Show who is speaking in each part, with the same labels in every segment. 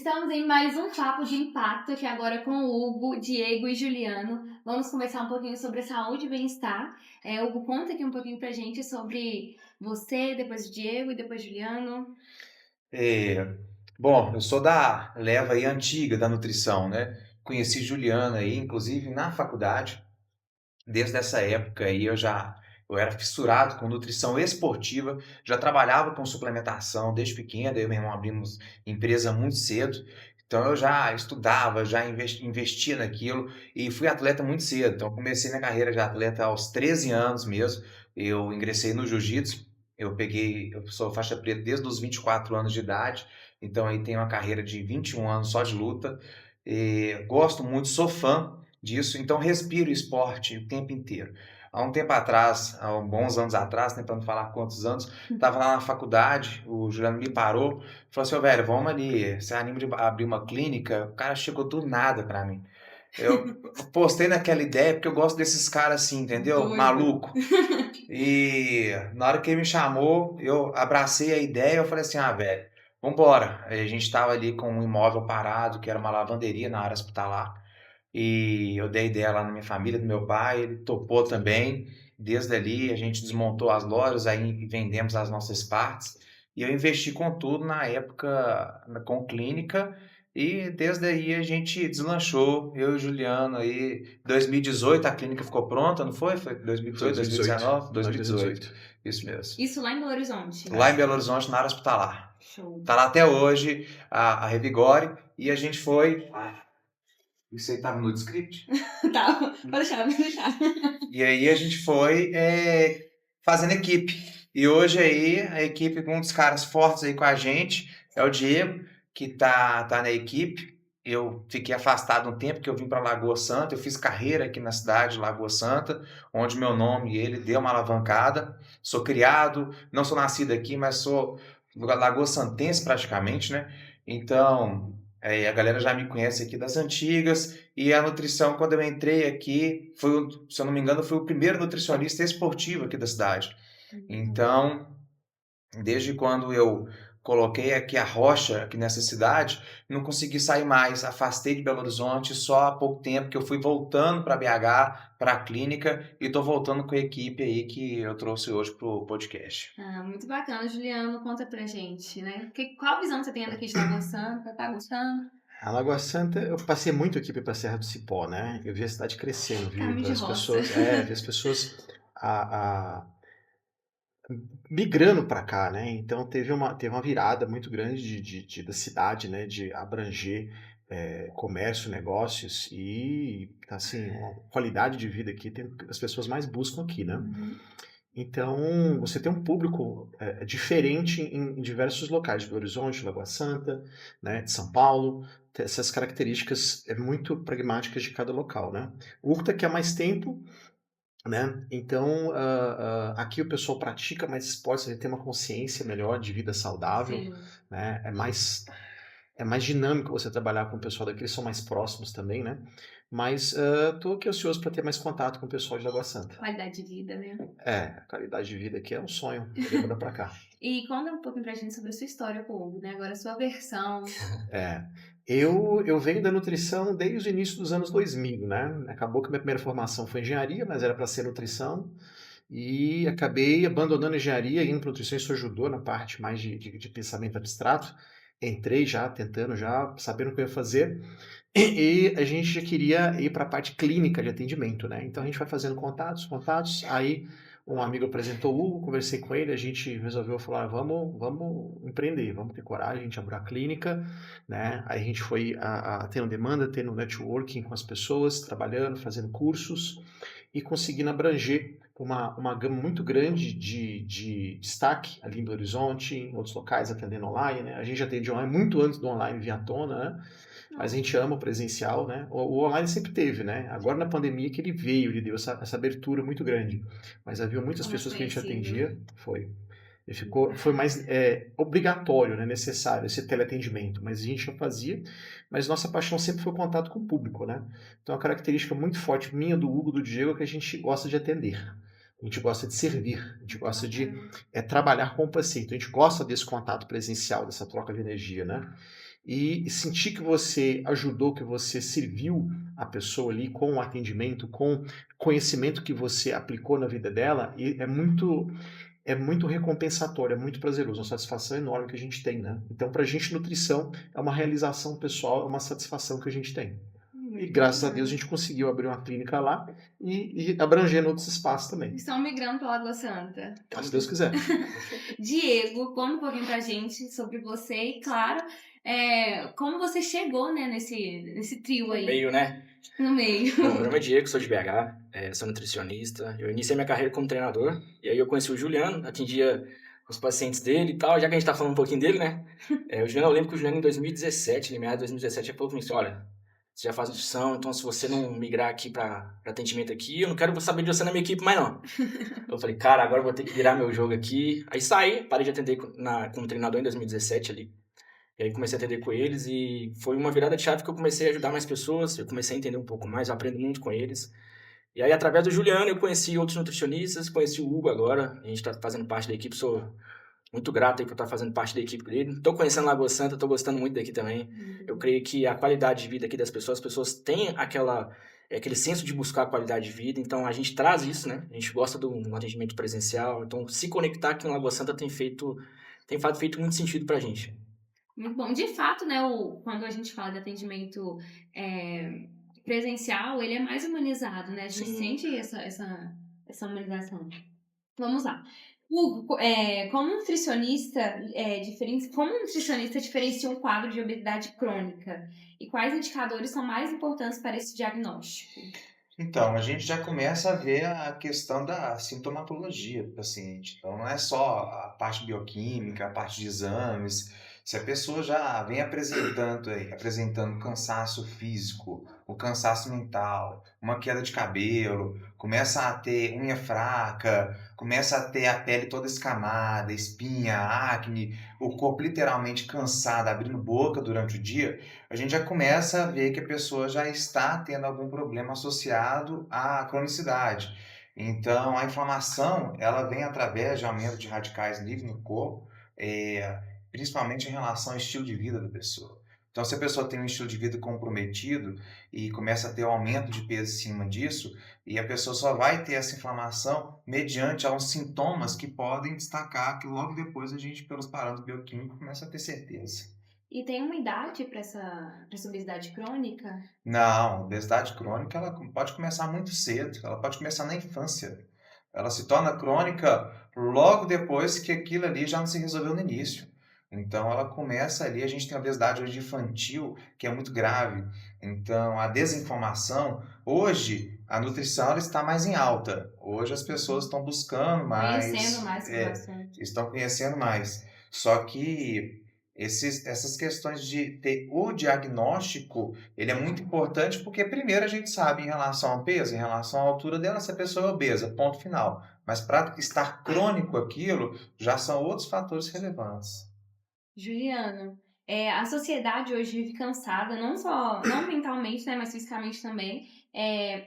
Speaker 1: Estamos em mais um Papo de Impacto, aqui agora com o Hugo, Diego e Juliano. Vamos conversar um pouquinho sobre saúde e bem-estar. Hugo, conta aqui um pouquinho pra gente sobre você, depois o Diego e depois o Juliano.
Speaker 2: É, bom, eu sou da leva aí antiga da nutrição, né? Conheci Juliana aí, inclusive na faculdade. Desde essa época aí eu era fissurado com nutrição esportiva, já trabalhava com suplementação desde pequeno, eu e meu irmão abrimos empresa muito cedo. Então eu já estudava, já investia naquilo e fui atleta muito cedo. Então comecei minha carreira de atleta aos 13 anos mesmo. Eu ingressei no jiu-jitsu. Eu sou faixa preta desde os 24 anos de idade, então aí tenho uma carreira de 21 anos só de luta. E gosto muito, sou fã disso, então respiro esporte o tempo inteiro. Há um tempo atrás, há bons anos atrás, tentando falar quantos anos, estava lá na faculdade, o Juliano me parou, falou assim: "Ô, velho, vamos ali, você anima de abrir uma clínica?" O cara chegou do nada para mim. Eu postei naquela ideia porque eu gosto desses caras assim, entendeu?
Speaker 1: Doido.
Speaker 2: Maluco. E na hora que ele me chamou, eu abracei a ideia, eu falei assim: "Ah, velho, vambora." A gente estava ali com um imóvel parado, que era uma lavanderia na área hospitalar. E eu dei ideia lá na minha família, do meu pai, ele topou também. Desde ali a gente desmontou as lojas, aí vendemos as nossas partes. E eu investi com tudo na época com clínica. E desde aí a gente deslanchou, eu e o Juliano aí. 2018 a clínica ficou pronta, não foi? Foi
Speaker 3: Foi
Speaker 2: 2018,
Speaker 3: 2018,
Speaker 2: 2019?
Speaker 3: final de
Speaker 2: 2018.
Speaker 3: 2018.
Speaker 2: Isso mesmo.
Speaker 1: Isso lá em Belo Horizonte.
Speaker 2: Lá em Belo Horizonte, na área hospitalar.
Speaker 1: Show.
Speaker 2: Tá lá até hoje a Revigore. E a gente foi. Isso aí tava no script?
Speaker 1: Tá, pode deixar, pode deixar.
Speaker 2: E aí a gente foi fazendo equipe. E hoje aí a equipe com um dos caras fortes aí com a gente é o Diego, que tá na equipe. Eu fiquei afastado um tempo, que eu vim para Lagoa Santa. Eu fiz carreira aqui na cidade de Lagoa Santa, onde meu nome e ele deu uma alavancada. Sou criado, não sou nascido aqui, mas sou Lagoa Santense praticamente, né? Então, a galera já me conhece aqui das antigas. E a nutrição, quando eu entrei aqui, se eu não me engano, fui o primeiro nutricionista esportivo aqui da cidade. Então, desde quando eu coloquei aqui a rocha aqui nessa cidade, não consegui sair mais. Afastei de Belo Horizonte só há pouco tempo que eu fui voltando para BH, para a clínica, e estou voltando com a equipe aí que eu trouxe hoje para o podcast.
Speaker 1: Muito bacana, Juliano, conta pra gente, né? Qual a visão que você tem daqui de Lagoa Santa? Tá gostando?
Speaker 3: A Lagoa Santa, eu passei muito aqui para a Serra do Cipó, né? Eu vi a cidade crescendo,
Speaker 1: Caminho de
Speaker 3: as
Speaker 1: roça.
Speaker 3: pessoas, vi as pessoas migrando para cá, né? Então teve uma virada muito grande da cidade, né? De abranger comércio, negócios e assim uma qualidade de vida aqui tem as pessoas mais buscam aqui, né?
Speaker 1: Uhum.
Speaker 3: Então, você tem um público diferente em diversos locais, de Belo Horizonte, Lagoa Santa, né, de São Paulo, tem essas características muito pragmáticas de cada local, né? O URTA que há mais tempo, né? Então, aqui o pessoal pratica mais esportes, a gente tem uma consciência melhor de vida saudável,
Speaker 1: Sim.
Speaker 3: né? É mais dinâmico você trabalhar com o pessoal daqui, eles são mais próximos também, né? Mas estou aqui ansioso para ter mais contato com o pessoal de Lagoa Santa.
Speaker 1: Qualidade de vida, né?
Speaker 3: A qualidade de vida aqui é um sonho, poder mudar para cá.
Speaker 1: E conta um pouquinho pra gente sobre a sua história com o Hugo, né? Agora a sua versão.
Speaker 3: É, eu venho da nutrição desde o início dos anos 2000, né? Acabou que minha primeira formação foi engenharia, mas era para ser nutrição. E acabei abandonando a engenharia, indo para nutrição, isso ajudou na parte mais de pensamento abstrato. Entrei já, tentando já, sabendo o que eu ia fazer. E a gente já queria ir para a parte clínica de atendimento, né? Então a gente vai fazendo contatos. Aí um amigo apresentou o Hugo, conversei com ele, a gente resolveu falar, vamos empreender, vamos ter coragem, a gente abriu a clínica, né? Aí a gente foi tendo demanda, tendo networking com as pessoas, trabalhando, fazendo cursos e conseguindo abranger uma gama muito grande de destaque ali em Belo Horizonte, em outros locais, atendendo online, né? A gente atende online muito antes do online vir à tona, né? Mas a gente ama o presencial, né? O online sempre teve, né? Agora na pandemia que ele veio, ele deu essa abertura muito grande. Mas havia muitas
Speaker 1: Ficou mais
Speaker 3: pessoas que a gente
Speaker 1: conhecido.
Speaker 3: atendia, foi mais obrigatório, né? Necessário esse teleatendimento, mas a gente já fazia. Mas nossa paixão sempre foi o contato com o público, né? Então a característica muito forte minha, do Hugo, do Diego, é que a gente gosta de atender. A gente gosta de servir, a gente gosta de trabalhar com o paciente, a gente gosta desse contato presencial, dessa troca de energia, né? e sentir que você ajudou, que você serviu a pessoa ali com o atendimento, com conhecimento que você aplicou na vida dela, e é muito recompensatório, é muito prazeroso, uma satisfação enorme que a gente tem, né? Então, pra gente, nutrição é uma realização pessoal, é uma satisfação que a gente tem. E
Speaker 1: Muito
Speaker 3: graças a Deus a
Speaker 1: bacana.
Speaker 3: gente conseguiu abrir uma clínica lá e abrangendo outros espaços também.
Speaker 1: Estão migrando para Lagoa Santa.
Speaker 3: Então, se Deus quiser.
Speaker 1: Diego, conta um pouquinho pra gente sobre você e, claro, como você chegou, né, nesse trio aí,
Speaker 4: Meio, né?
Speaker 1: no meio.
Speaker 4: Bom, meu nome é Diego, sou de BH, sou nutricionista. Eu iniciei minha carreira como treinador, e aí eu conheci o Juliano, atendia os pacientes dele e tal, já que a gente tá falando um pouquinho dele, né? O Juliano, eu lembro que o Juliano em 2017, em meados de 2017, ele falou pra mim assim, olha, você já faz nutrição, então se você não migrar aqui pra atendimento aqui, eu não quero saber de você na minha equipe mais não. Eu falei, cara, agora eu vou ter que virar meu jogo aqui. Aí saí, parei de atender como treinador em 2017 ali. E aí comecei a atender com eles e foi uma virada de chave que eu comecei a ajudar mais pessoas, eu comecei a entender um pouco mais, eu aprendo muito com eles. E aí, através do Juliano, eu conheci outros nutricionistas, conheci o Hugo agora, a gente está fazendo parte da equipe, sou muito grato aí por estar fazendo parte da equipe dele. Estou conhecendo Lagoa Santa, estou gostando muito daqui também. Eu creio que a qualidade de vida aqui das pessoas, as pessoas têm aquele senso de buscar a qualidade de vida, então a gente traz isso, né? A gente gosta do atendimento presencial, então se conectar aqui em Lagoa Santa tem feito muito sentido pra gente.
Speaker 1: Muito bom. De fato, né, quando a gente fala de atendimento presencial, ele é mais humanizado, né? A gente
Speaker 4: Sim.
Speaker 1: sente essa humanização. Vamos lá. Hugo, como nutricionista diferencia um quadro de obesidade crônica? E quais indicadores são mais importantes para esse diagnóstico?
Speaker 2: Então, a gente já começa a ver a questão da sintomatologia do paciente. Então, não é só a parte bioquímica, a parte de exames. Se a pessoa já vem apresentando cansaço físico, o cansaço mental, uma queda de cabelo, começa a ter unha fraca, começa a ter a pele toda escamada, espinha, acne, o corpo literalmente cansado, abrindo boca durante o dia, a gente já começa a ver que a pessoa já está tendo algum problema associado à cronicidade. Então, a inflamação, ela vem através de aumento de radicais livres no corpo, principalmente em relação ao estilo de vida da pessoa. Então, se a pessoa tem um estilo de vida comprometido e começa a ter um aumento de peso em cima disso, e a pessoa só vai ter essa inflamação mediante alguns sintomas que podem destacar que logo depois a gente, pelos parâmetros bioquímicos, começa a ter certeza.
Speaker 1: E tem uma idade para essa obesidade crônica?
Speaker 2: Não, a obesidade crônica ela pode começar muito cedo, ela pode começar na infância. Ela se torna crônica logo depois que aquilo ali já não se resolveu no início. Então ela começa ali, a gente tem a obesidade hoje infantil, que é muito grave. Então a desinformação, hoje a nutrição ela está mais em alta. Hoje as pessoas estão buscando
Speaker 1: Conhecendo
Speaker 2: mais,
Speaker 1: mais sobre o assunto.
Speaker 2: estão conhecendo mais. Só que essas questões de ter o diagnóstico ele é muito importante porque, primeiro, a gente sabe em relação ao peso, em relação à altura dela, se a pessoa é obesa, ponto final. Mas para estar crônico aquilo, já são outros fatores relevantes.
Speaker 1: Juliana, a sociedade hoje vive cansada, não mentalmente, né, mas fisicamente também.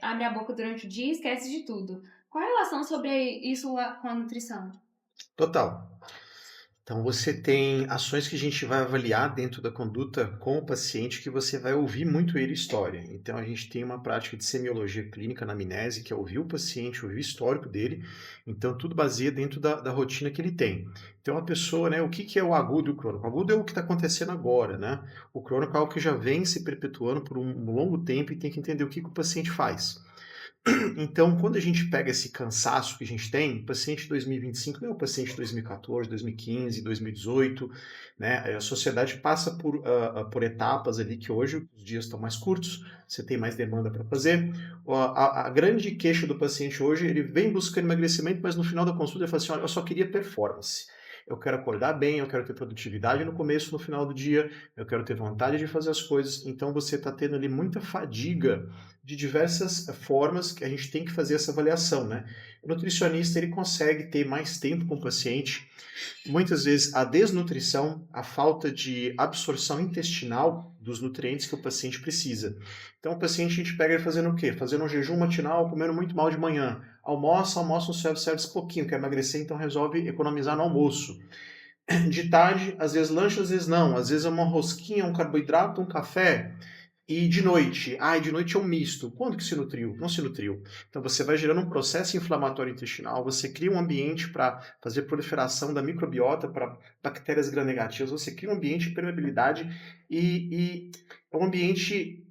Speaker 1: Abre a boca durante o dia e esquece de tudo. Qual a relação sobre isso com a nutrição?
Speaker 3: Total. Então, você tem ações que a gente vai avaliar dentro da conduta com o paciente que você vai ouvir muito ele história. Então, a gente tem uma prática de semiologia clínica na amnese, que é ouvir o paciente, ouvir o histórico dele. Então, tudo baseia dentro da rotina que ele tem. Então, a pessoa, né, o que é o agudo e o crônico? O agudo é o que está acontecendo agora, né? O crônico é algo que já vem se perpetuando por um longo tempo e tem que entender o que o paciente faz. Então, quando a gente pega esse cansaço que a gente tem, o paciente de 2025 não é o paciente de 2014, 2015, 2018, né? A sociedade passa por etapas ali que hoje os dias estão mais curtos, você tem mais demanda para fazer. A grande queixa do paciente hoje, ele vem buscando emagrecimento, mas no final da consulta ele fala assim, olha, eu só queria performance. Eu quero acordar bem, eu quero ter produtividade no começo, no final do dia, eu quero ter vontade de fazer as coisas. Então você está tendo ali muita fadiga de diversas formas que a gente tem que fazer essa avaliação, né? O nutricionista ele consegue ter mais tempo com o paciente. Muitas vezes a desnutrição, a falta de absorção intestinal dos nutrientes que o paciente precisa. Então o paciente a gente pega ele fazendo o quê? Fazendo um jejum matinal, comendo muito mal de manhã. Almoça um self-service pouquinho, quer emagrecer, então resolve economizar no almoço. De tarde, às vezes lanche, às vezes não. Às vezes é uma rosquinha, um carboidrato, um café. E de noite, de noite é um misto. Quando que se nutriu? Não se nutriu. Então você vai gerando um processo inflamatório intestinal, você cria um ambiente para fazer proliferação da microbiota para bactérias gram-negativas, você cria um ambiente de permeabilidade e é um ambiente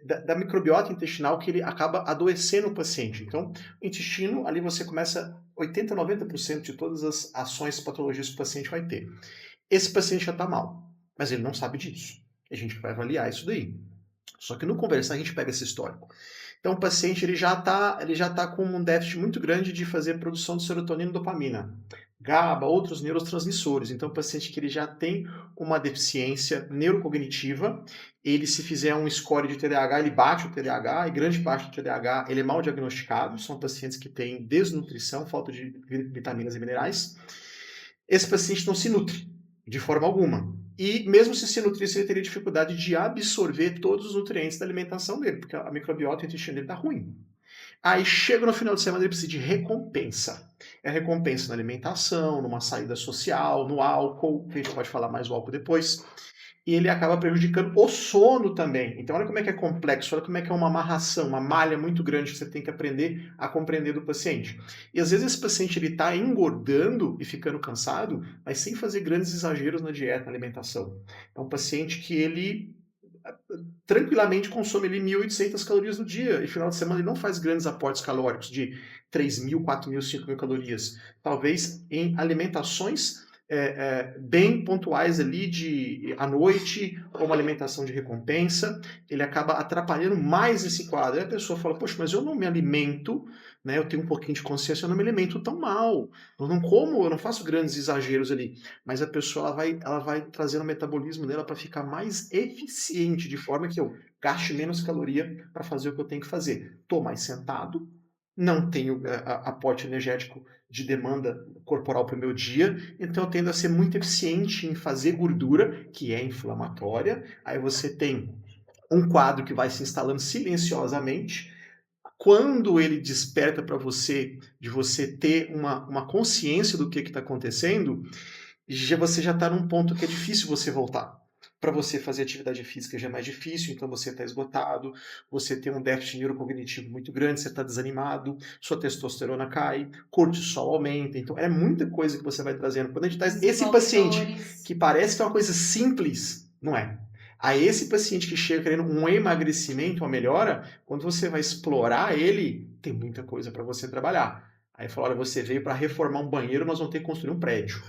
Speaker 3: da microbiota intestinal que ele acaba adoecendo o paciente. Então, o intestino, ali você começa 80, 90% de todas as ações, patologias que o paciente vai ter. Esse paciente já está mal, mas ele não sabe disso. A gente vai avaliar isso daí. Só que no conversar a gente pega esse histórico. Então o paciente ele já tá com um déficit muito grande de fazer produção de serotonina e dopamina, GABA, outros neurotransmissores. Então o paciente que ele já tem uma deficiência neurocognitiva, ele se fizer um score de TDAH, ele bate o TDAH, e grande parte do TDAH ele é mal diagnosticado, são pacientes que têm desnutrição, falta de vitaminas e minerais. Esse paciente não se nutre de forma alguma. E mesmo se nutrisse, ele teria dificuldade de absorver todos os nutrientes da alimentação dele, porque a microbiota intestinal dele está ruim. Aí chega no final de semana, ele precisa de recompensa. É recompensa na alimentação, numa saída social, no álcool, que a gente pode falar mais do álcool depois. E ele acaba prejudicando o sono também. Então olha como é que é complexo, olha como é que é uma amarração, uma malha muito grande que você tem que aprender a compreender do paciente. E às vezes esse paciente ele está engordando e ficando cansado, mas sem fazer grandes exageros na dieta, na alimentação. É um paciente que ele tranquilamente consome ali 1.800 calorias no dia, e final de semana ele não faz grandes aportes calóricos de 3.000, 4.000, 5.000 calorias. Talvez em alimentações bem pontuais ali à noite, ou uma alimentação de recompensa, ele acaba atrapalhando mais esse quadro. Aí a pessoa fala, poxa, mas eu não me alimento, né? Eu tenho um pouquinho de consciência, eu não me alimento tão mal. Eu não como, eu não faço grandes exageros ali. Mas a pessoa ela vai trazendo o metabolismo dela para ficar mais eficiente, de forma que eu gaste menos caloria para fazer o que eu tenho que fazer. Estou mais sentado, não tenho aporte energético de demanda corporal para o meu dia, então eu tendo a ser muito eficiente em fazer gordura, que é inflamatória. Aí você tem um quadro que vai se instalando silenciosamente. Quando ele desperta para você, de você ter uma consciência do que está acontecendo, você já está num ponto que é difícil você voltar. Para você fazer atividade física já é mais difícil, então você está esgotado, você tem um déficit neurocognitivo muito grande, você está desanimado, sua testosterona cai, cortisol aumenta, então é muita coisa que você vai trazendo. Quando a gente traz esse paciente que parece que é uma coisa simples, não é. A esse paciente que chega querendo um emagrecimento, uma melhora, quando você vai explorar ele, tem muita coisa para você trabalhar. Aí fala, olha, você veio para reformar um banheiro, nós vamos ter que construir um prédio.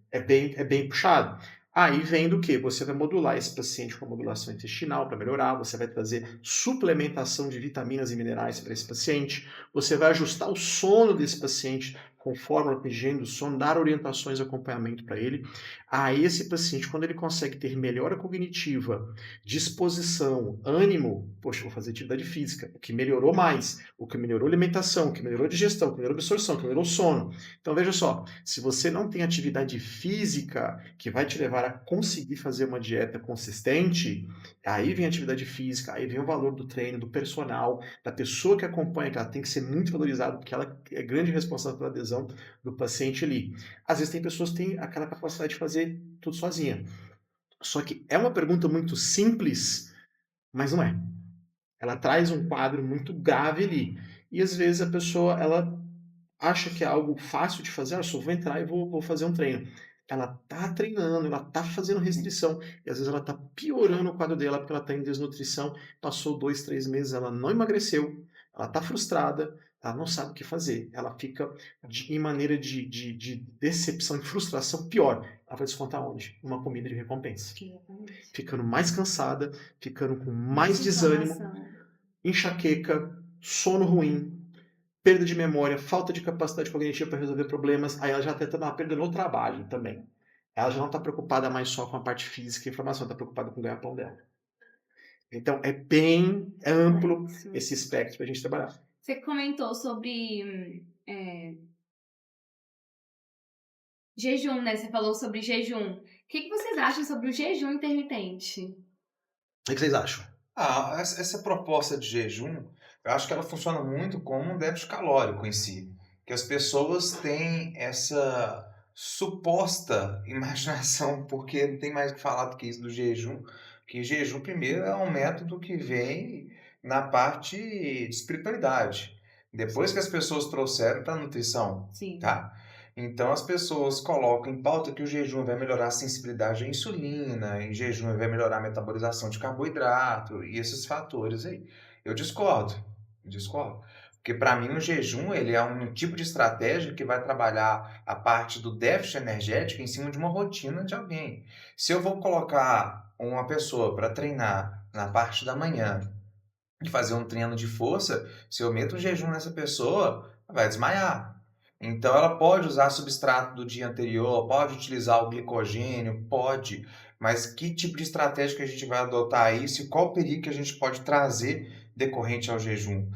Speaker 3: É bem puxado. Aí vem do que? Você vai modular esse paciente com modulação intestinal para melhorar, você vai trazer suplementação de vitaminas e minerais para esse paciente, você vai ajustar o sono desse paciente conforme a higiene do sono, dar orientações e acompanhamento para ele. Aí esse paciente, quando ele consegue ter melhora cognitiva, disposição, ânimo, poxa, vou fazer atividade física, o que melhorou mais, o que melhorou a alimentação, o que melhorou a digestão, o que melhorou a absorção, o que melhorou o sono. Então veja só, se você não tem atividade física que vai te levar a conseguir fazer uma dieta consistente, aí vem a atividade física, aí vem o valor do treino, do personal, da pessoa que acompanha, que ela tem que ser muito valorizada, porque ela é grande responsável pela adesão do paciente ali. Às vezes tem pessoas que têm aquela capacidade de fazer tudo sozinha. Só que é uma pergunta muito simples, mas não é. Ela traz um quadro muito grave ali. E às vezes a pessoa, ela acha que é algo fácil de fazer, eu só vou entrar e vou fazer um treino. Ela tá treinando, ela tá fazendo restrição, e às vezes ela tá piorando o quadro dela porque ela tá em desnutrição, passou 2, 3 meses, ela não emagreceu, ela tá frustrada, ela não sabe o que fazer, ela fica em maneira de decepção e frustração pior. Ela vai descontar onde? Uma comida de recompensa. Ficando mais cansada, ficando com mais desânimo, enxaqueca, sono ruim, perda de memória, falta de capacidade cognitiva para resolver problemas, aí ela já está tendo uma perda no trabalho também. Ela já não está preocupada mais só com a parte física e informação, está preocupada com o ganha-pão dela. Então, é bem amplo esse espectro para a gente trabalhar.
Speaker 1: Você comentou sobre jejum, né? Você falou sobre jejum. O que vocês acham sobre o jejum intermitente?
Speaker 3: O que vocês acham?
Speaker 2: Essa proposta de jejum, eu acho que ela funciona muito como um déficit calórico em si. Que as pessoas têm essa suposta imaginação, porque não tem mais o que falar do que isso do jejum, que jejum primeiro é um método que vem na parte de espiritualidade, depois que as pessoas trouxeram para a nutrição,
Speaker 1: Sim.
Speaker 2: tá? Então as pessoas colocam em pauta que o jejum vai melhorar a sensibilidade à insulina, em jejum vai melhorar a metabolização de carboidrato e esses fatores aí. Eu discordo, discordo. Porque para mim o jejum ele é um tipo de estratégia que vai trabalhar a parte do déficit energético em cima de uma rotina de alguém. Se eu vou colocar uma pessoa para treinar na parte da manhã e fazer um treino de força, se eu meto um jejum nessa pessoa, ela vai desmaiar. Então ela pode usar substrato do dia anterior, pode utilizar o glicogênio, pode, mas que tipo de estratégia que a gente vai adotar isso e qual o perigo que a gente pode trazer decorrente ao jejum?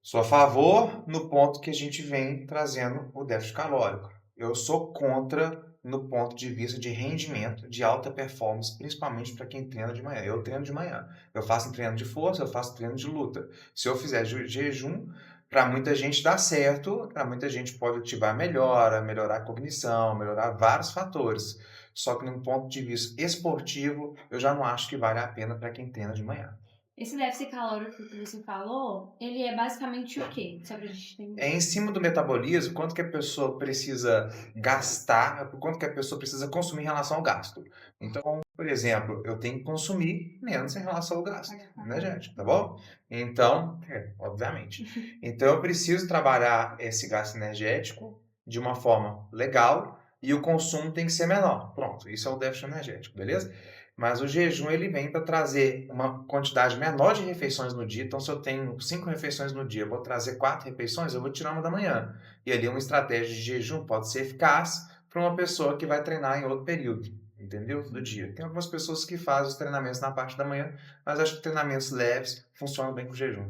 Speaker 2: Sou a favor no ponto que a gente vem trazendo o déficit calórico. Eu sou contra no ponto de vista de rendimento, de alta performance, principalmente para quem treina de manhã. Eu treino de manhã. Eu faço treino de força, eu faço treino de luta. Se eu fizer jejum, para muita gente dá certo, para muita gente pode ativar melhorar a cognição, melhorar vários fatores. Só que, num ponto de vista esportivo, eu já não acho que vale a pena para quem treina de manhã.
Speaker 1: Esse déficit calórico que você falou, ele é basicamente o quê? Só pra gente entender.
Speaker 2: É em cima do metabolismo, quanto que a pessoa precisa gastar, quanto que a pessoa precisa consumir em relação ao gasto. Então, por exemplo, eu tenho que consumir menos em relação ao gasto, né, gente? Tá bom? Então, obviamente. Então, eu preciso trabalhar esse gasto energético de uma forma legal e o consumo tem que ser menor. Pronto, isso é o déficit energético, beleza? Mas o jejum ele vem para trazer uma quantidade menor de refeições no dia. Então, se eu tenho 5 refeições no dia, eu vou trazer 4 refeições, eu vou tirar uma da manhã. E ali uma estratégia de jejum pode ser eficaz para uma pessoa que vai treinar em outro período, entendeu? Do dia. Tem algumas pessoas que fazem os treinamentos na parte da manhã, mas acho que treinamentos leves funcionam bem com jejum.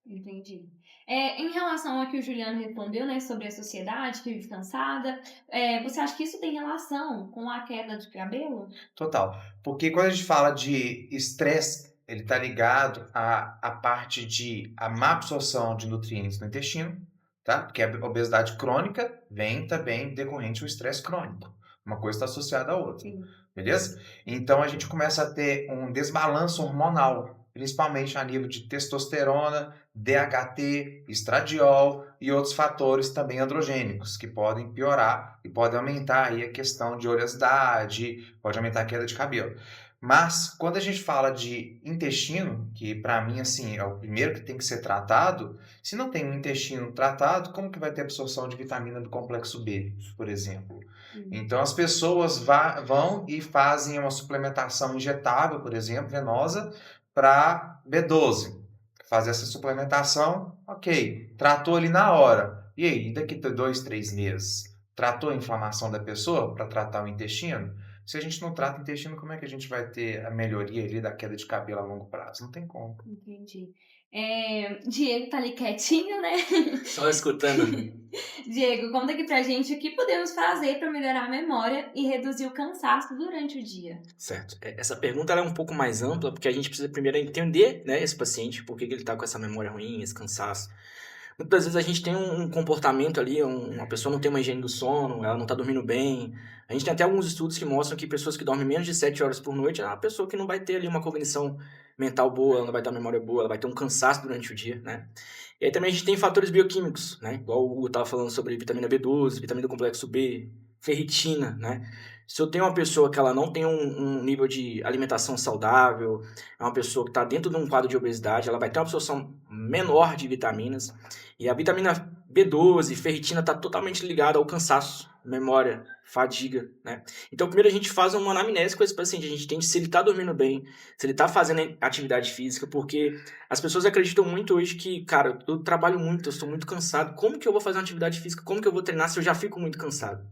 Speaker 1: Entendi. Em relação ao que o Juliano respondeu, né, sobre a sociedade que vive cansada, você acha que isso tem relação com a queda de cabelo?
Speaker 2: Total. Porque quando a gente fala de estresse, ele está ligado à parte de a má absorção de nutrientes no intestino, tá? Porque a obesidade crônica vem também decorrente do estresse crônico. Uma coisa está associada à outra,
Speaker 1: Sim.
Speaker 2: beleza? Então a gente começa a ter um desbalanço hormonal, principalmente a nível de testosterona, DHT, estradiol e outros fatores também androgênicos que podem piorar e podem aumentar aí a questão de oleosidade, pode aumentar a queda de cabelo. Mas quando a gente fala de intestino, que para mim assim é o primeiro que tem que ser tratado, se não tem um intestino tratado, como que vai ter absorção de vitamina do complexo B, por exemplo? Então as pessoas vão e fazem uma suplementação injetável, por exemplo, venosa, para B12. Fazer essa suplementação, ok, tratou ali na hora. E aí, daqui a 2, 3 meses, tratou a inflamação da pessoa para tratar o intestino? Se a gente não trata o intestino, como é que a gente vai ter a melhoria ali da queda de cabelo a longo prazo? Não tem como.
Speaker 1: Entendi. Diego tá ali quietinho, né?
Speaker 4: Só escutando.
Speaker 1: Diego, conta aqui pra gente o que podemos fazer para melhorar a memória e reduzir o cansaço durante o dia.
Speaker 4: Certo. Essa pergunta ela é um pouco mais ampla, porque a gente precisa primeiro entender, né, esse paciente, por que ele está com essa memória ruim, esse cansaço. Muitas vezes a gente tem um comportamento ali, uma pessoa não tem uma higiene do sono, ela não está dormindo bem. A gente tem até alguns estudos que mostram que pessoas que dormem menos de 7 horas por noite é uma pessoa que não vai ter ali uma cognição mental boa, ela não vai ter uma memória boa, ela vai ter um cansaço durante o dia, né? E aí também a gente tem fatores bioquímicos, né? Igual o Hugo estava falando sobre vitamina B12, vitamina do complexo B, ferritina, né? Se eu tenho uma pessoa que ela não tem um nível de alimentação saudável, é uma pessoa que está dentro de um quadro de obesidade, ela vai ter uma absorção menor de vitaminas. E a vitamina B12, ferritina, está totalmente ligada ao cansaço, memória, fadiga, né? Então, primeiro a gente faz uma anamnese com esse paciente, a gente entende se ele está dormindo bem, se ele está fazendo atividade física, porque as pessoas acreditam muito hoje que, cara, eu trabalho muito, eu estou muito cansado, como que eu vou fazer uma atividade física, como que eu vou treinar se eu já fico muito cansado?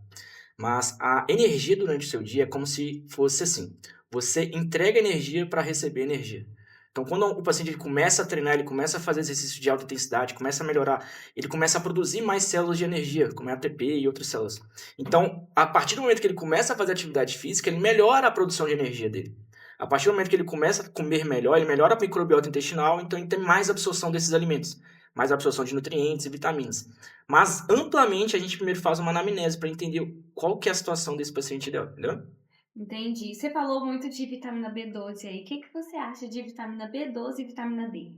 Speaker 4: Mas a energia durante o seu dia é como se fosse assim, você entrega energia para receber energia. Então, quando o paciente ele começa a treinar, ele começa a fazer exercício de alta intensidade, começa a melhorar, ele começa a produzir mais células de energia, como é a ATP e outras células. Então, a partir do momento que ele começa a fazer atividade física, ele melhora a produção de energia dele. A partir do momento que ele começa a comer melhor, ele melhora a microbiota intestinal, então ele tem mais absorção desses alimentos, mais absorção de nutrientes e vitaminas. Mas, amplamente, a gente primeiro faz uma anamnese para entender qual que é a situação desse paciente ideal, entendeu?
Speaker 1: Entendi. Você falou muito de vitamina B12 aí. O que você acha de vitamina B12 e vitamina D?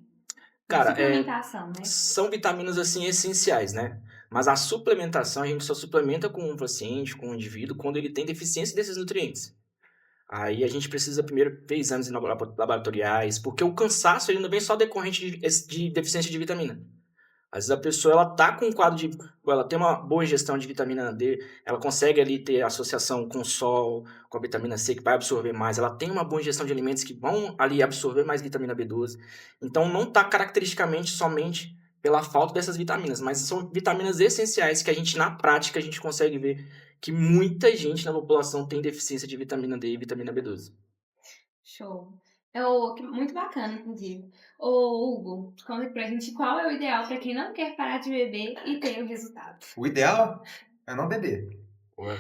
Speaker 1: Na
Speaker 4: Cara,
Speaker 1: suplementação, né?
Speaker 4: são vitaminas, assim, essenciais, né? Mas a suplementação, a gente só suplementa com um paciente, com um indivíduo, quando ele tem deficiência desses nutrientes. Aí a gente precisa primeiro ver exames laboratoriais, porque o cansaço ele não vem só decorrente de deficiência de vitamina. Às vezes a pessoa ela tá com um quadro de, ela tem uma boa ingestão de vitamina D, ela consegue ali ter associação com o sol, com a vitamina C que vai absorver mais, ela tem uma boa ingestão de alimentos que vão ali absorver mais vitamina B12. Então não tá caracteristicamente somente pela falta dessas vitaminas, mas são vitaminas essenciais que a gente na prática a gente consegue ver que muita gente na população tem deficiência de vitamina D e vitamina B12.
Speaker 1: Show. Muito bacana, inclusive. Ô, Hugo, conta pra gente qual é o ideal para quem não quer parar de beber e ter o resultado.
Speaker 2: O ideal é não beber.
Speaker 4: Ué.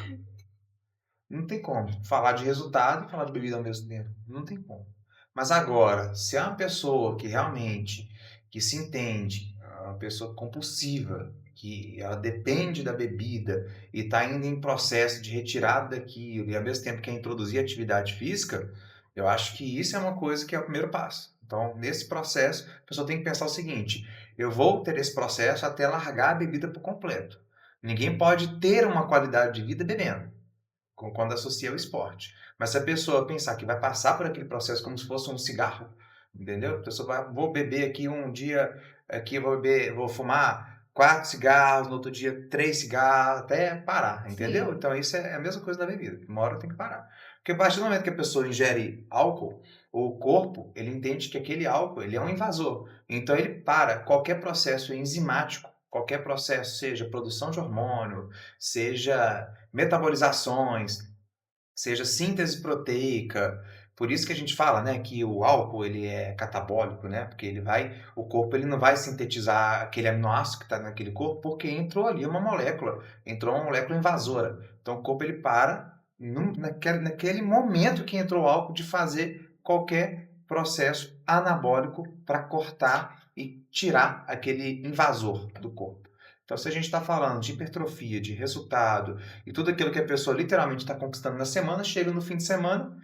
Speaker 2: Não tem como falar de resultado e falar de bebida ao mesmo tempo. Não tem como. Mas agora, se é uma pessoa que realmente que se entende, uma pessoa compulsiva, que ela depende da bebida e está ainda em processo de retirada daquilo e ao mesmo tempo quer introduzir atividade física, eu acho que isso é uma coisa que é o primeiro passo. Então, nesse processo, a pessoa tem que pensar o seguinte: eu vou ter esse processo até largar a bebida por completo. Ninguém pode ter uma qualidade de vida bebendo quando associa ao esporte. Mas se a pessoa pensar que vai passar por aquele processo como se fosse um cigarro, entendeu? A pessoa vai, vou beber aqui um dia, aqui vou fumar 4 cigarros, no outro dia 3 cigarros, até parar, entendeu?
Speaker 1: Sim.
Speaker 2: Então isso é a mesma coisa da bebida. Uma hora tem que parar. Porque a partir do momento que a pessoa ingere álcool, o corpo, ele entende que aquele álcool, ele é um invasor. Então ele para qualquer processo enzimático, qualquer processo, seja produção de hormônio, seja metabolizações, seja síntese proteica. Por isso que a gente fala, né, que o álcool ele é catabólico, né? Porque o corpo ele não vai sintetizar aquele aminoácido que está naquele corpo, porque entrou ali entrou uma molécula invasora. Então o corpo ele para naquele momento que entrou o álcool de fazer qualquer processo anabólico para cortar e tirar aquele invasor do corpo. Então, se a gente está falando de hipertrofia, de resultado e tudo aquilo que a pessoa literalmente está conquistando na semana, chega no fim de semana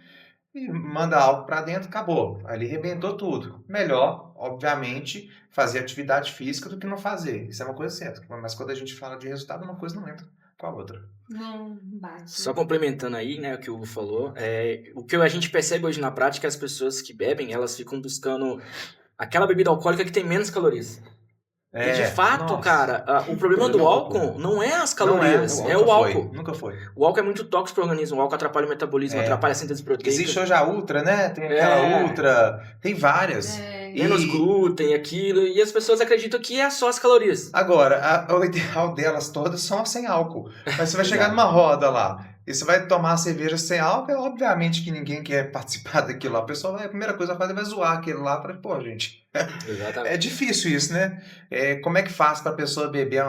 Speaker 2: e manda algo para dentro, acabou. Ali arrebentou tudo. Melhor, obviamente, fazer atividade física do que não fazer. Isso é uma coisa certa. Mas quando a gente fala de resultado, uma coisa não entra com a outra.
Speaker 1: Não bate.
Speaker 4: Só complementando aí, né, o que o Hugo falou, o que a gente percebe hoje na prática é que as pessoas que bebem, elas ficam buscando aquela bebida alcoólica que tem menos calorias. E de fato,
Speaker 2: nossa.
Speaker 4: cara, o problema do álcool não é as calorias,
Speaker 2: Não
Speaker 4: é o álcool.
Speaker 2: Nunca foi.
Speaker 4: O álcool é muito tóxico para o organismo, o álcool atrapalha o metabolismo, atrapalha a síntese proteica.
Speaker 2: Existe hoje a Ultra, né? Tem aquela Ultra, tem várias.
Speaker 4: Menos glúten, aquilo, e as pessoas acreditam que é só as calorias.
Speaker 2: Agora, o ideal delas todas são sem álcool. Mas você vai chegar numa roda lá e você vai tomar cerveja sem álcool, é obviamente que ninguém quer participar daquilo lá. A pessoa vai, a primeira coisa que vai fazer é zoar aquilo lá para, pô, gente.
Speaker 4: Exatamente.
Speaker 2: É difícil isso, né? Como é que faz para a pessoa beber?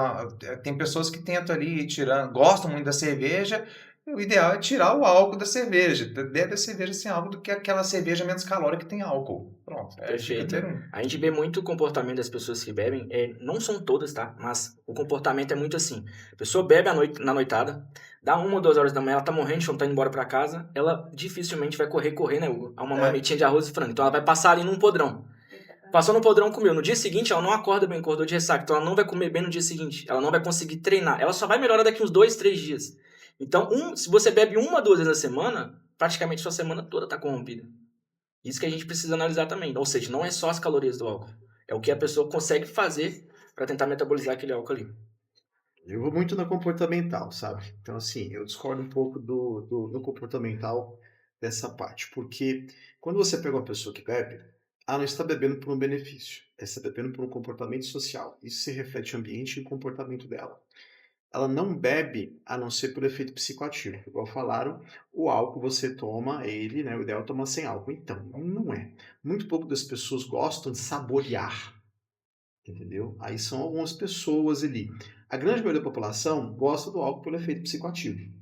Speaker 2: Tem pessoas que tentam ali ir tirando, gostam muito da cerveja. O ideal é tirar o álcool da cerveja. Bebe a cerveja sem álcool do que aquela cerveja menos calórica que tem álcool. Pronto.
Speaker 4: Perfeito. A gente vê muito o comportamento das pessoas que bebem. Não são todas, tá? Mas o comportamento é muito assim. A pessoa bebe na noitada, dá 1 ou 2 horas da manhã, ela tá morrendo de fome, tá indo embora pra casa, ela dificilmente vai correr, né, Hugo? A uma marmitinha de arroz e frango. Então ela vai passar ali num podrão. Passou no podrão, comeu. No dia seguinte, ela não acorda bem, acordou de ressaca. Então ela não vai comer bem no dia seguinte. Ela não vai conseguir treinar. Ela só vai melhorar daqui uns 2, 3 dias. Então, se você bebe 1 ou 2 vezes na semana, praticamente sua semana toda está corrompida. Isso que a gente precisa analisar também. Ou seja, não é só as calorias do álcool. É o que a pessoa consegue fazer para tentar metabolizar aquele álcool ali.
Speaker 3: Eu vou muito na comportamental, sabe? Então, assim, eu discordo um pouco do comportamental dessa parte. Porque quando você pega uma pessoa que bebe, ela não está bebendo por um benefício. Ela está bebendo por um comportamento social. Isso se reflete no ambiente e no comportamento dela. Ela não bebe a não ser por efeito psicoativo. Igual falaram, o álcool você toma ele, né? O ideal é tomar sem álcool. Então, não é. Muito pouco das pessoas gostam de saborear. Entendeu? Aí são algumas pessoas ali. A grande maioria da população gosta do álcool pelo efeito psicoativo.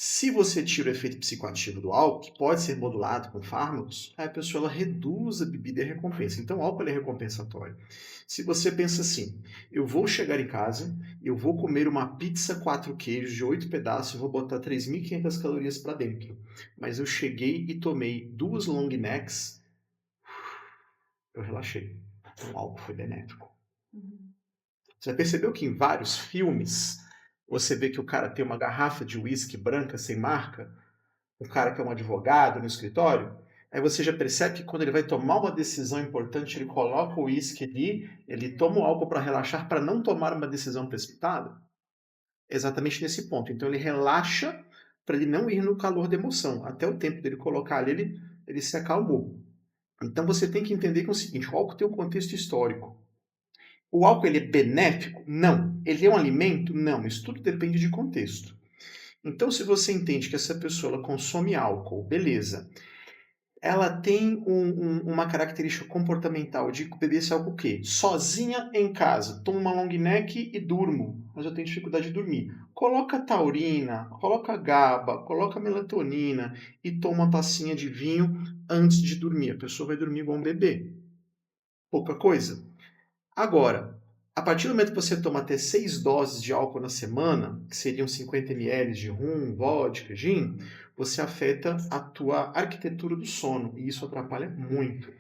Speaker 3: Se você tira o efeito psicoativo do álcool, que pode ser modulado com fármacos, aí a pessoa ela reduz a bebida e a recompensa. Então, o álcool ele é recompensatório. Se você pensa assim, eu vou chegar em casa, eu vou comer uma pizza 4 queijos de 8 pedaços e vou botar 3.500 calorias para dentro. Mas eu cheguei e tomei 2 long necks, eu relaxei. Então, o álcool foi benéfico.
Speaker 1: Uhum.
Speaker 3: Você já percebeu que em vários filmes você vê que o cara tem uma garrafa de uísque branca sem marca? O cara que é um advogado no escritório? Aí você já percebe que quando ele vai tomar uma decisão importante, ele coloca o uísque ali, ele toma o álcool para relaxar, para não tomar uma decisão precipitada? Exatamente nesse ponto. Então ele relaxa para ele não ir no calor da emoção. Até o tempo dele colocar ali, ele se acalmou. Então você tem que entender que é o seguinte, o álcool tem um contexto histórico. O álcool ele é benéfico? Não. Ele é um alimento? Não. Isso tudo depende de contexto. Então, se você entende que essa pessoa ela consome álcool, beleza. Ela tem uma característica comportamental de beber esse álcool o quê? Sozinha em casa. Tomo uma long neck e durmo. Mas eu tenho dificuldade de dormir. Coloca taurina, coloca GABA, coloca melatonina e toma uma tacinha de vinho antes de dormir. A pessoa vai dormir igual um bebê. Pouca coisa. Agora, a partir do momento que você toma até 6 doses de álcool na semana, que seriam 50 ml de rum, vodka, gin, você afeta a tua arquitetura do sono e isso atrapalha muito.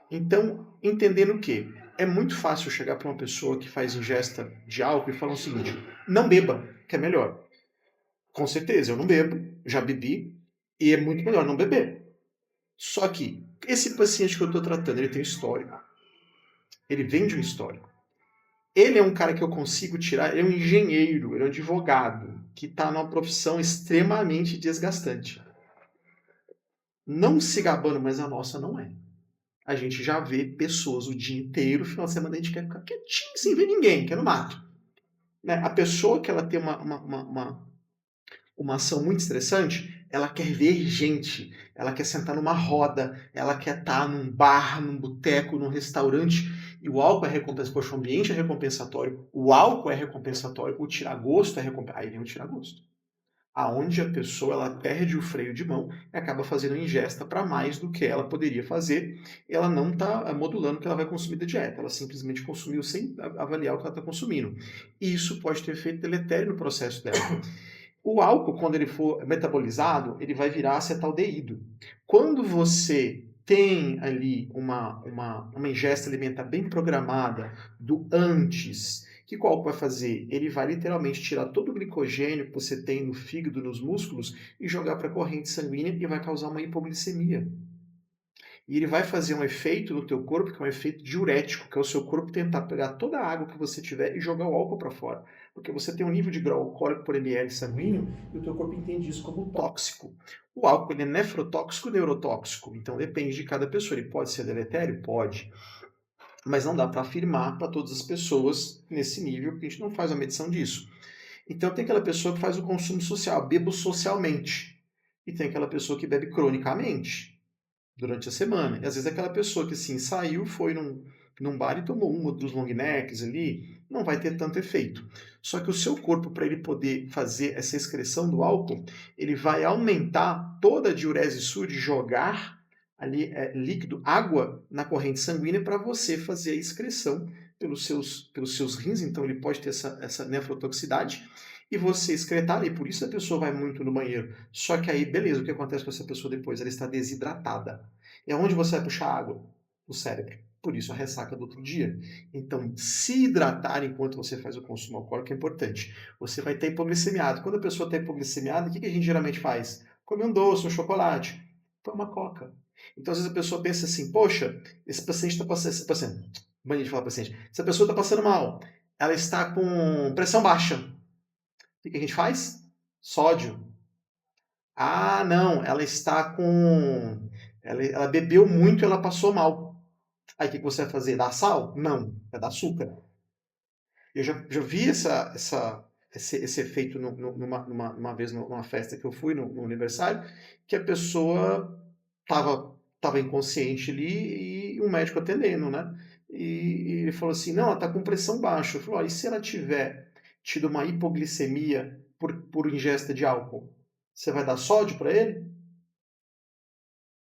Speaker 3: Então, entendendo o quê? É muito fácil chegar para uma pessoa que faz ingesta de álcool e falar o seguinte, não beba, que é melhor. Com certeza, eu não bebo, já bebi, e é muito melhor não beber. Só que esse paciente que eu estou tratando, ele tem um histórico. Ele vem de um histórico. Ele é um cara que eu consigo tirar, ele é um engenheiro, ele é um advogado, que está numa profissão extremamente desgastante. Não se gabando, mas a nossa não é. A gente já vê pessoas o dia inteiro, final de semana a gente quer ficar quietinho, sem ver ninguém, quer no mato. Né? A pessoa que ela tem uma ação muito estressante, ela quer ver gente, ela quer sentar numa roda, ela quer estar num bar, num boteco, num restaurante, e o álcool é recompensatório, poxa, o ambiente é recompensatório, o álcool é recompensatório, o tirar gosto é recompensatório, aí vem o tirar gosto. Aonde a pessoa ela perde o freio de mão e acaba fazendo ingesta para mais do que ela poderia fazer, e ela não está modulando o que ela vai consumir da dieta, ela simplesmente consumiu sem avaliar o que ela está consumindo. E isso pode ter efeito deletério no processo dela. O álcool, quando ele for metabolizado, ele vai virar acetaldeído. Quando você tem ali uma ingesta alimentar bem programada do antes, o que o álcool vai fazer? Ele vai literalmente tirar todo o glicogênio que você tem no fígado, nos músculos, e jogar para a corrente sanguínea e vai causar uma hipoglicemia. E ele vai fazer um efeito no teu corpo, que é um efeito diurético, que é o seu corpo tentar pegar toda a água que você tiver e jogar o álcool para fora. Porque você tem um nível de grau alcoólico por ml sanguíneo e o teu corpo entende isso como tóxico. O álcool ele é nefrotóxico ou neurotóxico, então depende de cada pessoa. Ele pode ser deletério? Pode. Mas não dá para afirmar para todas as pessoas nesse nível, porque a gente não faz a medição disso. Então tem aquela pessoa que faz o consumo social, bebo socialmente. E tem aquela pessoa que bebe cronicamente durante a semana. E às vezes aquela pessoa que assim, saiu, foi num bar e tomou uma dos long necks ali, não vai ter tanto efeito. Só que o seu corpo, para ele poder fazer essa excreção do álcool, ele vai aumentar toda a diurese sua de jogar ali líquido, água na corrente sanguínea para você fazer a excreção pelos seus rins, então ele pode ter essa nefrotoxicidade e você excretar, e por isso a pessoa vai muito no banheiro. Só que aí, beleza, o que acontece com essa pessoa depois? Ela está desidratada. E aonde você vai puxar água? No cérebro. Por isso a ressaca do outro dia. Então, se hidratar enquanto você faz o consumo alcoólico é importante. Você vai ter hipoglicemiado. Quando a pessoa está hipoglicemiada, o que a gente geralmente faz? Come um doce, um chocolate. Toma coca. Então, às vezes a pessoa pensa assim, poxa, esse paciente está passando... Esse paciente, mania de falar paciente. Essa pessoa está passando mal. Ela está com pressão baixa. O que a gente faz? Sódio. Ah, não, ela está com... Ela bebeu muito e ela passou mal. Aí o que você vai fazer? Dar sal? Não, vai dar açúcar. Eu já vi esse efeito numa vez numa festa que eu fui, no aniversário, que a pessoa estava inconsciente ali e um médico atendendo, né? E ele falou assim, não, ela está com pressão baixa. Eu falei, e se ela tiver tido uma hipoglicemia por ingesta de álcool? Você vai dar sódio para ele?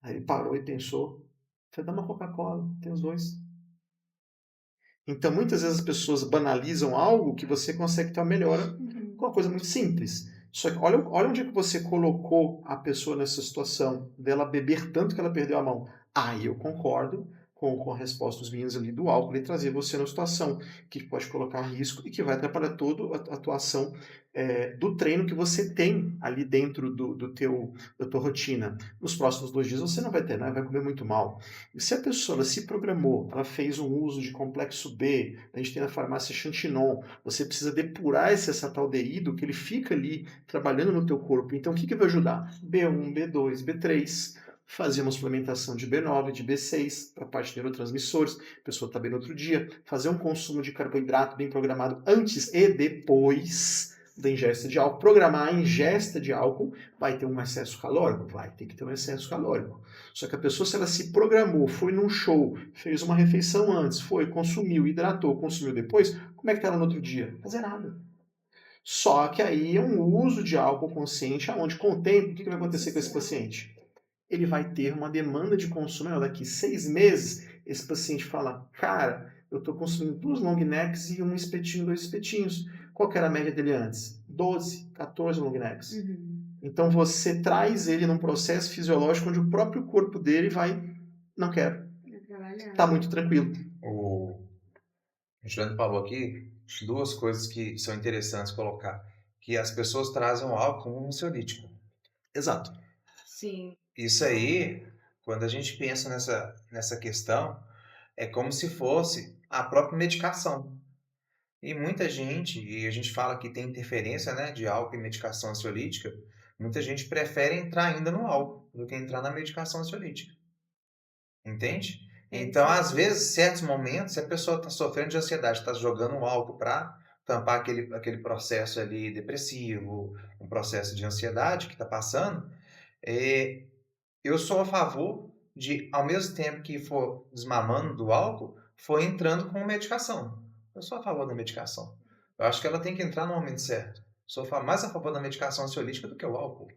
Speaker 3: Aí ele parou e pensou. Falei, dá uma Coca-Cola, tem os dois. Então, muitas vezes as pessoas banalizam algo que você consegue ter uma melhora com uma coisa muito simples. Só que olha onde é que você colocou a pessoa nessa situação, dela beber tanto que ela perdeu a mão. Aí eu concordo com a resposta dos meninos ali do álcool e trazer você numa situação que pode colocar risco e que vai atrapalhar toda a atuação do treino que você tem ali dentro da tua rotina. Nos próximos 2 dias você não vai ter, né? Vai comer muito mal. E se a pessoa ela se programou, ela fez um uso de complexo B, a gente tem na farmácia Xantinon, você precisa depurar esse acetaldeído que ele fica ali trabalhando no teu corpo. Então o que vai ajudar? B1, B2, B3, fazer uma suplementação de B9, de B6, para a parte de neurotransmissores, a pessoa está bem no outro dia, fazer um consumo de carboidrato bem programado antes e depois da ingesta de álcool. Programar a ingesta de álcool, vai ter um excesso calórico? Vai ter que ter um excesso calórico. Só que a pessoa, se ela se programou, foi num show, fez uma refeição antes, consumiu, hidratou, consumiu depois, como é que está ela no outro dia? Fazer nada. Só que aí é um uso de álcool consciente, onde com o tempo, o que vai acontecer com esse paciente? Ele vai ter uma demanda de consumo. Daqui 6 meses, esse paciente fala, cara, eu estou consumindo 2 long necks e um espetinho, 2 espetinhos. Qual que era a média dele antes? 12, 14 long necks. Então você traz ele num processo fisiológico onde o próprio corpo dele vai, não quero. Está muito tranquilo.
Speaker 2: O Juliano falou aqui 2 coisas que são interessantes colocar. Que as pessoas trazem o álcool como um ansiolítico.
Speaker 3: Exato.
Speaker 1: Sim.
Speaker 2: Isso aí, quando a gente pensa nessa questão, é como se fosse a própria medicação. E muita gente, e a gente fala que tem interferência, né, de álcool e medicação ansiolítica, muita gente prefere entrar ainda no álcool do que entrar na medicação ansiolítica. Entende? Então, às vezes, em certos momentos, se a pessoa está sofrendo de ansiedade, está jogando um álcool para tampar aquele processo ali depressivo, um processo de ansiedade que está passando, eu sou a favor de, ao mesmo tempo que for desmamando do álcool, for entrando com medicação. Eu sou a favor da medicação. Eu acho que ela tem que entrar no momento certo. Sou mais a favor da medicação ansiolítica do que o álcool.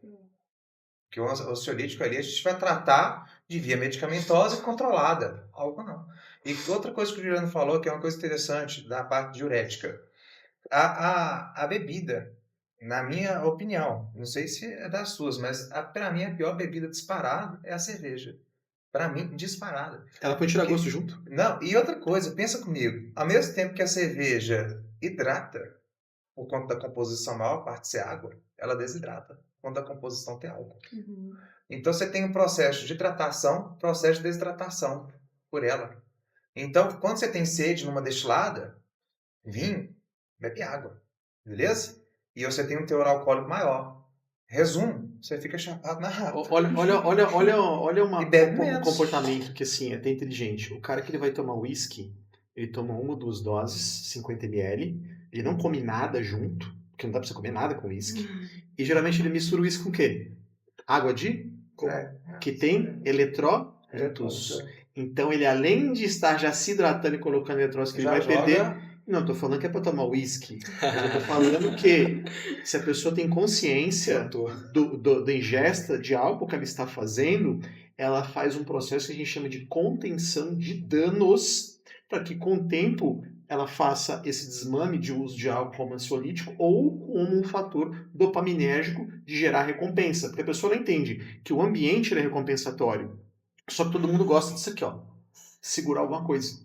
Speaker 2: Porque o ansiolítico ali a gente vai tratar de via medicamentosa e controlada. Álcool não. E outra coisa que o Juliano falou, que é uma coisa interessante da parte diurética. A bebida, na minha opinião, não sei se é das suas, mas para mim a pior bebida disparada é a cerveja. Para mim, disparada.
Speaker 3: Ela pode tirar gosto junto?
Speaker 2: Não, e outra coisa, pensa comigo. Ao mesmo tempo que a cerveja hidrata, por conta da composição, a maior parte ser água, ela desidrata, quando a composição tem álcool. Então você tem um processo de hidratação, processo de desidratação por ela. Então, quando você tem sede numa destilada, vinho, bebe água, beleza? E você tem um teor alcoólico maior. Resumo, você fica chapado na rápida.
Speaker 3: Olha
Speaker 2: bebe
Speaker 3: um
Speaker 2: menos.
Speaker 3: comportamento que assim, é até inteligente. O cara que ele vai tomar whisky, ele toma 1 ou 2 doses, 50 ml, ele não come nada junto, porque não dá pra você comer nada com whisky. E geralmente ele mistura o whisky com o quê? Água de que tem eletrólitos. Então ele, além de estar já se hidratando e colocando eletrólitos que ele vai perder... Não, eu tô falando que é para tomar uísque. Eu tô falando que se a pessoa tem consciência da ingesta de álcool que ela está fazendo, ela faz um processo que a gente chama de contenção de danos, para que com o tempo ela faça esse desmame de uso de álcool como ansiolítico ou como um fator dopaminérgico de gerar recompensa. Porque a pessoa não entende que o ambiente é recompensatório. Só que todo mundo gosta disso aqui, ó. Segurar alguma coisa.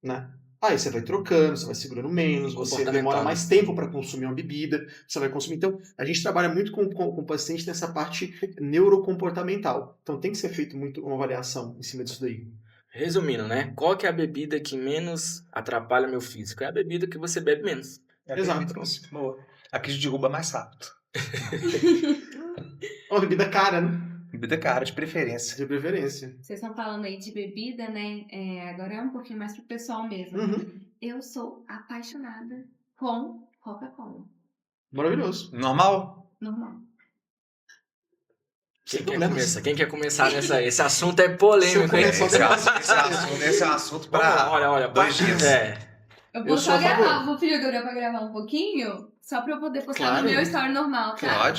Speaker 3: Né? Aí você vai trocando, você vai segurando menos, você demora mais tempo para consumir uma bebida, você vai consumir. Então, a gente trabalha muito com o paciente nessa parte neurocomportamental. Então, tem que ser feito muito uma avaliação em cima disso daí.
Speaker 4: Resumindo, né? Qual que é a bebida que menos atrapalha meu físico? É a bebida que você bebe menos.
Speaker 3: Exato.
Speaker 2: Boa. A que derruba mais rápido.
Speaker 3: Uma bebida cara, né?
Speaker 2: Bebida cara, de preferência.
Speaker 3: De preferência.
Speaker 1: Vocês estão falando aí de bebida, né? Agora é um pouquinho mais pro pessoal mesmo. Eu sou apaixonada com Coca-Cola.
Speaker 3: Maravilhoso.
Speaker 2: Normal?
Speaker 1: Normal.
Speaker 4: Quem quer começar nessa? Esse assunto é polêmico, hein?
Speaker 2: Esse é um assunto para
Speaker 4: olha,
Speaker 2: 2 dias.
Speaker 1: Eu vou só gravar, vou pedir o Gabriel pra gravar um pouquinho, só pra eu poder postar no meu story normal, tá?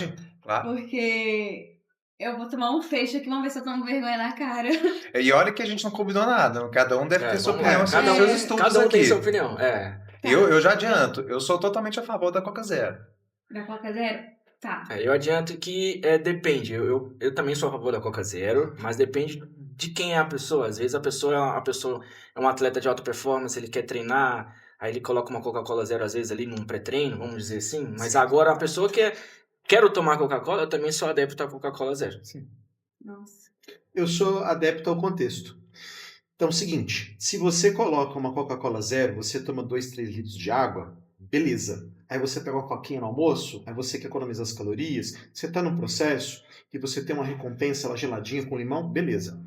Speaker 2: Claro.
Speaker 1: Porque eu vou tomar um fecho aqui, vamos ver se eu tomo vergonha na cara.
Speaker 2: E olha que a gente não combinou nada. Cada um deve ter sua
Speaker 4: vamos lá.
Speaker 2: opinião sobre
Speaker 4: Cada
Speaker 2: seus
Speaker 4: um,
Speaker 2: estudos
Speaker 4: cada um tem
Speaker 2: aqui.
Speaker 4: sua opinião.
Speaker 2: Eu já adianto, eu sou totalmente a favor da Coca Zero.
Speaker 1: Da Coca Zero? Tá.
Speaker 4: Eu adianto que depende. Eu também sou a favor da Coca Zero, mas depende de quem é a pessoa. Às vezes a pessoa é um atleta de alta performance, ele quer treinar, aí ele coloca uma Coca-Cola Zero às vezes ali num pré-treino, vamos dizer assim. Mas agora a pessoa que quero tomar Coca-Cola, eu também sou adepto à Coca-Cola Zero.
Speaker 1: Nossa.
Speaker 3: Eu sou adepto ao contexto. Então, é o seguinte, se você coloca uma Coca-Cola Zero, você toma 2, 3 litros de água, beleza. Aí você pega uma coquinha no almoço, aí você quer economizar as calorias, você está num processo e você tem uma recompensa, ela geladinha com limão, beleza.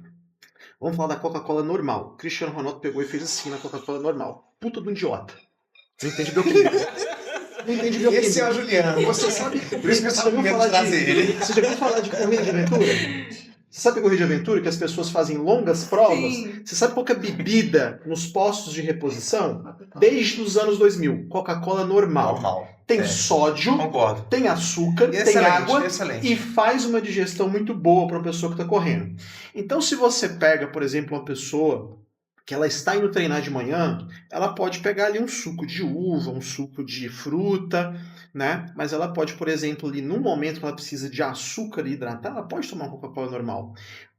Speaker 3: Vamos falar da Coca-Cola normal. Cristiano Ronaldo pegou e fez assim na Coca-Cola normal. Puta do idiota. Não entende bioquímica. Não entende bioquímica.
Speaker 2: Esse é o Juliano.
Speaker 3: Você sabe...
Speaker 2: Por isso que eu
Speaker 3: Você
Speaker 2: só
Speaker 3: já ouviu
Speaker 2: medo
Speaker 3: falar
Speaker 2: de trazer ele.
Speaker 3: Você já ouviu falar de corrida de aventura? Você sabe a corrida de aventura que as pessoas fazem longas provas?
Speaker 1: Sim.
Speaker 3: Você sabe qual que é a bebida nos postos de reposição? Desde os anos 2000. Coca-Cola normal.
Speaker 2: Normal.
Speaker 3: Tem sódio,
Speaker 2: Concordo.
Speaker 3: tem açúcar, tem
Speaker 2: Excelente,
Speaker 3: água
Speaker 2: excelente.
Speaker 3: e faz uma digestão muito boa para a pessoa que está correndo. Então, se você pega, por exemplo, uma pessoa que ela está indo treinar de manhã, ela pode pegar ali um suco de uva, um suco de fruta, né? Mas ela pode, por exemplo, ali num momento que ela precisa de açúcar e hidratar, ela pode tomar uma Coca-Cola normal.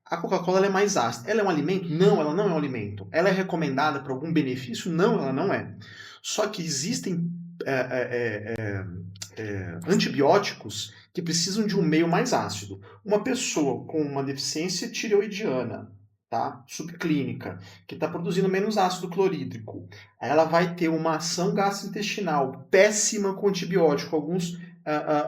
Speaker 3: A Coca-Cola ela é mais ácida. Ela é um alimento? Não, ela não é um alimento. Ela é recomendada para algum benefício? Não, ela não é. Só que existem antibióticos que precisam de um meio mais ácido. Uma pessoa com uma deficiência tireoidiana, tá? Subclínica, que está produzindo menos ácido clorídrico, ela vai ter uma ação gastrointestinal péssima com antibiótico. Alguns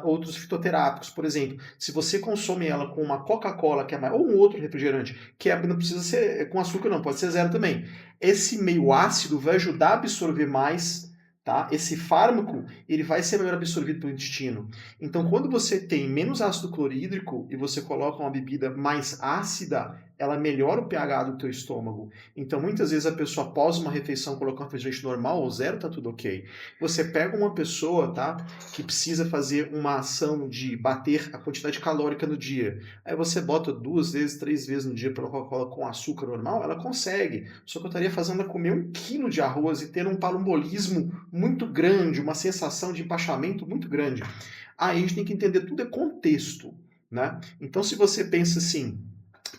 Speaker 3: outros fitoterápicos, por exemplo, se você consome ela com uma Coca-Cola, que é mais, ou um outro refrigerante, que não precisa ser com açúcar não, pode ser zero também. Esse meio ácido vai ajudar a absorver mais, tá? Esse fármaco ele vai ser melhor absorvido pelo intestino. Então, quando você tem menos ácido clorídrico e você coloca uma bebida mais ácida, ela melhora o pH do teu estômago. Então, muitas vezes a pessoa, após uma refeição, colocar um refrigerante normal ou zero, tá tudo ok. Você pega uma pessoa, tá, que precisa fazer uma ação de bater a quantidade calórica no dia. Aí você bota 2 vezes, 3 vezes no dia para Coca-Cola com açúcar normal, ela consegue. Só que eu estaria fazendo ela comer 1 quilo de arroz e ter um palmbolismo muito grande, uma sensação de empachamento muito grande. Aí a gente tem que entender, tudo é contexto, né? Então, se você pensa assim,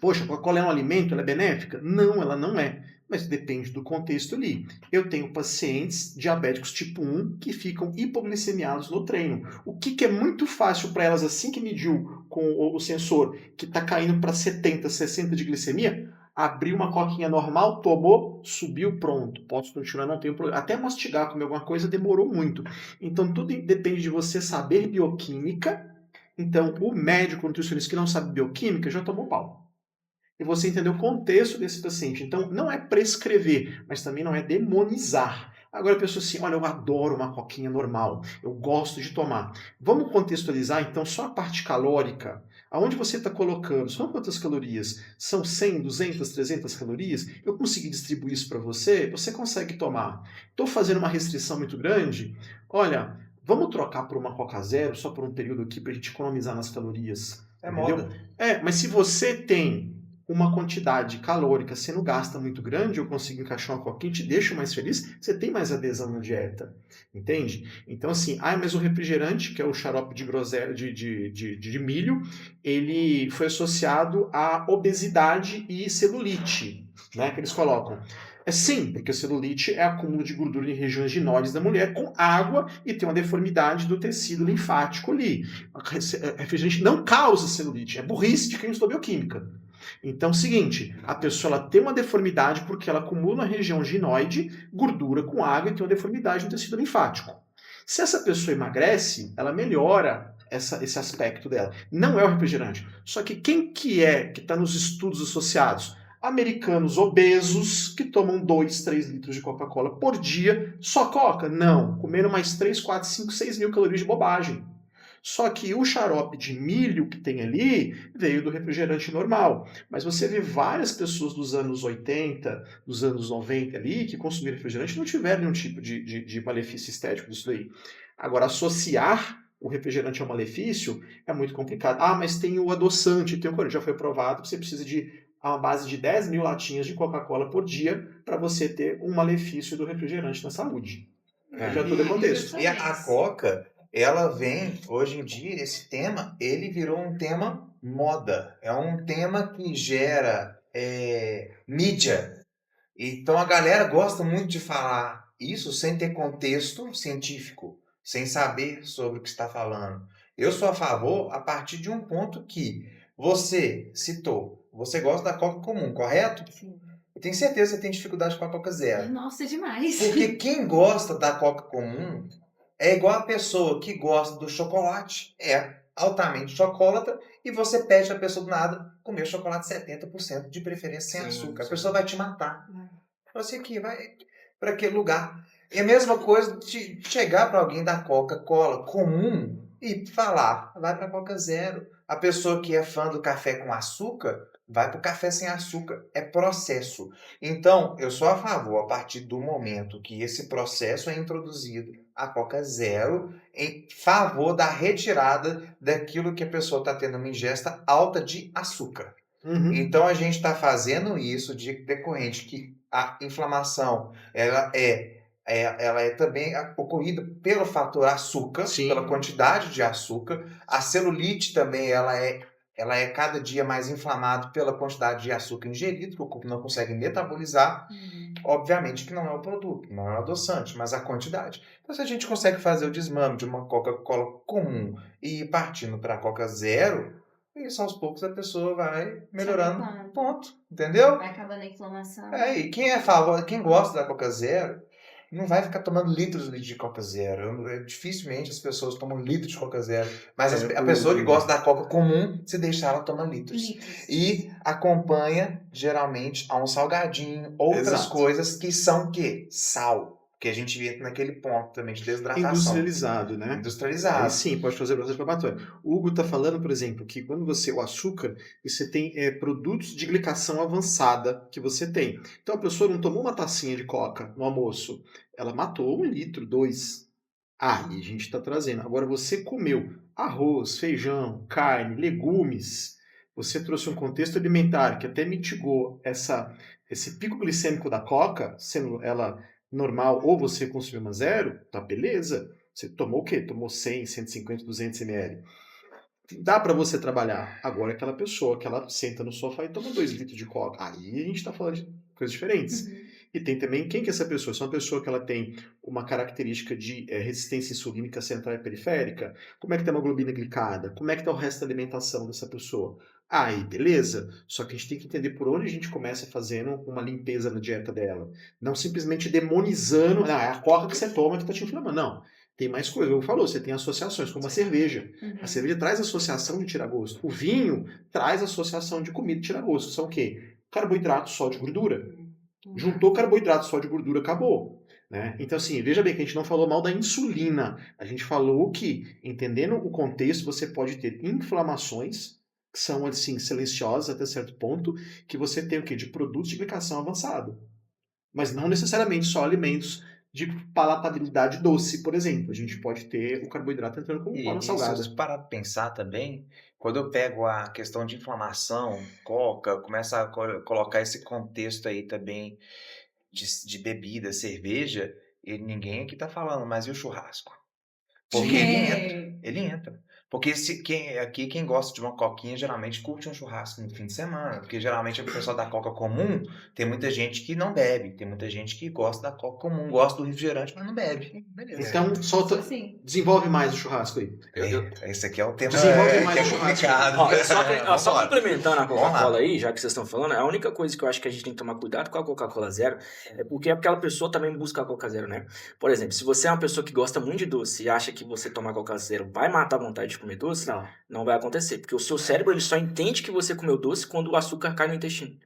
Speaker 3: poxa, a Coca-Cola é um alimento, ela é benéfica? Não, ela não é. Mas depende do contexto ali. Eu tenho pacientes diabéticos tipo 1 que ficam hipoglicemiados no treino. O que é muito fácil para elas, assim que mediu com o sensor, que está caindo para 70, 60 de glicemia, abriu uma coquinha normal, tomou, subiu, pronto. Posso continuar, não tenho problema. Até mastigar, comer alguma coisa, demorou muito. Então, tudo depende de você saber bioquímica. Então, o médico nutricionista que não sabe bioquímica já tomou pau. E você entender o contexto desse paciente. Então, não é prescrever, mas também não é demonizar. Agora a pessoa assim, olha, eu adoro uma coquinha normal, eu gosto de tomar. Vamos contextualizar, então, só a parte calórica. Aonde você está colocando? São quantas calorias? São 100, 200, 300 calorias? Eu consegui distribuir isso para você? Você consegue tomar. Estou fazendo uma restrição muito grande? Olha, vamos trocar por uma Coca Zero só por um período aqui para a gente economizar nas calorias.
Speaker 2: É
Speaker 3: entendeu?
Speaker 2: moda.
Speaker 3: Mas se você tem uma quantidade calórica sendo gasta muito grande, eu consigo encaixar uma coquinha, te deixo mais feliz, você tem mais adesão na dieta, entende? Então assim, mas o refrigerante, que é o xarope de groselha, de milho, ele foi associado à obesidade e celulite, né, que eles colocam. Sim, porque a celulite é acúmulo de gordura em regiões ginóides da mulher com água e tem uma deformidade do tecido linfático ali. Refrigerante não causa celulite, é burrice de quem estudou bioquímica. Então, é o seguinte, a pessoa ela tem uma deformidade porque ela acumula na região ginoide gordura com água e tem uma deformidade no tecido linfático. Se essa pessoa emagrece, ela melhora esse aspecto dela. Não é o refrigerante. Só que quem que está nos estudos associados? Americanos obesos que tomam 2, 3 litros de Coca-Cola por dia. Só Coca? Não. Comendo mais 3, 4, 5, 6 mil calorias de bobagem. Só que o xarope de milho que tem ali veio do refrigerante normal. Mas você vê várias pessoas dos anos 80, dos anos 90 ali, que consumiram refrigerante e não tiveram nenhum tipo de malefício estético disso daí. Agora, associar o refrigerante é um malefício, é muito complicado. Ah, mas tem o adoçante, tem o corante. Já foi provado que você precisa de uma base de 10 mil latinhas de Coca-Cola por dia para você ter um malefício do refrigerante na saúde. Já tudo é contexto.
Speaker 2: E a Coca, ela vem, hoje em dia, esse tema, ele virou um tema moda. É um tema que gera mídia. Então a galera gosta muito de falar isso sem ter contexto científico, sem saber sobre o que está falando. Eu sou a favor a partir de um ponto que você citou. Você gosta da Coca comum, correto?
Speaker 1: Sim.
Speaker 2: Eu tenho certeza que você tem dificuldade com a Coca Zero.
Speaker 1: Nossa, demais.
Speaker 2: Porque quem gosta da Coca comum é igual a pessoa que gosta do chocolate. É altamente chocolatra e você pede a pessoa do nada comer chocolate 70%, de preferência sem
Speaker 4: Sim,
Speaker 2: açúcar. A
Speaker 4: sim.
Speaker 2: pessoa vai te matar. Você aqui vai para aquele lugar. E a mesma coisa de chegar para alguém da Coca-Cola comum e falar, vai para a Coca Zero. A pessoa que é fã do café com açúcar, vai para o café sem açúcar. É processo. Então, eu sou a favor, a partir do momento que esse processo é introduzido, a Coca Zero, em favor da retirada daquilo que a pessoa está tendo uma ingesta alta de açúcar. Então, a gente está fazendo isso decorrente que a inflamação ela é também ocorrida pelo fator açúcar,
Speaker 3: Sim.
Speaker 2: pela quantidade de açúcar. A celulite também ela é cada dia mais inflamada pela quantidade de açúcar ingerido, que o corpo não consegue metabolizar. Obviamente que não é o produto, não é o adoçante, mas a quantidade. Então, se a gente consegue fazer o desmame de uma Coca-Cola comum e ir partindo para a Coca Zero, isso aos poucos a pessoa vai melhorando.
Speaker 1: Sabe quando?
Speaker 2: Ponto. Entendeu?
Speaker 1: Vai acabando a inflamação.
Speaker 2: E quem é a favor, quem gosta da Coca Zero, não vai ficar tomando litros de Coca Zero. Dificilmente as pessoas tomam litros de Coca Zero. Mas a pessoa que gosta da Coca comum, se deixar, ela toma litros. E acompanha, geralmente, a um salgadinho, outras
Speaker 3: Exato.
Speaker 2: coisas que são o quê? Sal. Que a gente entra naquele ponto também de desidratação.
Speaker 3: Industrializado, né? Aí
Speaker 2: Industrializado.
Speaker 3: sim, pode fazer processo inflamatório. O Hugo está falando, por exemplo, que quando o açúcar, você tem produtos de glicação avançada que você tem. Então a pessoa não tomou uma tacinha de coca no almoço, ela matou 1 litro, 2. Aí a gente está trazendo. Agora você comeu arroz, feijão, carne, legumes, você trouxe um contexto alimentar que até mitigou esse pico glicêmico da coca, sendo ela normal, ou você consumiu uma zero, tá beleza. Você tomou o quê? Tomou 100, 150, 200 ml. Dá para você trabalhar. Agora aquela pessoa que ela senta no sofá e toma 2 litros de coca. Aí a gente está falando de coisas diferentes. E tem também, quem que é essa pessoa? Se é uma pessoa que ela tem uma característica de resistência insulínica central e periférica, como é que está a hemoglobina glicada? Como é que está o resto da alimentação dessa pessoa? Aí, beleza. Só que a gente tem que entender por onde a gente começa fazendo uma limpeza na dieta dela. Não simplesmente demonizando, é a coca que você toma que está te inflamando. Não. Tem mais coisa. Como falou, você tem associações, como a cerveja. A cerveja traz associação de tirar gosto. O vinho traz associação de comida de tirar gosto. São o quê? Carboidrato, sódio, gordura. Juntou carboidrato, sódio, gordura, acabou. Né? Então, assim, veja bem que a gente não falou mal da insulina. A gente falou que, entendendo o contexto, você pode ter inflamações que são, assim, silenciosas até certo ponto, que você tem o quê? De produtos de glicação avançada. Mas não necessariamente só alimentos de palatabilidade doce, por exemplo. A gente pode ter o carboidrato entrando como forma salgada.
Speaker 2: Se parar para pensar também, quando eu pego a questão de inflamação, coca, começo a colocar esse contexto aí também de bebida, cerveja, e ninguém aqui está falando, mas e o churrasco? Porque ele entra. Porque quem gosta de uma coquinha geralmente curte um churrasco no fim de semana, porque geralmente o pessoal da coca comum tem muita gente que não bebe, tem muita gente que gosta da coca comum, gosta do refrigerante, mas não bebe. Beleza.
Speaker 3: Então, desenvolve mais o churrasco aí.
Speaker 2: Esse aqui é o tema
Speaker 3: Desenvolve mais
Speaker 2: que é
Speaker 3: o churrasco.
Speaker 2: complicado.
Speaker 4: Só complementando a Coca-Cola aí, já que vocês estão falando, a única coisa que eu acho que a gente tem que tomar cuidado com a Coca-Cola Zero é porque aquela pessoa também busca a Coca Zero, né? Por exemplo, se você é uma pessoa que gosta muito de doce e acha que você tomar Coca Zero vai matar a vontade de comer doce, não vai acontecer. Porque o seu cérebro ele só entende que você comeu doce quando o açúcar cai no intestino.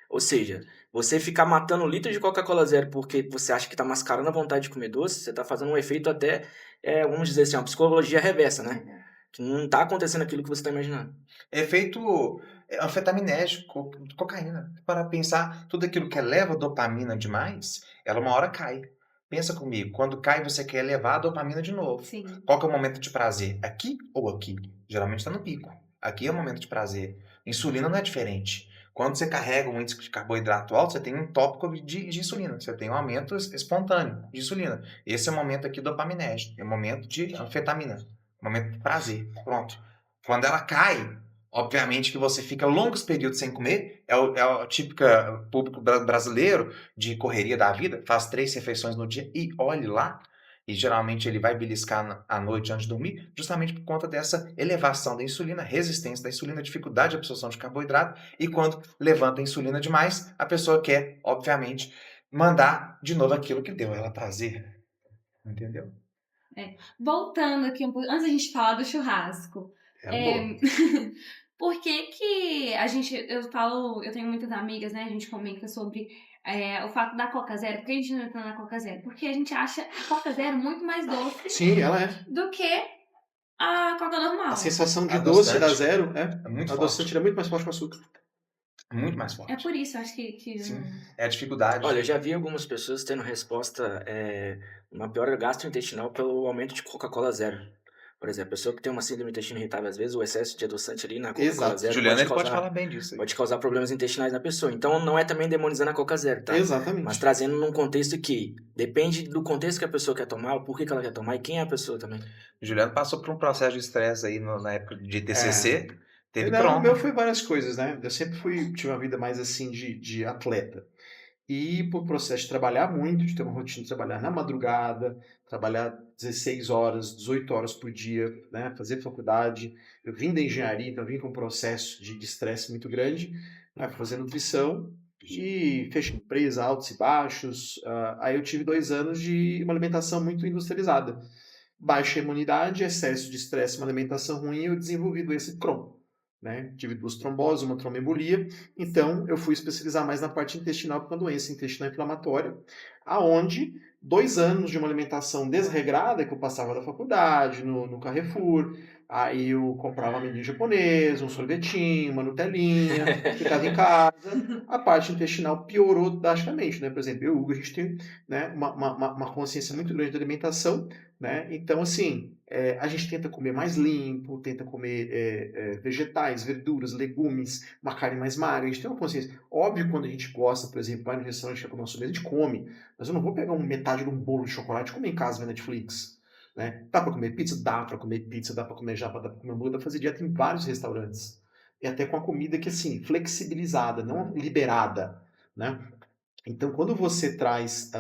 Speaker 4: Ou seja, você ficar matando litros de Coca-Cola Zero porque você acha que está mascarando a vontade de comer doce, você está fazendo um efeito até, vamos dizer assim, uma psicologia reversa, né? Que não está acontecendo aquilo que você está imaginando.
Speaker 2: Efeito anfetaminérgico, cocaína. Para pensar, tudo aquilo que eleva dopamina demais, ela uma hora cai. Pensa comigo, quando cai você quer elevar a dopamina de novo.
Speaker 1: Sim.
Speaker 2: Qual que é o momento de prazer? Aqui ou aqui? Geralmente está no pico. Aqui é o momento de prazer. Insulina não é diferente. Quando você carrega um índice de carboidrato alto, você tem um tópico de insulina. Você tem um aumento espontâneo de insulina. Esse é o momento aqui dopaminérgico. É o momento de anfetamina. Momento de prazer. Pronto. Quando ela cai, obviamente que você fica longos períodos sem comer. É o típico público brasileiro de correria da vida. Faz 3 refeições no dia e olhe lá. E geralmente ele vai beliscar à noite antes de dormir, justamente por conta dessa elevação da insulina, resistência da insulina, dificuldade de absorção de carboidrato. E quando levanta a insulina demais, a pessoa quer, obviamente, mandar de novo aquilo que deu a ela prazer. Entendeu?
Speaker 1: Voltando aqui um pouco, antes da gente falar do churrasco.
Speaker 2: Bom.
Speaker 1: Por que a gente, eu tenho muitas amigas, né, a gente comenta sobre o fato da Coca Zero, por que a gente não entra na Coca Zero? Porque a gente acha a Coca Zero muito mais doce
Speaker 3: Sim, ela é.
Speaker 1: do que a Coca normal.
Speaker 3: A sensação de
Speaker 2: Adoçante.
Speaker 3: doce da Zero
Speaker 2: É muito
Speaker 3: adoçante
Speaker 2: forte.
Speaker 3: é muito mais forte que o açúcar.
Speaker 2: Muito mais forte.
Speaker 1: É por isso, eu acho que
Speaker 2: Sim. É a dificuldade.
Speaker 4: Olha, eu já vi algumas pessoas tendo resposta, uma piora gastrointestinal pelo aumento de Coca-Cola Zero. Por exemplo, a pessoa que tem uma síndrome do intestino irritável, às vezes o excesso de adoçante ali na Coca-Cola
Speaker 3: Exato.
Speaker 4: Zero
Speaker 2: Juliana, ele pode
Speaker 4: causar,
Speaker 2: falar bem disso aí.
Speaker 4: pode causar problemas intestinais na pessoa. Então não é também demonizando a Coca Zero, tá?
Speaker 3: Exatamente.
Speaker 4: Mas trazendo num contexto que depende do contexto que a pessoa quer tomar, o porquê que ela quer tomar e quem é a pessoa também.
Speaker 2: Juliano passou por um processo de estresse aí na época de TCC. Teve
Speaker 3: Não, o
Speaker 2: Crohn.
Speaker 3: meu foi várias coisas, né? Eu sempre tive uma vida mais assim de atleta. E por processo de trabalhar muito, de ter uma rotina de trabalhar na madrugada, trabalhar 16 horas, 18 horas por dia, né? Fazer faculdade. Eu vim da engenharia, então eu vim com um processo de estresse muito grande, né? Fazer nutrição e fechei empresa, altos e baixos. Aí eu tive 2 anos de uma alimentação muito industrializada. Baixa imunidade, excesso de estresse, uma alimentação ruim, eu desenvolvi doença Crohn. Né? Tive 2 tromboses, uma tromboembolia, então eu fui especializar mais na parte intestinal, porque é uma doença intestinal inflamatória, aonde 2 anos de uma alimentação desregrada, que eu passava na faculdade, no Carrefour, aí eu comprava amendoim japonês, um sorvetinho, uma nutelinha, ficava em casa, a parte intestinal piorou drasticamente, né? Por exemplo, eu e o Hugo, a gente tem, né, uma consciência muito grande da alimentação, né? Então, assim, a gente tenta comer mais limpo, tenta comer vegetais, verduras, legumes, uma carne mais magra, a gente tem uma consciência. Óbvio, quando a gente gosta, por exemplo, vai no restaurante, quer comer uma sobremesa, a gente come, mas eu não vou pegar metade de um bolo de chocolate e comer em casa, ver Netflix. Né? Dá para comer pizza? Dá para comer pizza, dá para comer japa, dá para comer hambúrguer, dá para fazer dieta em vários restaurantes. E até com a comida que, assim, flexibilizada, não liberada, né? Então, quando você traz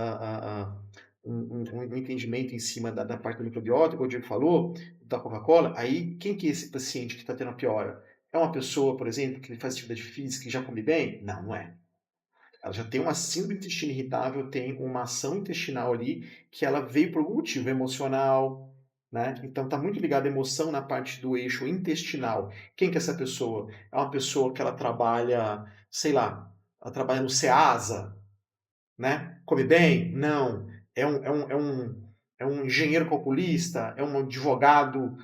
Speaker 3: um entendimento em cima da parte do microbiota, como o Diego falou, da Coca-Cola, aí quem que é esse paciente que está tendo a piora? É uma pessoa, por exemplo, que faz atividade física e já come bem? Não, não é. Ela já tem uma síndrome do intestino irritável, tem uma ação intestinal ali que ela veio por algum motivo emocional, né? Então está muito ligada à emoção na parte do eixo intestinal. Quem que é essa pessoa? É uma pessoa que ela trabalha, sei lá, ela trabalha no Ceasa, né? Come bem? Não. É um engenheiro calculista? É um advogado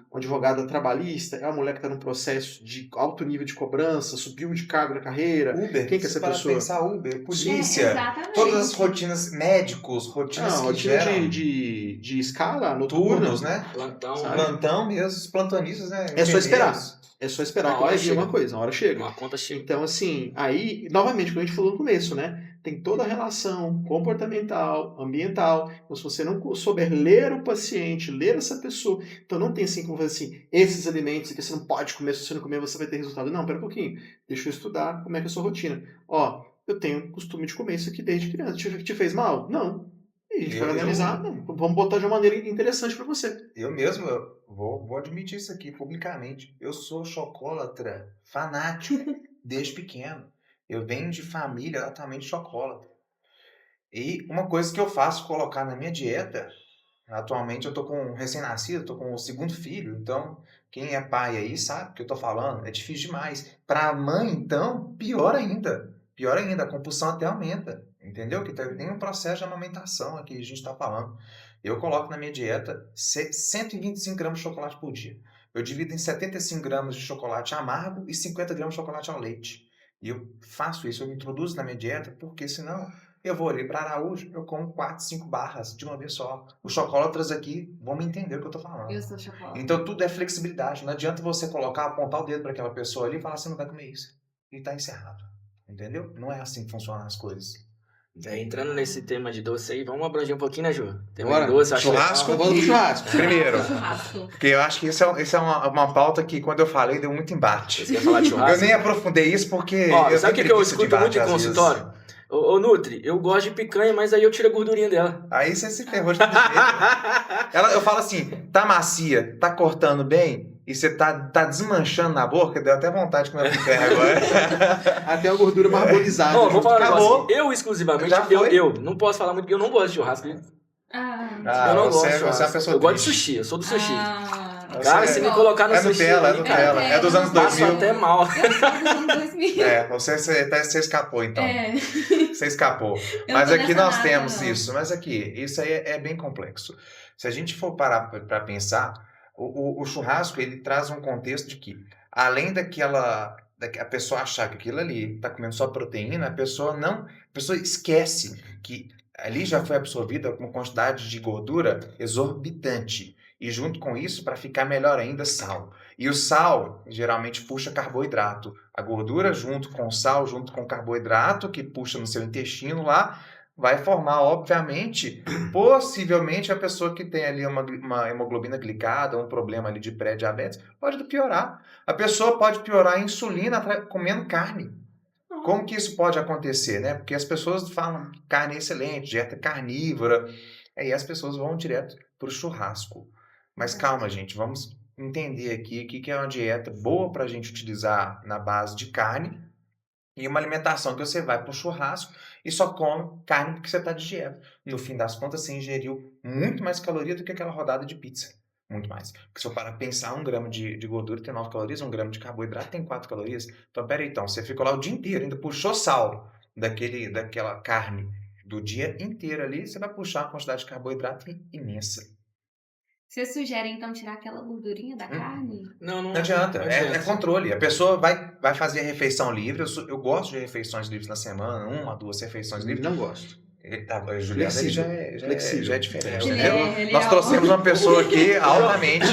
Speaker 3: trabalhista? É uma mulher que está num processo de alto nível de cobrança, subiu de cargo na carreira?
Speaker 2: Uber.
Speaker 3: Quem que é essa pessoa?
Speaker 2: Pensar Uber, polícia,
Speaker 1: exatamente.
Speaker 2: todas as rotinas, médicos, rotinas que
Speaker 3: rotina
Speaker 2: geram
Speaker 3: de escala,
Speaker 2: turnos,
Speaker 3: noturnos,
Speaker 2: né?
Speaker 4: Plantão,
Speaker 3: Sabe?
Speaker 2: Plantão mesmo, os plantonistas, né?
Speaker 3: É só esperar.
Speaker 2: Enfermeiros.
Speaker 3: É só esperar
Speaker 4: Uma
Speaker 3: que vai
Speaker 4: hora
Speaker 3: vir
Speaker 4: chega.
Speaker 3: uma coisa, uma hora chega.
Speaker 4: Uma conta chega.
Speaker 3: Então, assim, aí, novamente, como a gente falou no começo, né? Tem toda a relação comportamental, ambiental. Então, se você não souber ler o paciente, ler essa pessoa, então não tem assim como fazer assim, esses alimentos que você não pode comer, se você não comer, você vai ter resultado. Não, pera um pouquinho. Deixa eu estudar como é que é a sua rotina. Ó, eu tenho costume de comer isso aqui desde criança. Te fez mal? Não. E a gente vai analisar, não. Vamos botar de uma maneira interessante para você.
Speaker 2: Eu mesmo vou admitir isso aqui publicamente. Eu sou chocolatra fanático desde pequeno. Eu venho de família altamente chocolatra. E uma coisa que eu faço colocar na minha dieta, atualmente eu tô com um recém-nascido, tô com o 2º filho, então quem é pai aí sabe o que eu tô falando, é difícil demais. Para a mãe, então, pior ainda. Pior ainda, a compulsão até aumenta, entendeu? Que tem um processo de amamentação aqui, a gente está falando. Eu coloco na minha dieta 125 gramas de chocolate por dia. Eu divido em 75 gramas de chocolate amargo e 50 gramas de chocolate ao leite. E eu faço isso, eu introduzo na minha dieta, porque senão Eu vou ali para Araújo, eu como 4, 5 barras de uma vez só. Os chocolatras aqui vão me entender o que eu tô falando.
Speaker 1: Eu sou chocolate.
Speaker 2: Então tudo é flexibilidade. Não adianta você apontar o dedo para aquela pessoa ali e falar, você não vai comer isso. E tá encerrado. Entendeu? Não é assim que funcionam as coisas.
Speaker 4: Entrando nesse tema de doce aí, vamos abranger um pouquinho, né, Ju? Tema
Speaker 3: Bora.
Speaker 4: de doce, acho
Speaker 2: Churrasco?
Speaker 4: legal.
Speaker 3: Vamos pro churrasco.
Speaker 2: Primeiro,
Speaker 1: Churrasco.
Speaker 2: porque eu acho que isso é uma pauta que quando eu falei deu muito embate.
Speaker 4: Você quer falar de churrasco?
Speaker 2: Eu nem aprofundei isso porque
Speaker 4: Ó,
Speaker 2: eu
Speaker 4: sabe o
Speaker 2: tenho
Speaker 4: que eu
Speaker 2: preguiça de
Speaker 4: escuto muito
Speaker 2: debate,
Speaker 4: em
Speaker 2: às vezes.
Speaker 4: consultório? Ô, Nutri, eu gosto de picanha, mas aí eu tiro a gordurinha dela.
Speaker 2: Aí você se ferrou de todo jeito. Eu falo assim, tá macia, tá cortando bem, e você tá desmanchando na boca, deu até vontade de comer picanha agora.
Speaker 3: Até a gordura marmorizada.
Speaker 4: Ó, vou falar um
Speaker 2: Acabou.
Speaker 4: negócio aqui. Eu exclusivamente,
Speaker 2: Já foi.
Speaker 4: eu não posso falar muito porque eu não gosto de churrasco.
Speaker 1: Ah,
Speaker 4: Eu não
Speaker 2: você,
Speaker 4: gosto de
Speaker 2: você é uma
Speaker 4: churrasco.
Speaker 2: pessoa
Speaker 4: Eu gosto de
Speaker 2: triste.
Speaker 4: sushi, eu sou do sushi.
Speaker 1: Cara,
Speaker 4: Se me colocar no
Speaker 2: É
Speaker 4: sushi,
Speaker 2: Nutella, é
Speaker 4: aí,
Speaker 2: Nutella. É dos anos
Speaker 4: passo
Speaker 2: 2000.
Speaker 4: até mal.
Speaker 2: Você escapou então.
Speaker 1: É.
Speaker 2: Você escapou.
Speaker 1: Eu
Speaker 2: Mas
Speaker 1: tô
Speaker 2: aqui
Speaker 1: nessa
Speaker 2: nós
Speaker 1: área,
Speaker 2: temos
Speaker 1: não.
Speaker 2: isso. Mas aqui, isso aí é bem complexo. Se a gente for parar para pensar, o churrasco ele traz um contexto de que, além a pessoa achar que aquilo ali está comendo só proteína, a pessoa esquece que ali já foi absorvida uma quantidade de gordura exorbitante. E junto com isso, para ficar melhor ainda, sal. E o sal geralmente puxa carboidrato. A gordura junto com o sal, junto com o carboidrato, que puxa no seu intestino lá, vai formar, obviamente, possivelmente a pessoa que tem ali uma hemoglobina glicada, um problema ali de pré-diabetes, pode piorar. A pessoa pode piorar a insulina comendo carne. Como que isso pode acontecer, né? Porque as pessoas falam que carne é excelente, dieta carnívora, aí as pessoas vão direto para o churrasco. Mas calma, gente, vamos entender aqui o que é uma dieta boa para a gente utilizar na base de carne e uma alimentação que você vai para o churrasco e só come carne porque você está de dieta. No fim das contas, você ingeriu muito mais caloria do que aquela rodada de pizza. Muito mais. Porque se eu parar pensar, 1 grama de gordura tem 9 calorias, 1 grama de carboidrato tem 4 calorias. Então, peraí, então, você ficou lá o dia inteiro, ainda puxou sal daquela carne do dia inteiro ali, você vai puxar uma quantidade de carboidrato imensa.
Speaker 1: Você sugere, então, tirar aquela gordurinha da carne?
Speaker 2: Não adianta, é controle. A pessoa vai fazer a refeição livre. Eu gosto de refeições livres na semana, 1 a 2 refeições livres.
Speaker 3: Não gosto.
Speaker 2: A Juliana já é diferente,
Speaker 3: É,
Speaker 2: entendeu? Nós trouxemos uma pessoa aqui altamente...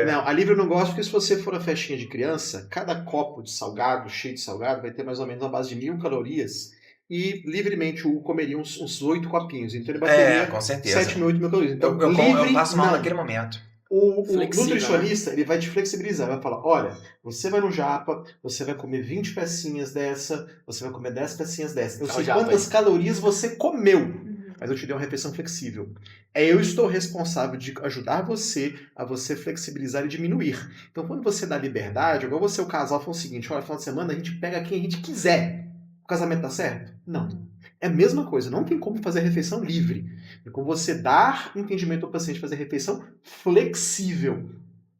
Speaker 3: Não, a livre eu não gosto porque se você for a festinha de criança, cada copo de salgado, cheio de salgado, vai ter mais ou menos uma base de 1.000 calorias e livremente o comeria uns 8 copinhos. Então ele bateria
Speaker 2: com certeza.
Speaker 3: 7 mil, 8 mil calorias. Então,
Speaker 2: eu passo mal naquele momento.
Speaker 3: O
Speaker 4: Flexível,
Speaker 3: nutricionista, ele vai te flexibilizar, vai falar, olha, você vai no japa, você vai comer 20 pecinhas dessa, você vai comer 10 pecinhas dessa. Eu sei quantas calorias você comeu, mas eu te dei uma refeição flexível. Eu estou responsável de ajudar você a você flexibilizar e diminuir. Então, quando você dá liberdade, igual você e o casal fala o seguinte, olha, no final de semana a gente pega quem a gente quiser. O casamento tá certo? Não. É a mesma coisa, não tem como fazer a refeição livre. É como você dar entendimento ao paciente fazer refeição flexível.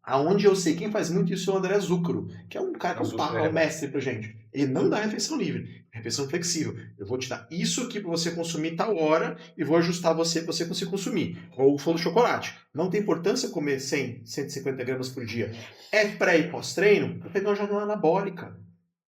Speaker 3: Aonde eu sei quem faz muito isso é o André Zucro, que é um cara que é um mestre pra gente. Ele não dá refeição livre, refeição flexível. Eu vou te dar isso aqui para você consumir tal hora e vou ajustar você para você conseguir consumir. Ou o do chocolate. Não tem importância comer 100, 150 gramas por dia. É pré e pós-treino? Eu peguei uma janela anabólica.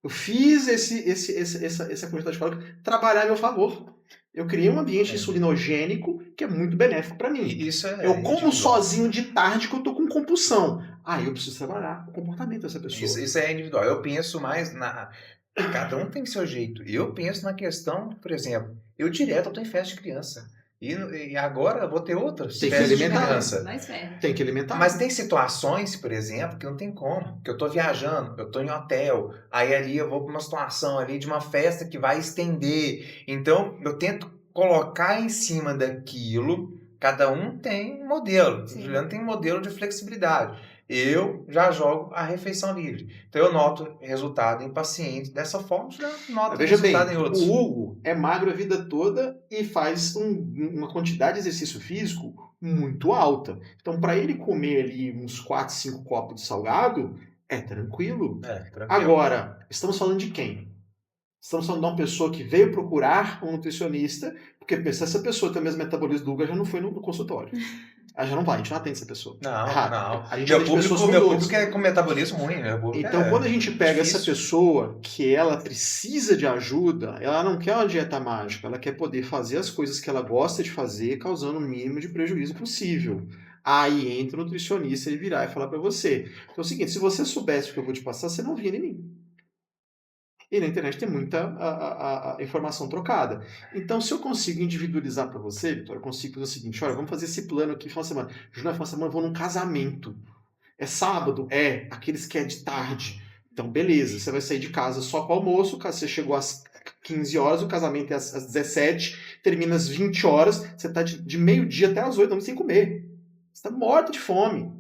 Speaker 3: Eu fiz essa quantidade de calórica trabalhar a meu favor. Eu criei um ambiente insulinogênico que é muito benéfico para mim. Eu como sozinho de tarde que eu tô com compulsão. Eu preciso trabalhar o comportamento dessa pessoa.
Speaker 2: Isso é individual. Eu penso mais na... Cada um tem seu jeito. Eu penso na questão, por exemplo, eu tô em festa de criança. E agora eu vou ter outras festas de criança.
Speaker 3: Tem que alimentar.
Speaker 2: Mas tem situações, por exemplo, que não tem como. Que eu tô viajando, eu tô em hotel, aí ali eu vou para uma situação ali de uma festa que vai estender. Então, eu tento colocar em cima daquilo, cada um tem um modelo.
Speaker 1: Sim.
Speaker 2: O Juliano tem um modelo de flexibilidade. Eu já jogo a refeição livre. Então eu noto resultado em pacientes dessa forma, já noto resultado em outros.
Speaker 3: O Hugo é magro a vida toda e faz uma quantidade de exercício físico muito alta. Então para ele comer ali uns 4, 5 copos de salgado, é tranquilo.
Speaker 2: Tranquilo.
Speaker 3: Agora, estamos falando de quem? Estamos falando de uma pessoa que veio procurar um nutricionista, porque se essa pessoa tem o mesmo metabolismo do Hugo, ela já não foi no consultório. Ela já não vai, a gente não atende essa pessoa.
Speaker 2: Não,
Speaker 3: Errado.
Speaker 2: não.
Speaker 3: A gente
Speaker 2: Meu
Speaker 3: atende pessoas
Speaker 2: público,
Speaker 3: com
Speaker 2: meu
Speaker 3: dores.
Speaker 2: público é com metabolismo ruim, meu público
Speaker 3: Então, quando a gente pega essa
Speaker 2: difícil.
Speaker 3: pessoa que ela precisa de ajuda, ela não quer uma dieta mágica, ela quer poder fazer as coisas que ela gosta de fazer, causando o mínimo de prejuízo possível. Aí entra o nutricionista e virar e falar para você. Então é o seguinte, se você soubesse o que eu vou te passar, você não vinha em mim. E na internet tem muita a informação trocada. Então, se eu consigo individualizar para você, Vitor, eu consigo fazer o seguinte, olha, vamos fazer esse plano aqui, final de semana. Júnior, final de semana eu vou num casamento. É sábado? É. Aqueles que é de tarde. Então, beleza. Você vai sair de casa só para almoço. Você chegou às 15 horas, o casamento é às 17, termina às 20 horas. Você está de meio-dia até às 8 da noite sem comer. Você está morto de fome.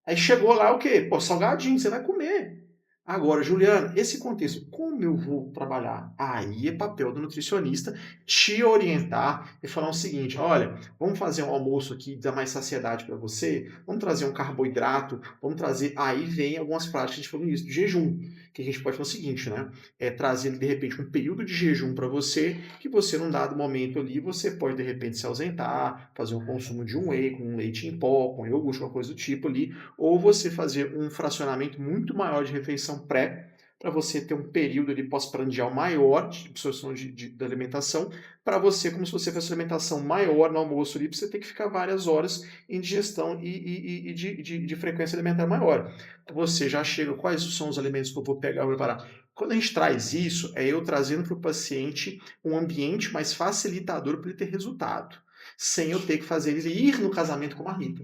Speaker 3: Aí chegou lá o quê? Pô, salgadinho, você vai comer. Agora, Juliana, esse contexto, como eu vou trabalhar? Aí é papel do nutricionista te orientar e falar o seguinte, olha, vamos fazer um almoço aqui, dar mais saciedade para você, vamos trazer um carboidrato, vamos trazer... Aí vem algumas práticas, a gente falou isso, de jejum, que a gente pode fazer o seguinte, né? É trazer, de repente, um período de jejum para você, que você, num dado momento ali, você pode, de repente, se ausentar, fazer um consumo de um whey, com um leite em pó, com iogurte, uma coisa do tipo ali, ou você fazer um fracionamento muito maior de refeição pré, para você ter um período ali pós-prandial maior de absorção da alimentação, para você, como se você fosse alimentação maior no almoço ali, para você ter que ficar várias horas em digestão e de frequência alimentar maior. Você já chega, quais são os alimentos que eu vou pegar e preparar? Quando a gente traz isso, é eu trazendo para o paciente um ambiente mais facilitador para ele ter resultado, sem eu ter que fazer ele ir no casamento com uma Rita.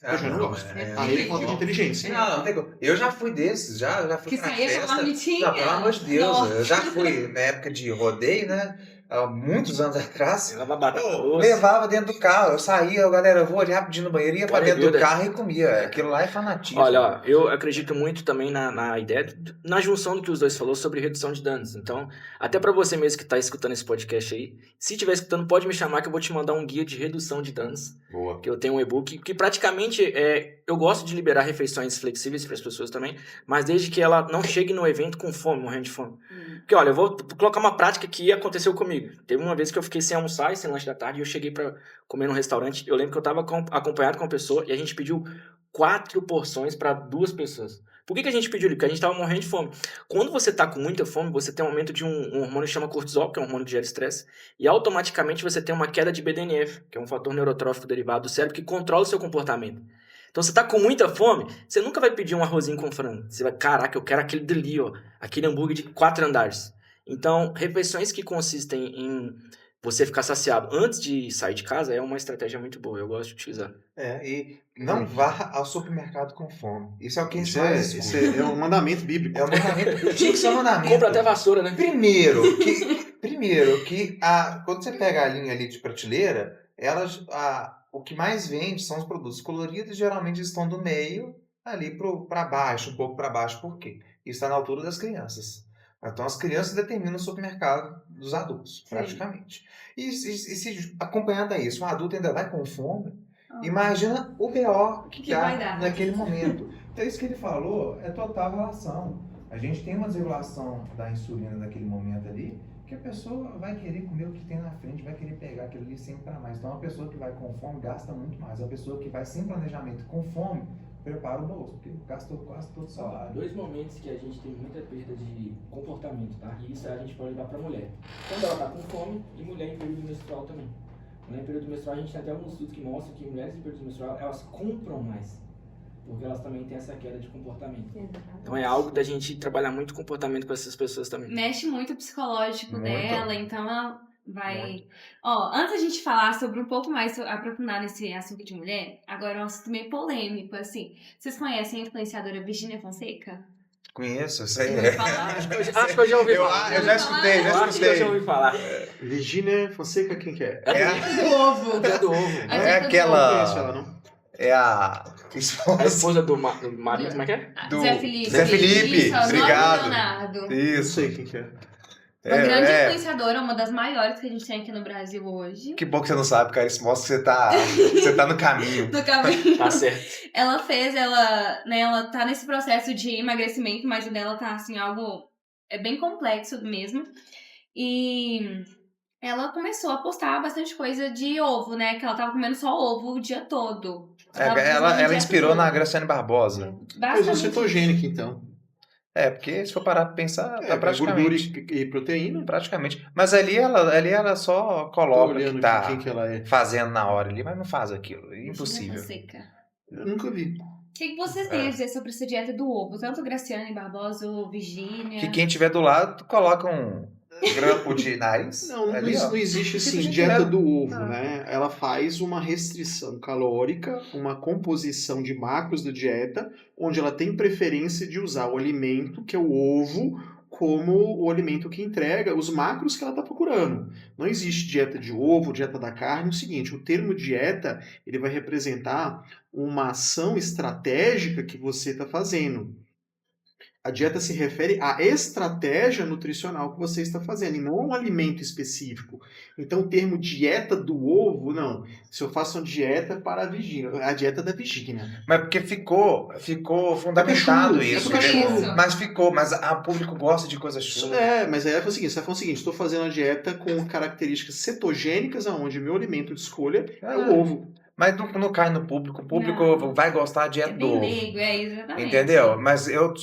Speaker 3: Eu já não gosto. Aí é falta de inteligência.
Speaker 2: Não tem como. Eu já fui desses, já fui
Speaker 1: Que
Speaker 2: pra
Speaker 1: saía com
Speaker 2: festa.
Speaker 1: uma mitinha.
Speaker 2: Não, pelo amor de Deus,
Speaker 1: Nossa.
Speaker 2: eu já fui na época de rodeio, né? Há muitos anos atrás.
Speaker 4: Leva batata
Speaker 2: Eu
Speaker 4: doce.
Speaker 2: levava dentro do carro, eu saía, galera, eu vou ali rapidinho no banheiro, ia pra dentro do
Speaker 4: Bodybuilder.
Speaker 2: carro e comia. Aquilo lá é fanatismo.
Speaker 4: Olha, ó, eu acredito muito também na ideia, na junção do que os dois falou sobre redução de danos. Então, até para você mesmo que está escutando esse podcast aí, se estiver escutando, pode me chamar que eu vou te mandar um guia de redução de danos.
Speaker 2: Boa.
Speaker 4: Que eu tenho um e-book que praticamente eu gosto de liberar refeições flexíveis para as pessoas também, mas desde que ela não chegue no evento com fome, morrendo de fome. Porque, olha, eu vou colocar uma prática que aconteceu comigo. Teve uma vez que eu fiquei sem almoçar e sem lanche da tarde e eu cheguei para comer num restaurante. Eu lembro que eu estava acompanhado com uma pessoa e a gente pediu 4 porções para 2 pessoas. Por que a gente pediu isso? Porque a gente estava morrendo de fome. Quando você está com muita fome, você tem um aumento de um hormônio que chama cortisol, que é um hormônio que gera estresse, e automaticamente você tem uma queda de BDNF, que é um fator neurotrófico derivado do cérebro que controla o seu comportamento. Então, você tá com muita fome, você nunca vai pedir um arrozinho com frango. Você vai, caraca, eu quero aquele dali, ó, aquele hambúrguer de 4 andares. Então, refeições que consistem em você ficar saciado antes de sair de casa é uma estratégia muito boa, eu gosto de utilizar.
Speaker 2: E não vá ao supermercado com fome. Isso é o que
Speaker 3: Isso é um mandamento bíblico.
Speaker 2: É um mandamento. Tinha que ser um mandamento.
Speaker 4: Compra até vassoura, né?
Speaker 2: Primeiro, que quando você pega a linha ali de prateleira, o que mais vende são os produtos coloridos, geralmente estão do meio ali para baixo, um pouco para baixo. Por quê? Isso está na altura das crianças. Então, as crianças determinam o supermercado dos adultos, praticamente. E se acompanhado a isso, um adulto ainda vai com fome, imagina o BO que
Speaker 1: vai
Speaker 2: há
Speaker 1: dar
Speaker 2: naquele momento. Então, isso que ele falou é total relação. A gente tem uma desregulação da insulina naquele momento ali, que a pessoa vai querer comer o que tem na frente, vai querer pegar aquilo ali sempre para mais. Então, a pessoa que vai com fome gasta muito mais. A pessoa que vai sem planejamento com fome, prepara o bolso, porque gastou quase todo o salário.
Speaker 4: 2 momentos que a gente tem muita perda de comportamento, tá? E isso a gente pode levar pra mulher. Quando ela tá com fome e mulher em período menstrual também. Mulher em período menstrual, a gente tem até alguns estudos que mostram que mulheres em período menstrual, elas compram mais. Porque elas também têm essa queda de comportamento. Então é algo da gente trabalhar muito o comportamento com essas pessoas também.
Speaker 1: Mexe muito o psicológico
Speaker 2: Muito.
Speaker 1: dela, então ela vai...
Speaker 2: Muito.
Speaker 1: Ó, antes da gente falar sobre um pouco mais, aprofundar nesse assunto de mulher, agora é um assunto meio polêmico, assim. Vocês conhecem a influenciadora Virgínia Fonseca?
Speaker 2: Conheço, isso aí.
Speaker 1: Já ouviu falar?
Speaker 4: Acho que eu já ouvi falar.
Speaker 2: Eu já escutei,
Speaker 4: Eu acho que eu já ouvi falar.
Speaker 3: Virgínia Fonseca, quem que é?
Speaker 1: Do ovo.
Speaker 4: É do ovo.
Speaker 1: A
Speaker 2: É
Speaker 1: gente
Speaker 3: Não conheço ela,
Speaker 2: aquela.
Speaker 3: não.
Speaker 2: É a
Speaker 4: A
Speaker 2: esposa
Speaker 4: esposa do marido, como é que é?
Speaker 2: do
Speaker 1: Zé Felipe.
Speaker 2: Zé Felipe,
Speaker 1: Isso, a Nora
Speaker 2: obrigado.
Speaker 1: Leonardo.
Speaker 3: Não
Speaker 2: Isso.
Speaker 3: sei quem que é.
Speaker 1: Uma grande influenciadora, uma das maiores que a gente tem aqui no Brasil hoje.
Speaker 2: Que bom que você não sabe, cara. Isso mostra que você tá no caminho.
Speaker 1: No caminho.
Speaker 4: Tá certo.
Speaker 1: Ela tá nesse processo de emagrecimento, mas o dela tá, assim, algo é bem complexo mesmo. E ela começou a postar bastante coisa de ovo, né? Que ela tava comendo só ovo o dia todo. Ela tava fazendo
Speaker 2: Ela
Speaker 1: dieta de
Speaker 2: inspirou na
Speaker 1: ovo.
Speaker 2: Graciane Barbosa.
Speaker 3: Coisa
Speaker 1: Basicamente isso.
Speaker 3: cetogênica, então.
Speaker 2: Porque se for parar pra pensar, tá
Speaker 3: É gordura
Speaker 2: praticamente.
Speaker 3: e proteína.
Speaker 2: Praticamente. Mas ali ela só
Speaker 3: Tô
Speaker 2: coloca que
Speaker 3: olhando
Speaker 2: tá
Speaker 3: aqui quem que ela é.
Speaker 2: fazendo na hora ali, mas não faz aquilo. É
Speaker 1: Virginia
Speaker 2: impossível.
Speaker 1: Fonseca.
Speaker 3: Eu nunca vi.
Speaker 1: O que vocês têm a dizer sobre essa dieta do ovo? Tanto Graciane Barbosa ou Virgínia?
Speaker 2: Que quem tiver do lado, coloca um grampo de nariz
Speaker 3: Não
Speaker 2: ali, ó.
Speaker 3: existe
Speaker 2: Tipo
Speaker 3: assim
Speaker 2: de
Speaker 3: dieta
Speaker 2: dieta.
Speaker 3: do ovo,
Speaker 2: Ah.
Speaker 3: né? Ela faz uma restrição calórica, uma composição de macros da dieta, onde ela tem preferência de usar o alimento, que é o ovo, como o alimento que entrega os macros que ela está procurando. Não existe dieta de ovo, dieta da carne. É o seguinte, o termo dieta, ele vai representar uma ação estratégica que você está fazendo. A dieta se refere à estratégia nutricional que você está fazendo, e não a um alimento específico. Então, o termo dieta do ovo, não. Se eu faço uma dieta para a Virgínia, a dieta da Virgínia.
Speaker 2: Mas porque ficou fundamentado isso.
Speaker 1: Isso.
Speaker 2: Mas o público gosta de coisa chula.
Speaker 3: Mas aí é o seguinte, você vai falar o seguinte, estou fazendo a dieta com características cetogênicas, onde meu alimento de escolha é o ovo.
Speaker 2: Mas não cai no público. O público
Speaker 1: Não.
Speaker 2: vai gostar de
Speaker 1: É
Speaker 2: dieta do
Speaker 1: bem
Speaker 2: ovo.
Speaker 1: leigo, exatamente.
Speaker 2: Entendeu? Mas eu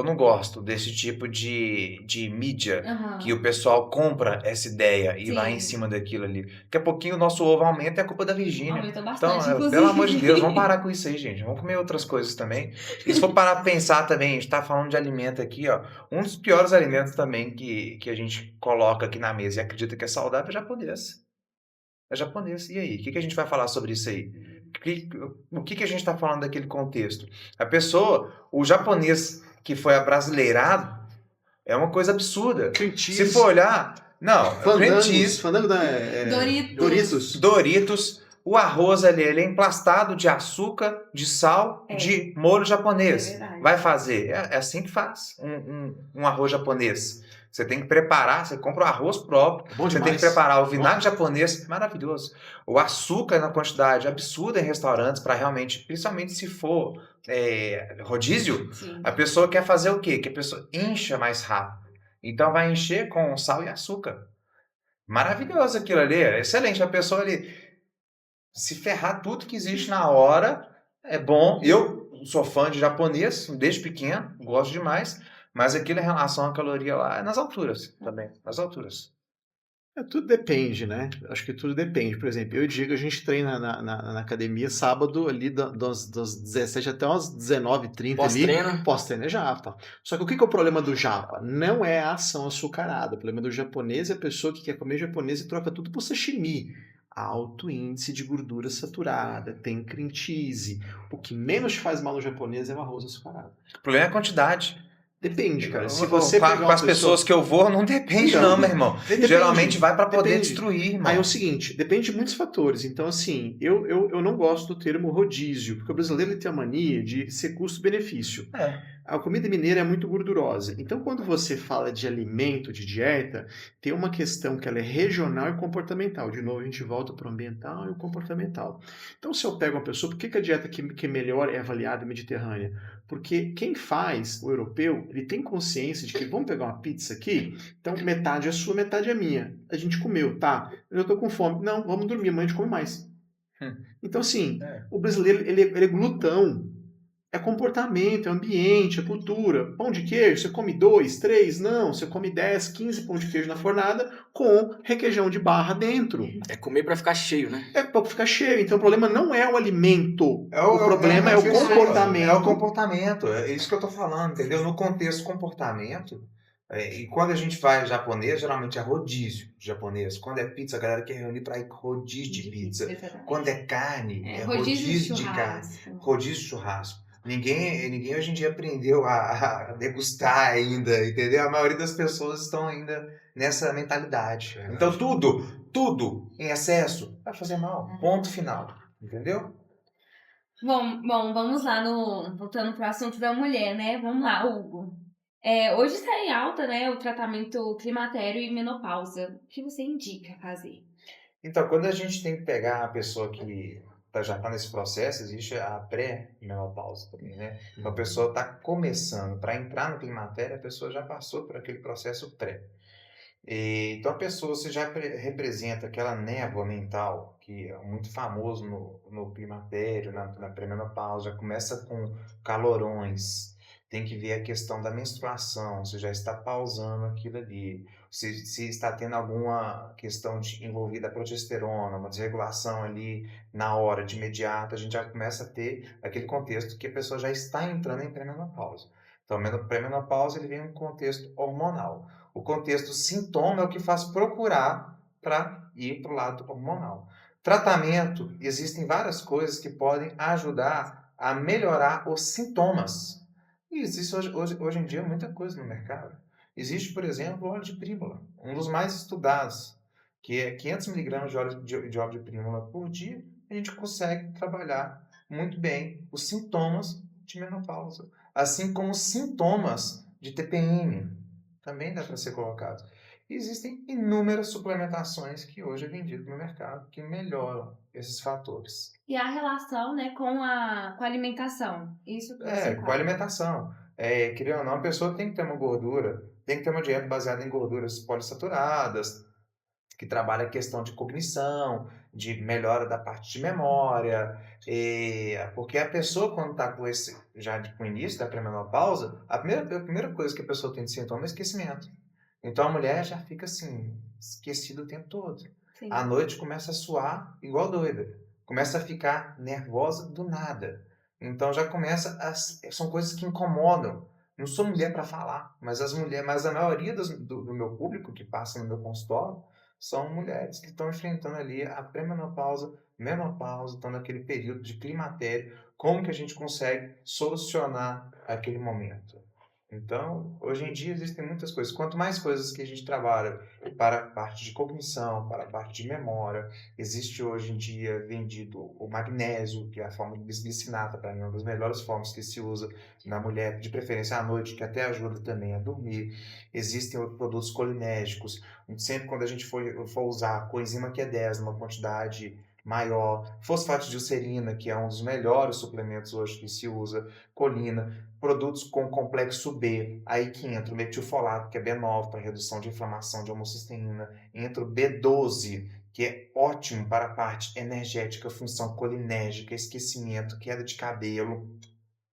Speaker 2: não gosto desse tipo de mídia
Speaker 1: Aham.
Speaker 2: que o pessoal compra essa ideia e
Speaker 1: Sim.
Speaker 2: vai em cima daquilo ali. Daqui a pouquinho o nosso ovo aumenta, é a culpa da Virgínia.
Speaker 1: Aumentou
Speaker 2: Então,
Speaker 1: bastante, inclusive.
Speaker 2: pelo amor de Deus, vamos parar com isso aí, gente. Vamos comer outras coisas também. E se for parar pra pensar também, a gente tá falando de alimento aqui, ó. Um dos piores alimentos também que a gente coloca aqui na mesa e acredita que é saudável é japonês. É japonês. E aí? O que a gente vai falar sobre isso aí? O que a gente está falando daquele contexto? O japonês que foi abrasileirado, é uma coisa absurda.
Speaker 3: Cream cheese.
Speaker 2: Se for olhar, não, cream cheese,
Speaker 3: Fandango da
Speaker 2: Doritos, o arroz ali, ele é emplastado de açúcar, de sal, de molho japonês.
Speaker 1: É verdade.
Speaker 2: Vai fazer. É assim que faz um arroz japonês. Você tem que preparar, você compra o arroz próprio,
Speaker 3: Bom
Speaker 2: você
Speaker 3: demais.
Speaker 2: tem que preparar o vinagre japonês, maravilhoso. O açúcar na quantidade absurda em restaurantes, para realmente, principalmente se for rodízio,
Speaker 1: Sim.
Speaker 2: a pessoa quer fazer o quê? Que a pessoa encha mais rápido. Então vai encher com sal e açúcar. Maravilhoso aquilo ali, é excelente. A pessoa ali se ferrar tudo que existe na hora é bom. Eu sou fã de japonês desde pequeno, gosto demais, mas aquilo em relação à caloria lá é nas alturas também, nas alturas.
Speaker 3: Tudo depende, né? Acho que tudo depende. Por exemplo, eu e o Diego, a gente treina na academia sábado ali das 17 até umas 19h30
Speaker 4: Pós-treino.
Speaker 3: Pós-treino é japa. Só que o que é o problema do japa? Não é a ação açucarada. O problema do japonês é a pessoa que quer comer japonês e troca tudo por sashimi. Alto índice de gordura saturada, tem cream cheese. O que menos faz mal no japonês é o arroz açucarado.
Speaker 2: O problema é a quantidade.
Speaker 3: Depende, cara. Se você pegar
Speaker 2: com as pessoas que eu vou, não depende não, meu irmão.
Speaker 3: Depende.
Speaker 2: Geralmente vai para poder
Speaker 3: Depende.
Speaker 2: destruir, irmão.
Speaker 3: Aí é o seguinte, depende de muitos fatores. Então, assim, eu não gosto do termo rodízio, porque o brasileiro ele tem a mania de ser custo-benefício. A comida mineira é muito gordurosa. Então, quando você fala de alimento, de dieta, tem uma questão que ela é regional e comportamental. De novo, a gente volta para o ambiental e o comportamental. Então, se eu pego uma pessoa, por que a dieta que melhor é avaliada mediterrânea? Porque quem faz, o europeu, ele tem consciência de que vamos pegar uma pizza aqui, então metade é sua, metade é minha. A gente comeu, tá? Eu tô com fome. Não, vamos dormir, amanhã a gente come mais. Então, assim, o brasileiro, ele é glutão. É comportamento, é ambiente, é cultura. Pão de queijo, você come 2, 3? Não, você come 10, 15 pão de queijo na fornada com requeijão de barra dentro.
Speaker 4: É comer pra ficar cheio, né?
Speaker 3: É pra ficar cheio. Então o problema não é o alimento. O problema é o comportamento.
Speaker 2: É o comportamento. É isso que eu tô falando, entendeu? No contexto comportamento, e quando a gente faz japonês, geralmente é rodízio de japonês. Quando é pizza, a galera quer reunir para ir rodízio de pizza.
Speaker 1: Exatamente.
Speaker 2: Quando é carne, é
Speaker 1: rodízio
Speaker 2: rodízio de carne. Rodízio de churrasco. Ninguém hoje em dia aprendeu a degustar ainda, entendeu? A maioria das pessoas estão ainda nessa mentalidade. Então tudo em excesso vai fazer mal. Ponto final. Entendeu?
Speaker 1: Bom, vamos lá voltando pro assunto da mulher, né? Vamos lá, Hugo. Hoje está em alta, né, o tratamento climatério e menopausa. O que você indica fazer?
Speaker 2: Então, quando a gente tem que pegar a pessoa que já está nesse processo, existe a pré-menopausa também, né? Então a pessoa está começando, para entrar no climatério, a pessoa já passou por aquele processo pré. Então a pessoa se já representa aquela névoa mental, que é muito famoso no climatério, na pré-menopausa, já começa com calorões, tem que ver a questão da menstruação, se já está pausando aquilo ali, se está tendo alguma questão envolvida a progesterona, uma desregulação ali na hora, de imediato, a gente já começa a ter aquele contexto que a pessoa já está entrando em pré-menopausa. Então, a pré-menopausa ele vem em um contexto hormonal. O contexto sintoma é o que faz procurar para ir para o lado hormonal. Tratamento, existem várias coisas que podem ajudar a melhorar os sintomas. E existe hoje em dia muita coisa no mercado. Existe, por exemplo, o óleo de prímula, um dos mais estudados, que é 500 miligramas de óleo de prímula por dia. A gente consegue trabalhar muito bem os sintomas de menopausa, assim como os sintomas de TPM também dá para ser colocado. E existem inúmeras suplementações que hoje é vendido no mercado que melhoram esses fatores.
Speaker 1: E a relação, né, com a alimentação. Isso que você
Speaker 2: Com a
Speaker 1: fala.
Speaker 2: alimentação. Querendo ou não, a pessoa tem que ter uma gordura, tem que ter uma dieta baseada em gorduras poliinsaturadas, que trabalha a questão de cognição, de melhora da parte de memória, porque a pessoa, quando está com com o início da pré-menopausa, a primeira coisa que a pessoa tem de sintoma é esquecimento. Então a mulher já fica assim, esquecida o tempo todo.
Speaker 1: Sim.
Speaker 2: À noite começa a suar igual doida, começa a ficar nervosa do nada. Então já são coisas que incomodam. Não sou mulher para falar, mas a maioria do meu público que passa no meu consultório são mulheres que estão enfrentando ali a pré-menopausa, menopausa, estão naquele período de climatério. Como que a gente consegue solucionar aquele momento? Então, hoje em dia existem muitas coisas. Quanto mais coisas que a gente trabalha para a parte de cognição, para a parte de memória, existe hoje em dia vendido o magnésio, que é a forma de bisglicinato, para mim, é uma das melhores formas que se usa na mulher, de preferência à noite, que até ajuda também a dormir. Existem outros produtos colinérgicos. Sempre quando a gente for usar coenzima Q10 numa quantidade maior, fosfato de ulcerina, que é um dos melhores suplementos hoje que se usa, colina, produtos com complexo B, aí que entra o metilfolato, que é B9 para redução de inflamação de homocisteína, entra o B12, que é ótimo para a parte energética, função colinérgica, esquecimento, queda de cabelo,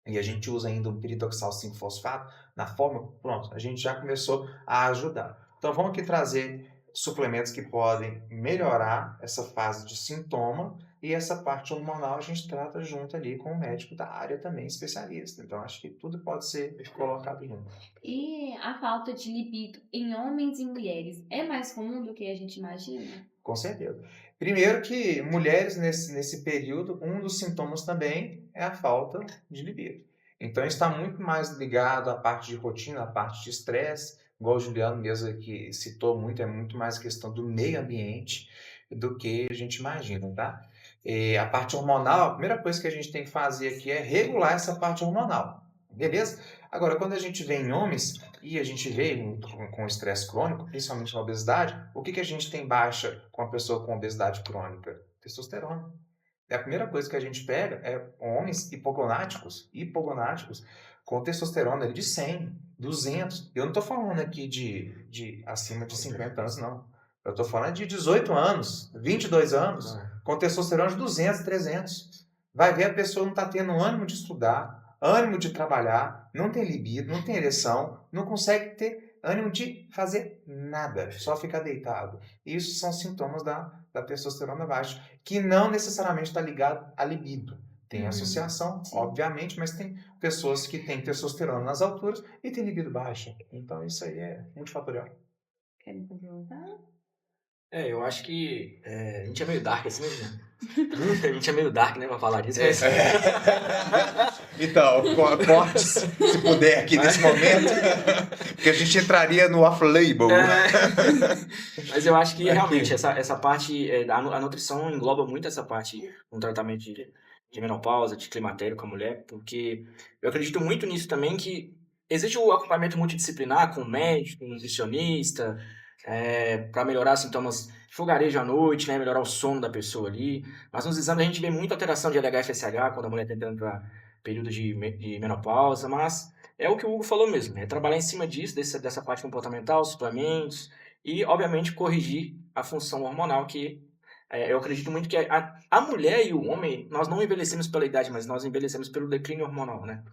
Speaker 2: e a gente usa ainda o piridoxal 5-fosfato na forma, pronto, a gente já começou a ajudar. Então vamos aqui trazer suplementos que podem melhorar essa fase de sintoma, e essa parte hormonal a gente trata junto ali com o médico da área também, especialista. Então acho que tudo pode ser colocado junto.
Speaker 1: E a falta de libido em homens e mulheres é mais comum do que a gente imagina?
Speaker 2: Com certeza. Primeiro que mulheres nesse período, um dos sintomas também é a falta de libido. Então está muito mais ligado à parte de rotina, à parte de estresse, igual o Juliano mesmo que citou muito, é muito mais questão do meio ambiente do que a gente imagina, tá? A parte hormonal, a primeira coisa que a gente tem que fazer aqui é regular essa parte hormonal, beleza? Agora, quando a gente vê em homens, e a gente vê com estresse crônico, principalmente na obesidade, o que a gente tem baixa com a pessoa com obesidade crônica? Testosterona. A primeira coisa que a gente pega é homens hipogonáticos com testosterona ali de 100, 200. Eu não estou falando aqui de acima de 50 anos, não. Eu estou falando de 18 anos, 22 anos, com testosterona de 200, 300. Vai ver, a pessoa não está tendo ânimo de estudar, ânimo de trabalhar, não tem libido, não tem ereção, não consegue ter ânimo de fazer nada, só ficar deitado. Isso são sintomas da testosterona baixa, que não necessariamente está ligado à libido. Tem associação, obviamente, mas tem pessoas que têm testosterona nas alturas e têm libido baixa. Então isso aí é multifatorial.
Speaker 1: Querem complementar?
Speaker 4: Eu acho que a gente é meio dark assim mesmo, né? A gente é meio dark, né, pra falar disso.
Speaker 2: Então, corte se puder aqui nesse momento, porque a gente entraria no off-label.
Speaker 4: Mas eu acho que realmente essa parte, a nutrição engloba muito essa parte no tratamento de menopausa, de climatério com a mulher, porque eu acredito muito nisso também, que existe o acompanhamento multidisciplinar com médico, nutricionista, para melhorar sintomas de fogarejo à noite, né, melhorar o sono da pessoa ali. Mas nos exames a gente vê muita alteração de LH-FSH quando a mulher está entrando para período de menopausa, mas é o que o Hugo falou mesmo, é trabalhar em cima disso, dessa parte comportamental, suplementos e, obviamente, corrigir a função hormonal que eu acredito muito que a mulher e o homem, nós não envelhecemos pela idade, mas nós envelhecemos pelo declínio hormonal, né?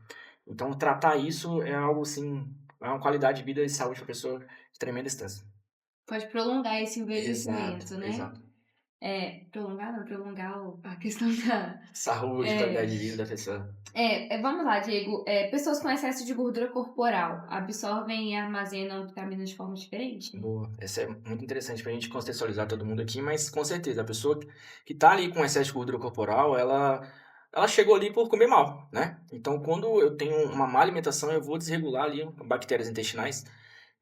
Speaker 4: Então, tratar isso é algo, assim, é uma qualidade de vida e saúde para a pessoa de tremenda distância.
Speaker 1: Pode prolongar esse envelhecimento,
Speaker 4: Exato,
Speaker 1: né?
Speaker 4: exato.
Speaker 1: Prolongar a questão da...
Speaker 4: Saúde, qualidade de vida da pessoa.
Speaker 1: Vamos lá, Diego. Pessoas com excesso de gordura corporal absorvem e armazenam vitaminas de forma diferente?
Speaker 4: Boa. Essa é muito interessante pra gente contextualizar todo mundo aqui, mas com certeza, a pessoa que tá ali com excesso de gordura corporal, ela chegou ali por comer mal, né? Então, quando eu tenho uma má alimentação, eu vou desregular ali bactérias intestinais.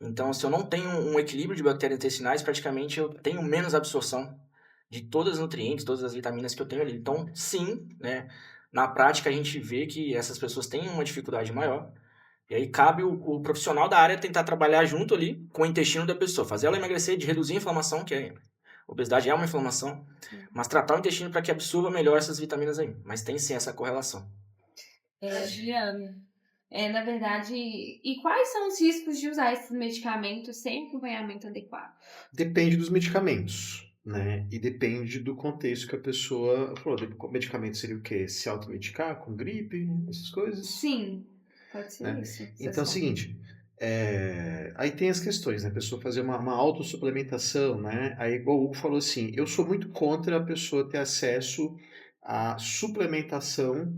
Speaker 4: Então, se eu não tenho um equilíbrio de bactérias intestinais, praticamente eu tenho menos absorção de todos os nutrientes, todas as vitaminas que eu tenho ali. Então, sim, né? Na prática, a gente vê que essas pessoas têm uma dificuldade maior. E aí cabe o profissional da área tentar trabalhar junto ali com o intestino da pessoa, fazer ela emagrecer, de reduzir a inflamação, que a obesidade é uma inflamação, mas tratar o intestino para que absorva melhor essas vitaminas aí. Mas tem sim essa correlação.
Speaker 1: Juliana, na verdade, e quais são os riscos de usar esses medicamentos sem acompanhamento adequado?
Speaker 3: Depende dos medicamentos, né? E depende do contexto que a pessoa falou. Medicamento seria o quê? Se automedicar com gripe, essas coisas?
Speaker 1: Sim, pode ser
Speaker 3: Né?
Speaker 1: isso.
Speaker 3: Então é o seguinte, aí tem as questões, né? A pessoa fazer uma autossuplementação, né? Aí igual o Hugo falou assim, eu sou muito contra a pessoa ter acesso à suplementação,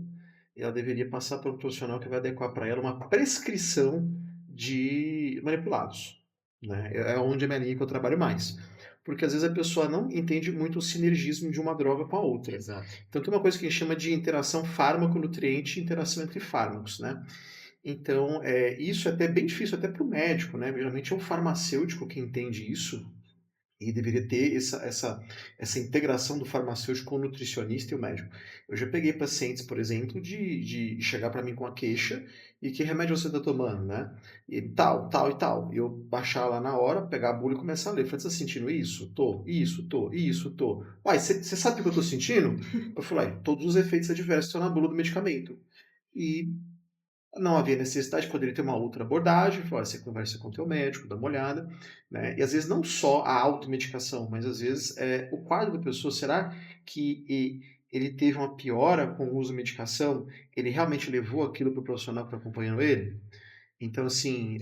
Speaker 3: e ela deveria passar por um profissional que vai adequar para ela uma prescrição de manipulados, né? É onde é a minha linha que eu trabalho mais. Porque às vezes a pessoa não entende muito o sinergismo de uma droga com a outra.
Speaker 4: Exato.
Speaker 3: Então tem uma coisa que a gente chama de interação fármaco-nutriente e interação entre fármacos, né? Então, isso é até bem difícil até para o médico, né? Geralmente é o farmacêutico que entende isso e deveria ter essa integração do farmacêutico com o nutricionista e o médico. Eu já peguei pacientes, por exemplo, de chegar para mim com a queixa e que remédio você está tomando, né? E tal, tal e tal. E eu baixar lá na hora, pegar a bula e começar a ler. Eu falei, você está sentindo isso? Tô. Isso, tô. Isso, tô. Uai, você sabe o que eu estou sentindo? Eu falei, todos os efeitos adversos estão na bula do medicamento. E não havia necessidade, poderia ter uma outra abordagem, falar, você conversa com o teu médico, dá uma olhada, né? E às vezes não só a automedicação, mas às vezes o quadro da pessoa, será que ele teve uma piora com o uso da medicação? Ele realmente levou aquilo para o profissional que está acompanhando ele? Então, assim,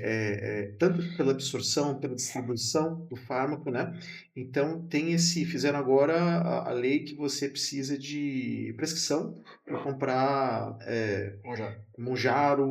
Speaker 3: tanto pela absorção, pela distribuição do fármaco, né? Então, fizeram agora a lei que você precisa de prescrição para comprar Mounjaro,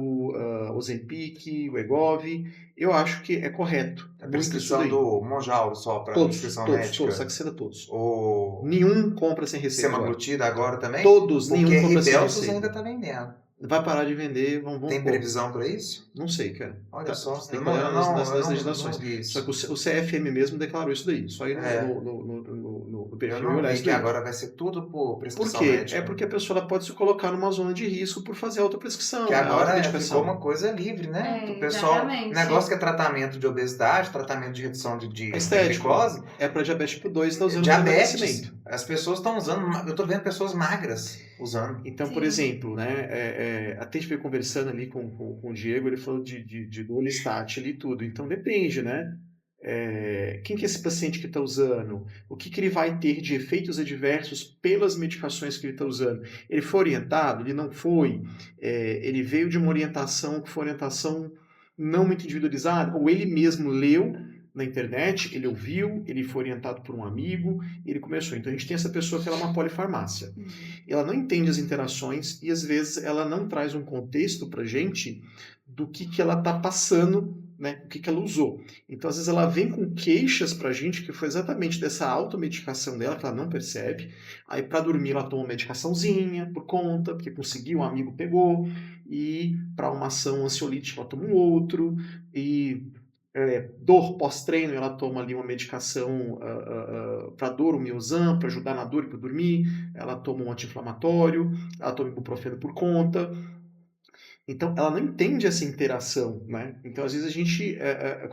Speaker 3: Ozempic, Wegovy. Eu acho que é correto.
Speaker 2: A prescrição do Mounjaro só para prescrição médica?
Speaker 3: Todos, Saxenda todos.
Speaker 2: O
Speaker 3: Nenhum compra sem receita.
Speaker 2: semaglutida agora também?
Speaker 3: Todos, nenhum
Speaker 2: Porque
Speaker 3: compra sem
Speaker 2: Ribelsus
Speaker 3: receita.
Speaker 2: ainda está vendendo.
Speaker 3: Vai parar de vender,
Speaker 2: Tem previsão para isso?
Speaker 3: Não sei, cara.
Speaker 2: Olha só,
Speaker 3: Tem
Speaker 2: eu
Speaker 3: que olhar nas
Speaker 2: não
Speaker 3: legislações.
Speaker 2: vi isso.
Speaker 3: Só que o CFM mesmo declarou isso daí. Só ir no
Speaker 2: Eu
Speaker 3: perfil e
Speaker 2: não
Speaker 3: olhar
Speaker 2: vi
Speaker 3: isso
Speaker 2: que
Speaker 3: daí.
Speaker 2: agora vai ser tudo por
Speaker 3: Por
Speaker 2: prescrição
Speaker 3: quê?
Speaker 2: médica.
Speaker 3: É porque a pessoa ela pode se colocar numa zona de risco por fazer autoprescrição.
Speaker 2: Que agora
Speaker 3: automedicação.
Speaker 2: ficou uma coisa livre, né? O pessoal,
Speaker 1: exatamente.
Speaker 2: negócio que é tratamento de obesidade, tratamento de redução de
Speaker 3: Estético.
Speaker 2: glicose,
Speaker 3: É para diabetes tipo 2, está usando
Speaker 2: diabetes.
Speaker 3: emagrecimento.
Speaker 2: As pessoas estão usando, eu tô vendo pessoas magras usando.
Speaker 3: Então, por
Speaker 1: Sim.
Speaker 3: exemplo, né, até a gente veio conversando ali com o Diego, ele falou de Dualistat ali e tudo. Então, depende, né? Quem que é esse paciente que está usando? O que ele vai ter de efeitos adversos pelas medicações que ele está usando? Ele foi orientado? Ele não foi? Ele veio de uma orientação que foi orientação não muito individualizada? Ou ele mesmo leu na internet, ele ouviu, ele foi orientado por um amigo, ele começou. Então a gente tem essa pessoa que ela é uma polifarmácia. Ela não entende as interações e às vezes ela não traz um contexto pra gente do que ela está passando, né? O que ela usou. Então às vezes ela vem com queixas pra gente que foi exatamente dessa automedicação dela, que ela não percebe. Aí para dormir ela toma uma medicaçãozinha por conta, porque conseguiu, um amigo pegou, e para uma ação ansiolítica ela toma um outro, e dor pós-treino, ela toma ali uma medicação para dor, o Miosan, para ajudar na dor e para dormir, ela toma um anti-inflamatório, ela toma ibuprofeno por conta. Então, ela não entende essa interação, né? Então, às vezes a gente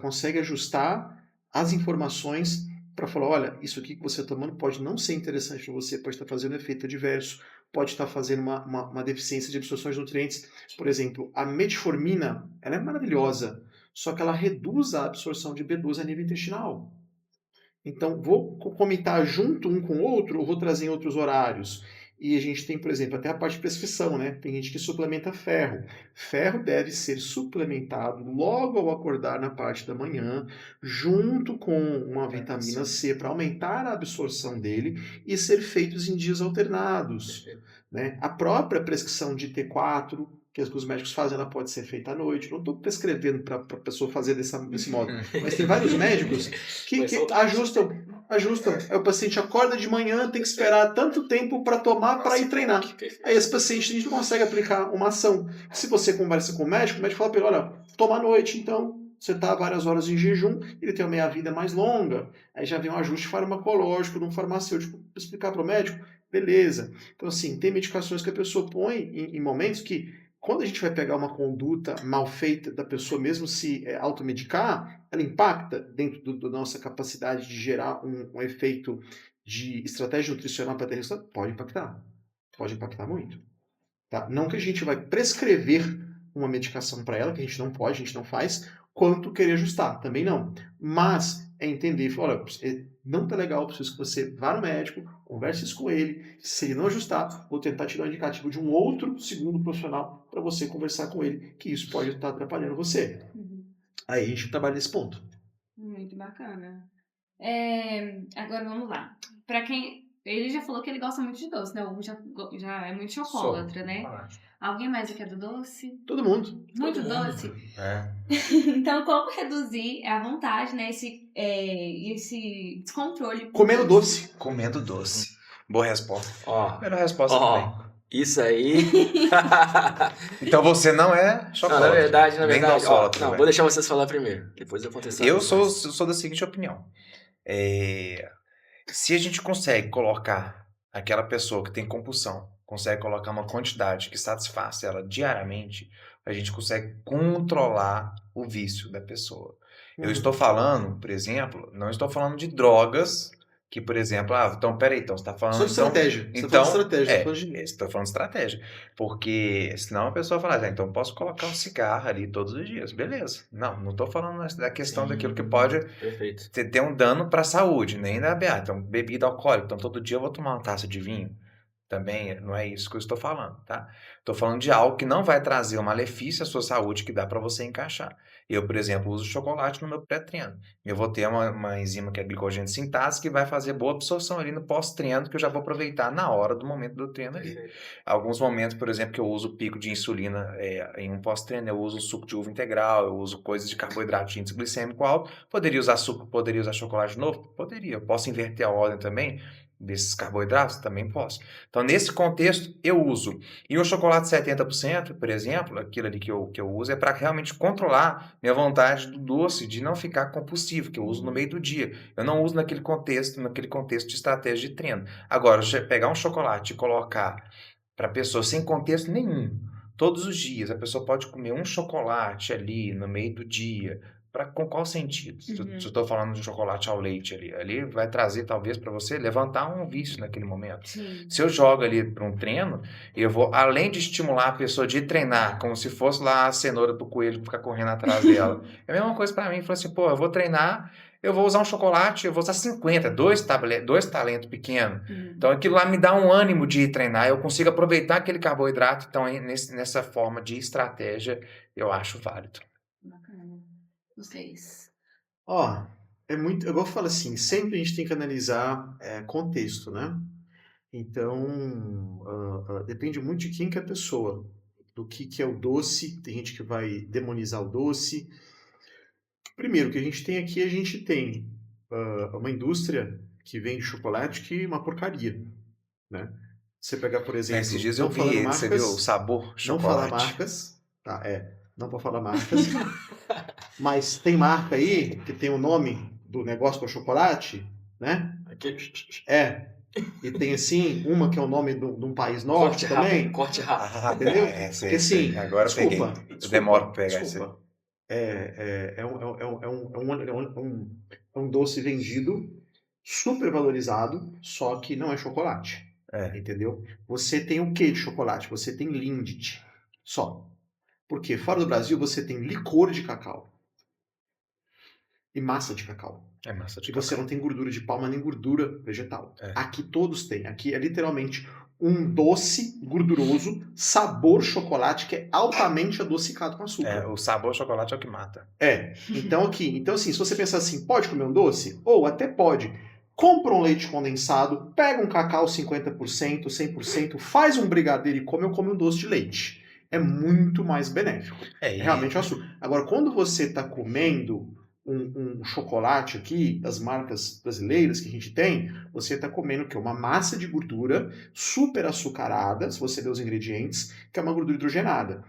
Speaker 3: consegue ajustar as informações para falar, olha, isso aqui que você está tomando pode não ser interessante para você, pode estar fazendo efeito adverso, pode estar fazendo uma deficiência de absorção de nutrientes. Por exemplo, a metformina, ela é maravilhosa, só que ela reduz a absorção de B12 a nível intestinal. Então, vou comentar junto um com o outro ou vou trazer em outros horários? E a gente tem, por exemplo, até a parte de prescrição, né? Tem gente que suplementa ferro. Ferro deve ser suplementado logo ao acordar na parte da manhã, junto com uma vitamina C para aumentar a absorção dele e ser feitos em dias alternados. Né? A própria prescrição de T4, que os médicos fazem, ela pode ser feita à noite. Não estou prescrevendo para a pessoa fazer desse modo, mas tem vários médicos que ajustam. Aí o paciente acorda de manhã, tem que esperar tanto tempo para tomar para ir treinar. Aí esse paciente a gente não consegue aplicar uma ação. Se você conversa com o médico fala para ele, olha, toma à noite então. Você está várias horas em jejum, ele tem uma meia-vida mais longa. Aí já vem um ajuste farmacológico de um farmacêutico. Explicar para o médico, beleza. Então, assim, tem medicações que a pessoa põe em momentos que, quando a gente vai pegar uma conduta mal feita da pessoa, mesmo se automedicar, ela impacta dentro da nossa capacidade de gerar um efeito de estratégia nutricional para ter resultado? Pode impactar muito. Tá? Não que a gente vai prescrever uma medicação para ela, que a gente não pode, a gente não faz, quanto querer ajustar, também não. Mas é entender e falar, olha, não tá legal, preciso que você vá no médico, converse isso com ele, se ele não ajustar, vou tentar tirar um indicativo de um outro segundo profissional para você conversar com ele, que isso pode estar atrapalhando você. Aí a gente trabalha nesse ponto.
Speaker 1: Muito bacana. Agora vamos lá. Para quem... Ele já falou que ele gosta muito de doce, né? O Hugo já é muito chocolatra, né? Alguém mais aqui é do doce?
Speaker 3: Todo mundo.
Speaker 1: Muito
Speaker 4: Todo mundo.
Speaker 1: doce?
Speaker 2: É.
Speaker 1: Então, como reduzir a vontade, né? Esse descontrole.
Speaker 3: Comendo doce.
Speaker 2: Comendo doce. Boa resposta.
Speaker 4: Ó,
Speaker 2: Melhor resposta também.
Speaker 4: isso aí.
Speaker 2: Então você não é
Speaker 4: Não,
Speaker 2: chocolate.
Speaker 4: na verdade,
Speaker 2: Nem
Speaker 4: ó,
Speaker 2: doçólatra,
Speaker 4: não,
Speaker 2: velho.
Speaker 4: vou deixar vocês falar primeiro. Depois eu contestar.
Speaker 2: Eu sou da seguinte opinião. Se a gente consegue colocar aquela pessoa que tem compulsão, consegue colocar uma quantidade que satisfaça ela diariamente, a gente consegue controlar o vício da pessoa. Eu estou falando, por exemplo, não estou falando de drogas que, por exemplo, então peraí, então você está falando...
Speaker 3: Só de estratégia. Você tá falando de estratégia.
Speaker 2: Estou falando de estratégia. Porque senão a pessoa fala, então eu posso colocar um cigarro ali todos os dias. Beleza. Não estou falando da questão daquilo que pode ter um dano para a saúde, nem da BA. Então, bebida alcoólica. Então, todo dia eu vou tomar uma taça de vinho. Também não é isso que eu estou falando, tá? Estou falando de algo que não vai trazer um malefício à sua saúde que dá para você encaixar. Eu, por exemplo, uso chocolate no meu pré-treino. Eu vou ter uma enzima que é glicogênio sintase que vai fazer boa absorção ali no pós-treino, que eu já vou aproveitar na hora do momento do treino ali. Alguns momentos, por exemplo, que eu uso pico de insulina em um pós-treino, eu uso um suco de uva integral, eu uso coisas de carboidrato de índice glicêmico alto. Poderia usar açúcar, poderia usar chocolate de novo? Poderia. Eu posso inverter a ordem também desses carboidratos? Também posso. Então, nesse contexto, eu uso. E o chocolate 70%, por exemplo, aquilo ali que eu uso é para realmente controlar minha vontade do doce, de não ficar compulsivo, que eu uso no meio do dia. Eu não uso naquele contexto de estratégia de treino. Agora, pegar um chocolate e colocar para a pessoa sem contexto nenhum, todos os dias, a pessoa pode comer um chocolate ali no meio do dia. Com qual sentido? Se eu estou falando de chocolate ao leite ali vai trazer talvez para você levantar um vício naquele momento.
Speaker 1: Sim.
Speaker 2: Se eu jogo ali para um treino, eu vou, além de estimular a pessoa de treinar, como se fosse lá a cenoura pro coelho ficar correndo atrás dela. É a mesma coisa para mim, falar assim, eu vou treinar, eu vou usar um chocolate, eu vou usar 50, dois talentos pequenos. Então aquilo lá me dá um ânimo de ir treinar, eu consigo aproveitar aquele carboidrato, então nessa forma de estratégia eu acho válido.
Speaker 1: Bacana. Vocês.
Speaker 3: Eu vou falar assim, sempre a gente tem que analisar contexto, né? Então, depende muito de quem que é a pessoa, do que é o doce, tem gente que vai demonizar o doce. Primeiro, o que a gente tem aqui, a gente tem uma indústria que vende chocolate que é uma porcaria, né? Você pegar, por exemplo...
Speaker 2: Esses dias eu vi, você viu o sabor chocolate?
Speaker 3: Não falar marcas, tá? Não pode falar marcas, mas tem marca aí que tem o nome do negócio com chocolate, né? E tem assim, uma que é o nome de um país norte também.
Speaker 4: Corte rápido.
Speaker 3: Entendeu?
Speaker 2: Porque
Speaker 3: assim,
Speaker 2: agora
Speaker 3: desculpa,
Speaker 2: eu demoro para pegar
Speaker 3: desculpa. É um doce vendido, super valorizado, só que não é chocolate. Entendeu? Você tem o que de chocolate? Você tem Lindt. Só. Porque fora do Brasil você tem licor de cacau. E massa de cacau.
Speaker 2: É massa de
Speaker 3: E você
Speaker 2: cacau.
Speaker 3: não tem gordura de palma nem gordura vegetal.
Speaker 2: É.
Speaker 3: Aqui todos têm. Aqui é literalmente um doce gorduroso, sabor chocolate, que é altamente adocicado com açúcar.
Speaker 2: O sabor chocolate é o que mata.
Speaker 3: Então aqui, então assim, se você pensar assim, pode comer um doce? Ou até pode. Compra um leite condensado, pega um cacau 50%, 100%, faz um brigadeiro e come, ou come um doce de leite. É muito mais benéfico. É realmente o açúcar. Agora, quando você está comendo um chocolate aqui, das marcas brasileiras que a gente tem, você está comendo o quê? Uma massa de gordura super açucarada, se você ver os ingredientes, que é uma gordura hidrogenada.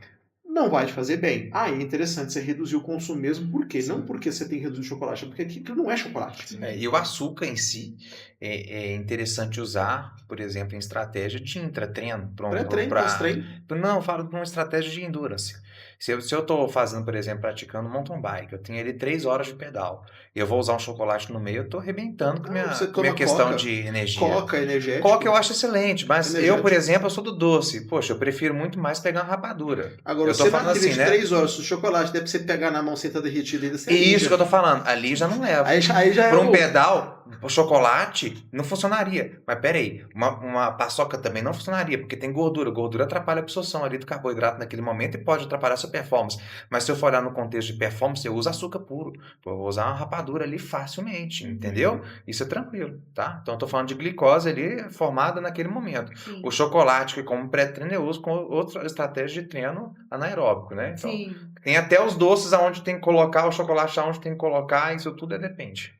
Speaker 3: Não vai te fazer bem. É interessante você reduzir o consumo mesmo. Por quê? Não porque você tem que reduzir o chocolate, é porque aquilo não é chocolate.
Speaker 2: E o açúcar em si é interessante usar, por exemplo, em estratégia de intra-treino.
Speaker 3: Pré-treino, pós-treino.
Speaker 2: Não, eu falo para uma estratégia de endurance. Se eu estou fazendo, por exemplo, praticando mountain bike, eu tenho ali 3 horas de pedal, eu vou usar um chocolate no meio, eu estou arrebentando com
Speaker 3: Você
Speaker 2: minha questão
Speaker 3: Coca,
Speaker 2: de energia.
Speaker 3: Coca, energético.
Speaker 2: Coca eu acho excelente, mas
Speaker 3: Energético.
Speaker 2: eu, por exemplo, eu sou do doce. Poxa, eu prefiro muito mais pegar uma rapadura.
Speaker 3: Agora,
Speaker 2: eu tô
Speaker 3: você
Speaker 2: falando
Speaker 3: na trilha
Speaker 2: assim,
Speaker 3: de
Speaker 2: né?
Speaker 3: 3 horas do chocolate, deve você pegar na mão sem estar derretido ainda. Você
Speaker 2: Isso que eu tô falando. Ali já não leva.
Speaker 3: Aí já é
Speaker 2: Para um
Speaker 3: o...
Speaker 2: pedal, o chocolate não funcionaria. Mas peraí, uma paçoca também não funcionaria, porque tem gordura. Gordura atrapalha a absorção ali do carboidrato naquele momento e pode atrapalhar a sua performance. Mas se eu for olhar no contexto de performance, eu uso açúcar puro. Eu vou usar uma rapadura ali facilmente, entendeu? Isso é tranquilo, tá? Então eu tô falando de glicose ali formada naquele momento.
Speaker 1: Sim.
Speaker 2: O chocolate, que como pré-treino, eu uso com outra estratégia de treino anaeróbico, né? Então,
Speaker 1: Sim.
Speaker 2: tem até os doces aonde tem que colocar, o chocolate aonde tem que colocar, isso tudo depende.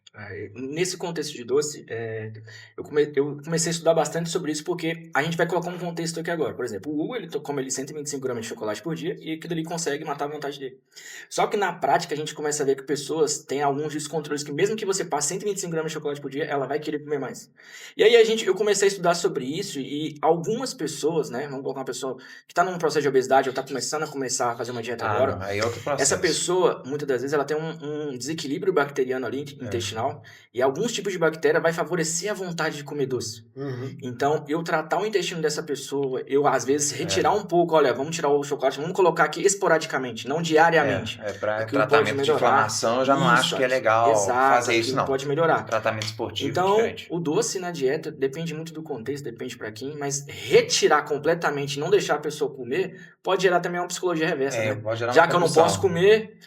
Speaker 4: Nesse contexto de doce, eu comecei a estudar bastante sobre isso porque a gente vai colocar um contexto aqui agora. Por exemplo, o Hugo, ele come 125 gramas de chocolate por dia e aquilo ali consegue matar a vontade dele. Só que na prática a gente começa a ver que pessoas têm alguns descontroles que mesmo que você passe 125 gramas de chocolate por dia, ela vai querer comer mais. E aí eu comecei a estudar sobre isso e algumas pessoas, né, vamos colocar uma pessoa que está num processo de obesidade ou está começando a fazer uma dieta agora,
Speaker 2: Não, aí é outro processo.
Speaker 4: essa pessoa, muitas das vezes, ela tem um desequilíbrio bacteriano ali, intestinal, e alguns tipos de bactéria vai favorecer a vontade de comer doce. Então, eu tratar o intestino dessa pessoa, eu, às vezes, retirar um pouco, olha, vamos tirar o chocolate, vamos colocar aqui esporadicamente, não diariamente.
Speaker 2: Para
Speaker 4: Aquilo
Speaker 2: tratamento
Speaker 4: pode
Speaker 2: de inflamação, eu já não acho que é legal fazer isso, não.
Speaker 4: Pode melhorar.
Speaker 2: Tratamento esportivo
Speaker 4: Então,
Speaker 2: diferente.
Speaker 4: o doce na dieta depende muito do contexto, depende para quem, mas retirar completamente, não deixar a pessoa comer, pode gerar também uma psicologia reversa, né?
Speaker 2: Pode gerar
Speaker 4: Já
Speaker 2: uma
Speaker 4: que eu não
Speaker 2: compulsão.
Speaker 4: posso comer,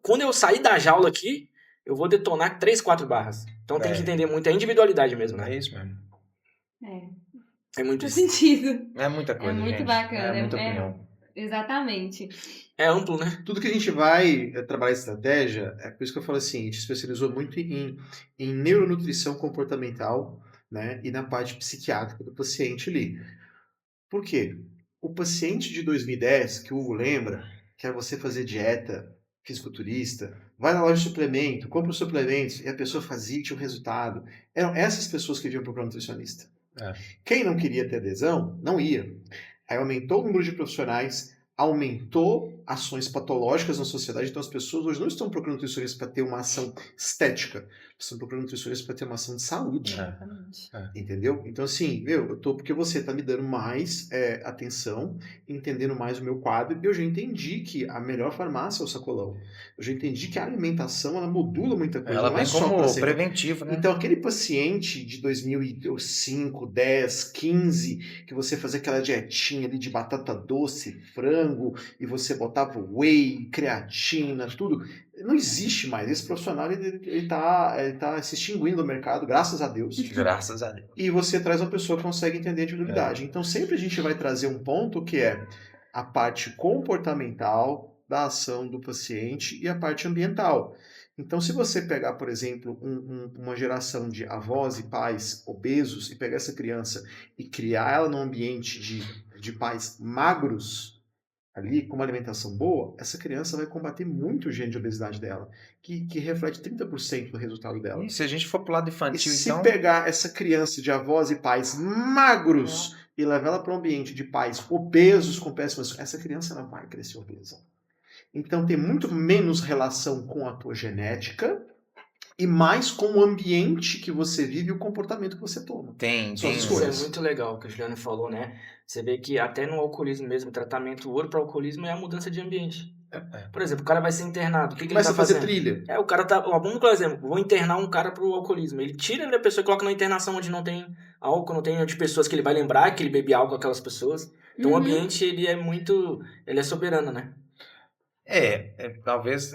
Speaker 4: quando eu sair da jaula aqui, eu vou detonar 3, 4 barras. Então tem que entender muito a individualidade mesmo, né?
Speaker 2: É isso mesmo.
Speaker 4: É muito
Speaker 1: Faz
Speaker 4: isso.
Speaker 1: sentido.
Speaker 2: É muita coisa,
Speaker 1: muito
Speaker 2: gente.
Speaker 1: bacana,
Speaker 2: É muita
Speaker 1: é-
Speaker 2: opinião.
Speaker 1: Exatamente.
Speaker 4: É amplo, né?
Speaker 3: Tudo que a gente vai trabalhar estratégia, é por isso que eu falo assim, a gente especializou muito em neuronutrição comportamental, né, e na parte psiquiátrica do paciente ali. Por quê? O paciente de 2010, que o Hugo lembra, que é você fazer dieta, fisiculturista, vai na loja de suplemento, compra os suplementos, e a pessoa fazia e tinha um resultado. Eram essas pessoas que vinham procurar um nutricionista. Quem não queria ter adesão, não ia. Aí aumentou o número de profissionais, aumentou ações patológicas na sociedade, então as pessoas hoje não estão procurando nutricionistas para ter uma ação estética, estão procurando nutricionistas para ter uma ação de saúde.
Speaker 1: Exatamente.
Speaker 3: Entendeu? Então, assim, porque você tá me dando mais atenção, entendendo mais o meu quadro, e eu já entendi que a melhor farmácia é o sacolão. Eu já entendi que a alimentação, ela modula muita coisa.
Speaker 2: Ela
Speaker 3: não é
Speaker 2: vem
Speaker 3: só
Speaker 2: como
Speaker 3: pra ser...
Speaker 2: preventivo, né?
Speaker 3: Então, aquele paciente de 2005, 10, 15, que você fazia aquela dietinha ali de batata doce, frango, e você botava whey, creatina, tudo, não existe mais. Esse profissional, ele tá se extinguindo do mercado, graças a Deus.
Speaker 2: Graças a Deus.
Speaker 3: E você traz uma pessoa que consegue entender a individualidade. Então, sempre a gente vai trazer um ponto que é a parte comportamental da ação do paciente e a parte ambiental. Então, se você pegar, por exemplo, uma geração de avós e pais obesos e pegar essa criança e criar ela num ambiente de pais magros, ali, com uma alimentação boa, essa criança vai combater muito o gene de obesidade dela, que reflete 30% do resultado dela.
Speaker 2: E se a gente for pro lado
Speaker 3: E
Speaker 2: infantil,
Speaker 3: se
Speaker 2: então...
Speaker 3: pegar essa criança de avós e pais magros e levar ela para um ambiente de pais obesos com péssimas, essa criança não vai crescer obesa. Então tem muito menos relação com a tua genética e mais com o ambiente que você vive e o comportamento que você toma.
Speaker 2: Tem
Speaker 3: Suas
Speaker 4: Isso
Speaker 3: escolhas.
Speaker 4: é muito legal o que o Juliano falou, né? Você vê que até no alcoolismo mesmo, o tratamento ouro para alcoolismo é a mudança de ambiente. Por exemplo, o cara vai ser internado, o que ele
Speaker 3: Começa
Speaker 4: tá
Speaker 3: a fazer
Speaker 4: fazendo?
Speaker 3: trilha.
Speaker 4: O cara tá. Vamos por exemplo, vou internar um cara pro alcoolismo. Ele tira ele da pessoa e coloca na internação onde não tem álcool, não tem de pessoas que ele vai lembrar que ele bebe álcool com aquelas pessoas. Então o
Speaker 1: Uhum.
Speaker 4: ambiente, ele é muito. Ele é soberano, né?
Speaker 2: Talvez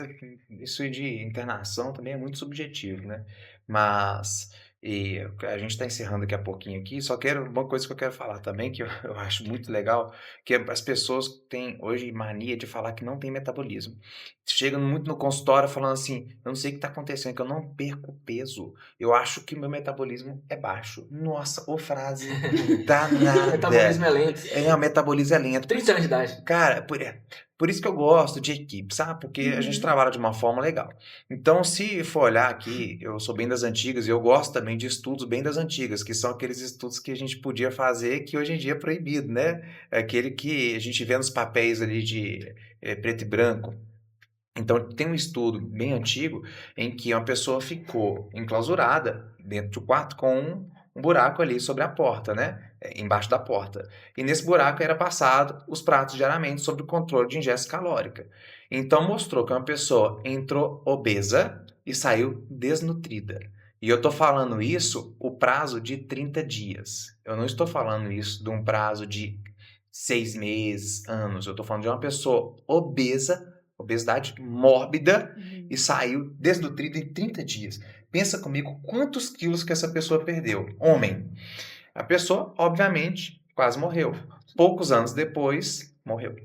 Speaker 2: isso de internação também é muito subjetivo, né? Mas a gente está encerrando daqui a pouquinho aqui, só quero uma coisa que eu quero falar também, que eu acho muito legal, que as pessoas têm hoje mania de falar que não tem metabolismo. Chegam muito no consultório falando assim, eu não sei o que está acontecendo, que eu não perco peso, eu acho que o meu metabolismo é baixo. Nossa, ô frase
Speaker 4: O
Speaker 2: danada.
Speaker 4: metabolismo é lento.
Speaker 2: O metabolismo é lento.
Speaker 4: 30 anos de idade.
Speaker 2: Cara, por isso que eu gosto de equipe, sabe? Porque a gente
Speaker 1: Uhum.
Speaker 2: trabalha de uma forma legal. Então, se for olhar aqui, eu sou bem das antigas e eu gosto também de estudos bem das antigas, que são aqueles estudos que a gente podia fazer que hoje em dia é proibido, né? Aquele que a gente vê nos papéis ali de preto e branco. Então, tem um estudo bem antigo em que uma pessoa ficou enclausurada dentro do quarto com um buraco ali sobre a porta, né? Embaixo da porta. E nesse buraco era passado os pratos diariamente sob o controle de ingesta calórica. Então, mostrou que uma pessoa entrou obesa e saiu desnutrida. E eu estou falando isso o prazo de 30 dias. Eu não estou falando isso de um prazo de 6 meses, anos. Eu estou falando de uma pessoa obesa, obesidade mórbida, e saiu desnutrida em 30 dias. Pensa comigo quantos quilos que essa pessoa perdeu. Homem. A pessoa, obviamente, quase morreu. Poucos anos depois, morreu.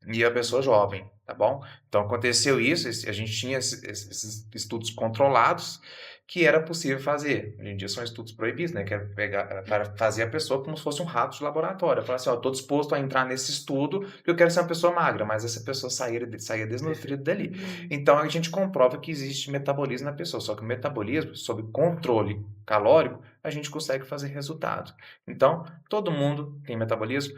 Speaker 2: E a pessoa jovem, tá bom? Então aconteceu isso, a gente tinha esses estudos controlados que era possível fazer. Hoje em dia são estudos proibidos, né? Que é pegar para fazer a pessoa como se fosse um rato de laboratório. Falar assim, ó, estou disposto a entrar nesse estudo porque eu quero ser uma pessoa magra, mas essa pessoa saía desnutrida dali.
Speaker 1: Uhum.
Speaker 2: Então a gente comprova que existe metabolismo na pessoa, só que o metabolismo, sob controle calórico, a gente consegue fazer resultado. Então, todo mundo tem metabolismo,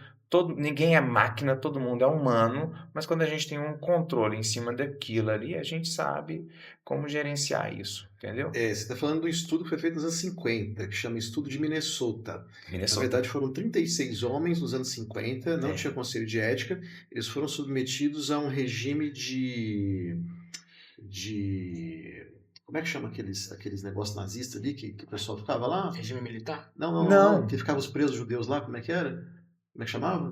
Speaker 2: ninguém é máquina, todo mundo é humano, mas quando a gente tem um controle em cima daquilo ali, a gente sabe como gerenciar isso, entendeu?
Speaker 3: Você está falando do estudo que foi feito nos anos 50, que chama Estudo de Minnesota. Na
Speaker 2: Minnesota.
Speaker 3: verdade, foram 36 homens nos anos 50, não tinha conselho de ética, eles foram submetidos a um regime de como é que chama aqueles negócios nazistas ali que o pessoal ficava lá?
Speaker 4: Regime militar?
Speaker 3: Não. Que ficavam os presos judeus lá, como é que era? Como é que chamava?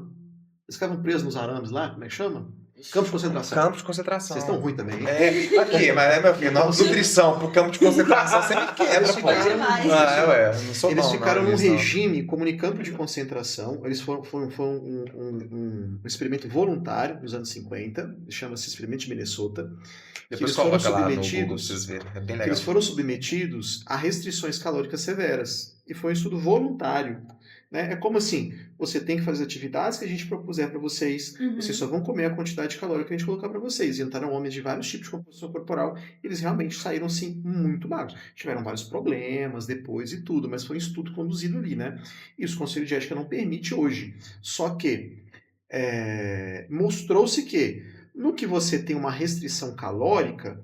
Speaker 3: Eles ficavam presos nos arames lá, como é que chama? Campo de concentração.
Speaker 2: Campo de concentração.
Speaker 3: Vocês estão ruins também, hein?
Speaker 2: Aqui, mas meu filho, nutrição pro campo de concentração, você me quebra,
Speaker 3: Eles
Speaker 2: pô.
Speaker 3: ficaram-
Speaker 1: demais.
Speaker 2: Não sou
Speaker 3: Eles
Speaker 2: bom,
Speaker 3: ficaram
Speaker 2: não,
Speaker 3: num
Speaker 2: nisso, não.
Speaker 3: regime como em campo de concentração. Eles foi um experimento voluntário nos anos 50, chama-se Experimento de Minnesota.
Speaker 2: Depois
Speaker 3: eles foram
Speaker 2: coloca lá no Google pra
Speaker 3: submetidos-
Speaker 2: vocês verem, é bem
Speaker 3: Que
Speaker 2: legal.
Speaker 3: eles foram submetidos a restrições calóricas severas. E foi um estudo voluntário. Né? É como assim, você tem que fazer atividades que a gente propuser para vocês,
Speaker 1: Uhum.
Speaker 3: vocês só vão comer a quantidade de calórica que a gente colocar para vocês. E entraram homens de vários tipos de composição corporal, e eles realmente saíram, sim, muito magros. Tiveram vários problemas depois e tudo, mas foi um estudo conduzido ali, né? E os conselhos de ética não permite hoje. Só que mostrou-se que, no que você tem uma restrição calórica,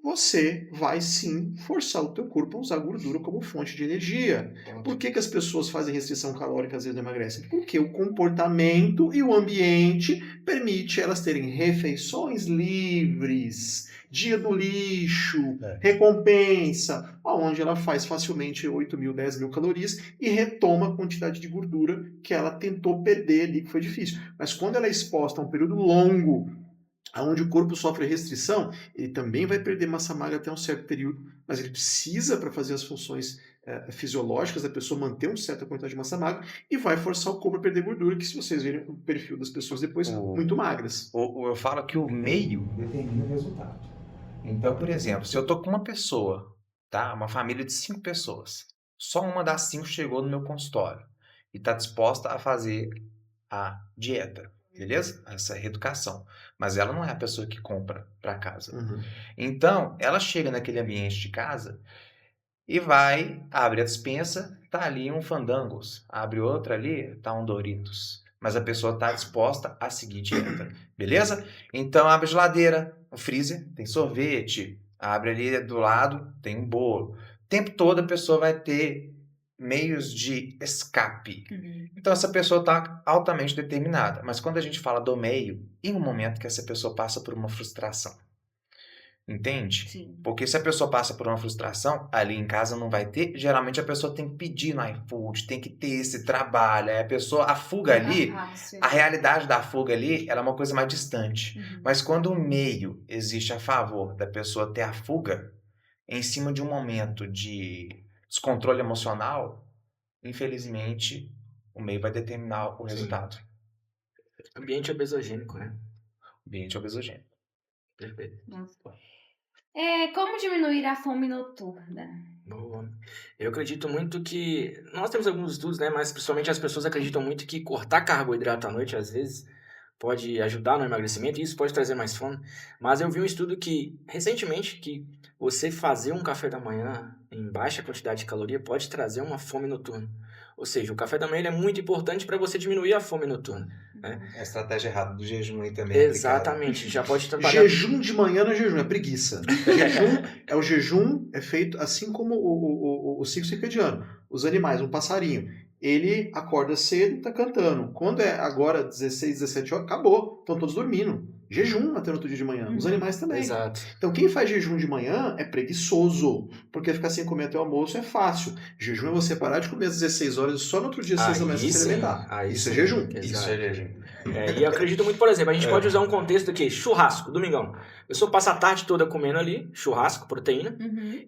Speaker 3: você vai sim forçar o teu corpo a usar gordura como fonte de energia. Por que as pessoas fazem restrição calórica e às vezes não emagrecem? Porque o comportamento e o ambiente permite elas terem refeições livres, dia do lixo, recompensa, onde ela faz facilmente 8 mil, 10 mil calorias e retoma a quantidade de gordura que ela tentou perder ali, que foi difícil. Mas quando ela é exposta a um período longo, onde o corpo sofre restrição, ele também vai perder massa magra até um certo período, mas ele precisa, para fazer as funções fisiológicas da pessoa, manter uma certa quantidade de massa magra e vai forçar o corpo a perder gordura, que se vocês verem o perfil das pessoas depois, muito magras.
Speaker 2: Eu falo que o meio determina o resultado. Então, por exemplo, se eu tô com uma pessoa, tá? Uma família de 5 pessoas, só uma das 5 chegou no meu consultório e está disposta a fazer a dieta, beleza? Essa reeducação. Mas ela não é a pessoa que compra para casa.
Speaker 3: Uhum.
Speaker 2: Então, ela chega naquele ambiente de casa e abre a despensa, tá ali um Fandangos. Abre outra ali, tá um Doritos. Mas a pessoa tá disposta a seguir dieta, beleza? Então, abre a geladeira, o freezer, tem sorvete, Abre ali do lado, tem um bolo. O tempo todo a pessoa vai ter meios de escape. Então essa pessoa está altamente determinada. Mas quando a gente fala do meio, em um momento que essa pessoa passa por uma frustração. Entende?
Speaker 1: Sim.
Speaker 2: Porque se a pessoa passa por uma frustração, ali em casa não vai ter. Geralmente a pessoa tem que pedir no iFood, tem que ter esse trabalho. Aí a fuga ali, a realidade da fuga ali, ela é uma coisa mais distante. Mas quando o meio existe a favor da pessoa ter a fuga, em cima de um momento de descontrole emocional, infelizmente, o meio vai determinar o resultado.
Speaker 4: Ambiente obesogênico, né?
Speaker 2: Ambiente obesogênico.
Speaker 4: Perfeito.
Speaker 1: Nossa. Como diminuir a fome noturna?
Speaker 4: Boa. Eu acredito muito que... Nós temos alguns estudos, né? Mas principalmente as pessoas acreditam muito que cortar carboidrato à noite, às vezes, pode ajudar no emagrecimento e isso pode trazer mais fome. Mas eu vi um estudo que, recentemente, que você fazer um café da manhã em baixa quantidade de caloria pode trazer uma fome noturna. Ou seja, o café da manhã ele é muito importante para você diminuir a fome noturna. Né?
Speaker 2: É a estratégia errada do jejum aí também.
Speaker 4: Exatamente, já pode trabalhar.
Speaker 3: Jejum de manhã não é jejum, é preguiça. Jejum é feito assim como o ciclo circadiano. Os animais, um passarinho, ele acorda cedo e tá cantando. Quando é agora 16, 17 horas, acabou. Estão todos dormindo. Jejum até no outro dia de manhã. Os animais também.
Speaker 4: Exato.
Speaker 3: Então quem faz jejum de manhã é preguiçoso. Porque ficar sem comer até o almoço é fácil. Jejum é você parar de comer às 16 horas e só no outro dia às 6 da manhã você se alimentar. Isso é jejum.
Speaker 4: Exato.
Speaker 2: Isso é jejum.
Speaker 4: E eu acredito muito, por exemplo, a gente pode usar um contexto aqui, churrasco, domingão. A pessoa passa a tarde toda comendo ali, churrasco, proteína,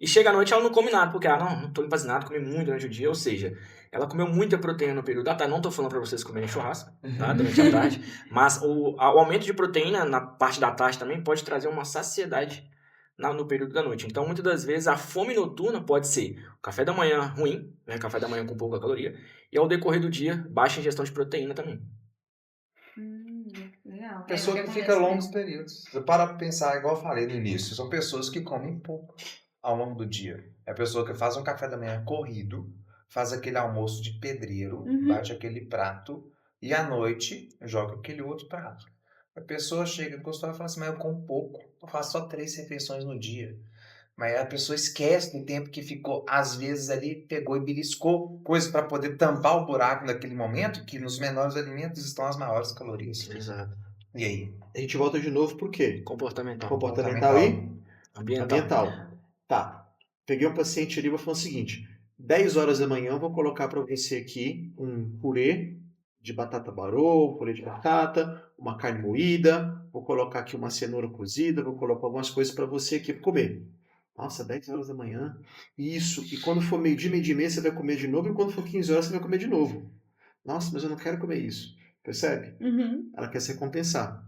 Speaker 4: e chega à noite ela não come nada, porque não tô empazinado, comi muito durante o dia, ou seja, ela comeu muita proteína no período da tarde, não tô falando pra vocês comerem churrasco, tá, durante a tarde, mas o aumento de proteína na parte da tarde também pode trazer uma saciedade no período da noite. Então, muitas das vezes, a fome noturna pode ser o café da manhã ruim, né, café da manhã com pouca caloria, e ao decorrer do dia, baixa ingestão de proteína também.
Speaker 1: Legal.
Speaker 2: Pessoa que fica longos períodos. Você para pensar, igual eu falei no início, são pessoas que comem pouco ao longo do dia. É a pessoa que faz um café da manhã corrido, faz aquele almoço de pedreiro, bate aquele prato e à noite joga aquele outro prato. A pessoa chega gostou e fala assim, mas eu como pouco, eu faço só 3 refeições no dia. Mas a pessoa esquece do tempo que ficou, às vezes ali, pegou e beliscou coisas para poder tampar o buraco naquele momento, que nos menores alimentos estão as maiores calorias.
Speaker 4: Exato.
Speaker 2: E aí?
Speaker 3: A gente volta de novo por quê?
Speaker 4: Comportamental.
Speaker 3: Comportamental e?
Speaker 4: Ambiental.
Speaker 3: Tá. Peguei um paciente ali e vou falar o seguinte. 10 horas da manhã eu vou colocar para você aqui um purê de batata barô, purê de batata, uma carne moída, vou colocar aqui uma cenoura cozida, vou colocar algumas coisas para você aqui comer. Nossa, 10 horas da manhã. Isso. E quando for meio-dia e meia, você vai comer de novo. E quando for 15 horas, você vai comer de novo. Nossa, mas eu não quero comer isso. Percebe? Ela quer se recompensar.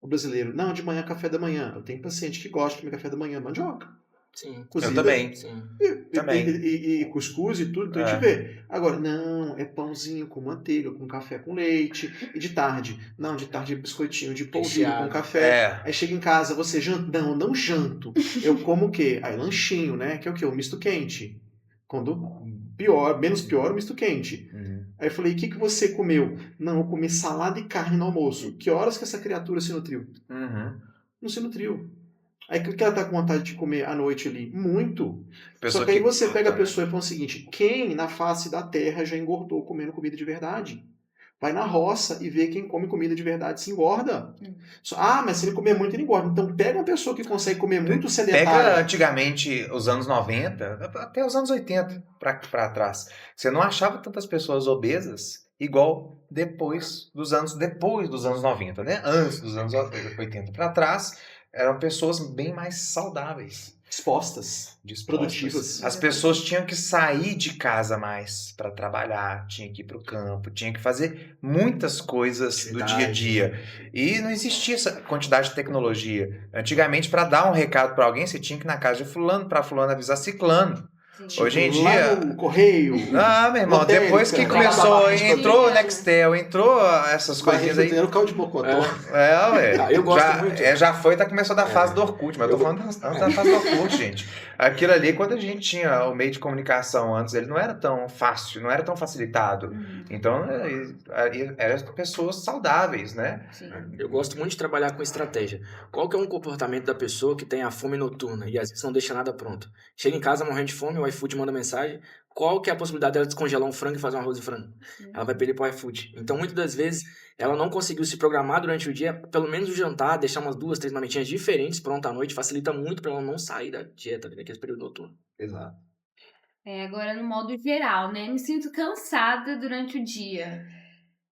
Speaker 3: O brasileiro, não, de manhã café da manhã. Eu tenho paciente que gosta de comer café da manhã. Mandioca.
Speaker 4: Sim.
Speaker 3: Cozida.
Speaker 2: Eu também.
Speaker 4: Sim.
Speaker 3: E cuscuz e tudo. Então a gente vê. Agora, não, é pãozinho com manteiga, com café com leite. E de tarde? Não, de tarde biscoitinho de polvilho com café. Aí chega em casa, você janta? Não janto. Eu como o quê? Aí lanchinho, né? Que é o quê? O misto quente. Quando pior, menos pior, o misto quente. Aí eu falei, o que você comeu? Não, eu comi salada e carne no almoço. Que horas que essa criatura se nutriu? Não se nutriu. Aí o que ela tá com vontade de comer à noite ali? Muito. Só que aí você pega a pessoa e fala o seguinte, quem na face da terra já engordou comendo comida de verdade? Vai na roça e vê quem come comida de verdade se engorda. Mas se ele comer muito, ele engorda. Então pega uma pessoa que consegue comer muito sedentária.
Speaker 2: Pega antigamente os anos 90, até os anos 80 para trás. Você não achava tantas pessoas obesas igual depois dos anos 90, né? Antes dos anos 80 para trás, eram pessoas bem mais saudáveis.
Speaker 3: Dispostas, produtivas.
Speaker 2: As pessoas tinham que sair de casa mais para trabalhar, tinham que ir para o campo, tinham que fazer muitas coisas do dia a dia. E não existia essa quantidade de tecnologia. Antigamente, para dar um recado para alguém, você tinha que ir na casa de fulano, para fulano avisar ciclano.
Speaker 1: Sim.
Speaker 2: Hoje em
Speaker 3: Lá
Speaker 2: dia...
Speaker 3: no Correio.
Speaker 2: Ah, meu irmão,
Speaker 3: lotérica,
Speaker 2: depois que
Speaker 3: lá
Speaker 2: começou,
Speaker 4: da barra,
Speaker 2: entrou o
Speaker 1: Sim.
Speaker 2: Nextel, entrou essas coisinhas aí.
Speaker 3: Era o caldo de mocotó.
Speaker 2: Ué.
Speaker 4: Ah, eu gosto
Speaker 2: já,
Speaker 4: muito.
Speaker 2: Já foi, começou da fase do Orkut, mas eu tô
Speaker 4: Eu-
Speaker 2: falando antes da fase do Orkut, gente. Aquilo ali, quando a gente tinha o meio de comunicação antes, ele não era tão fácil, não era tão facilitado. Então, eram pessoas saudáveis, né?
Speaker 1: Sim.
Speaker 4: Eu gosto muito de trabalhar com estratégia. Qual que é um comportamento da pessoa que tem a fome noturna e às vezes não deixa nada pronto? Chega em casa morrendo de fome, o iFood manda mensagem. Qual que é a possibilidade dela descongelar um frango e fazer um arroz de frango? Ela vai pedir pro iFood. Então, muitas das vezes, ela não conseguiu se programar durante o dia, pelo menos o jantar, deixar umas 2, 3 marmitinhas diferentes pronto à noite, facilita muito para ela não sair da dieta, daquele período noturno.
Speaker 3: Exato.
Speaker 1: Agora no modo geral, né? Me sinto cansada durante o dia.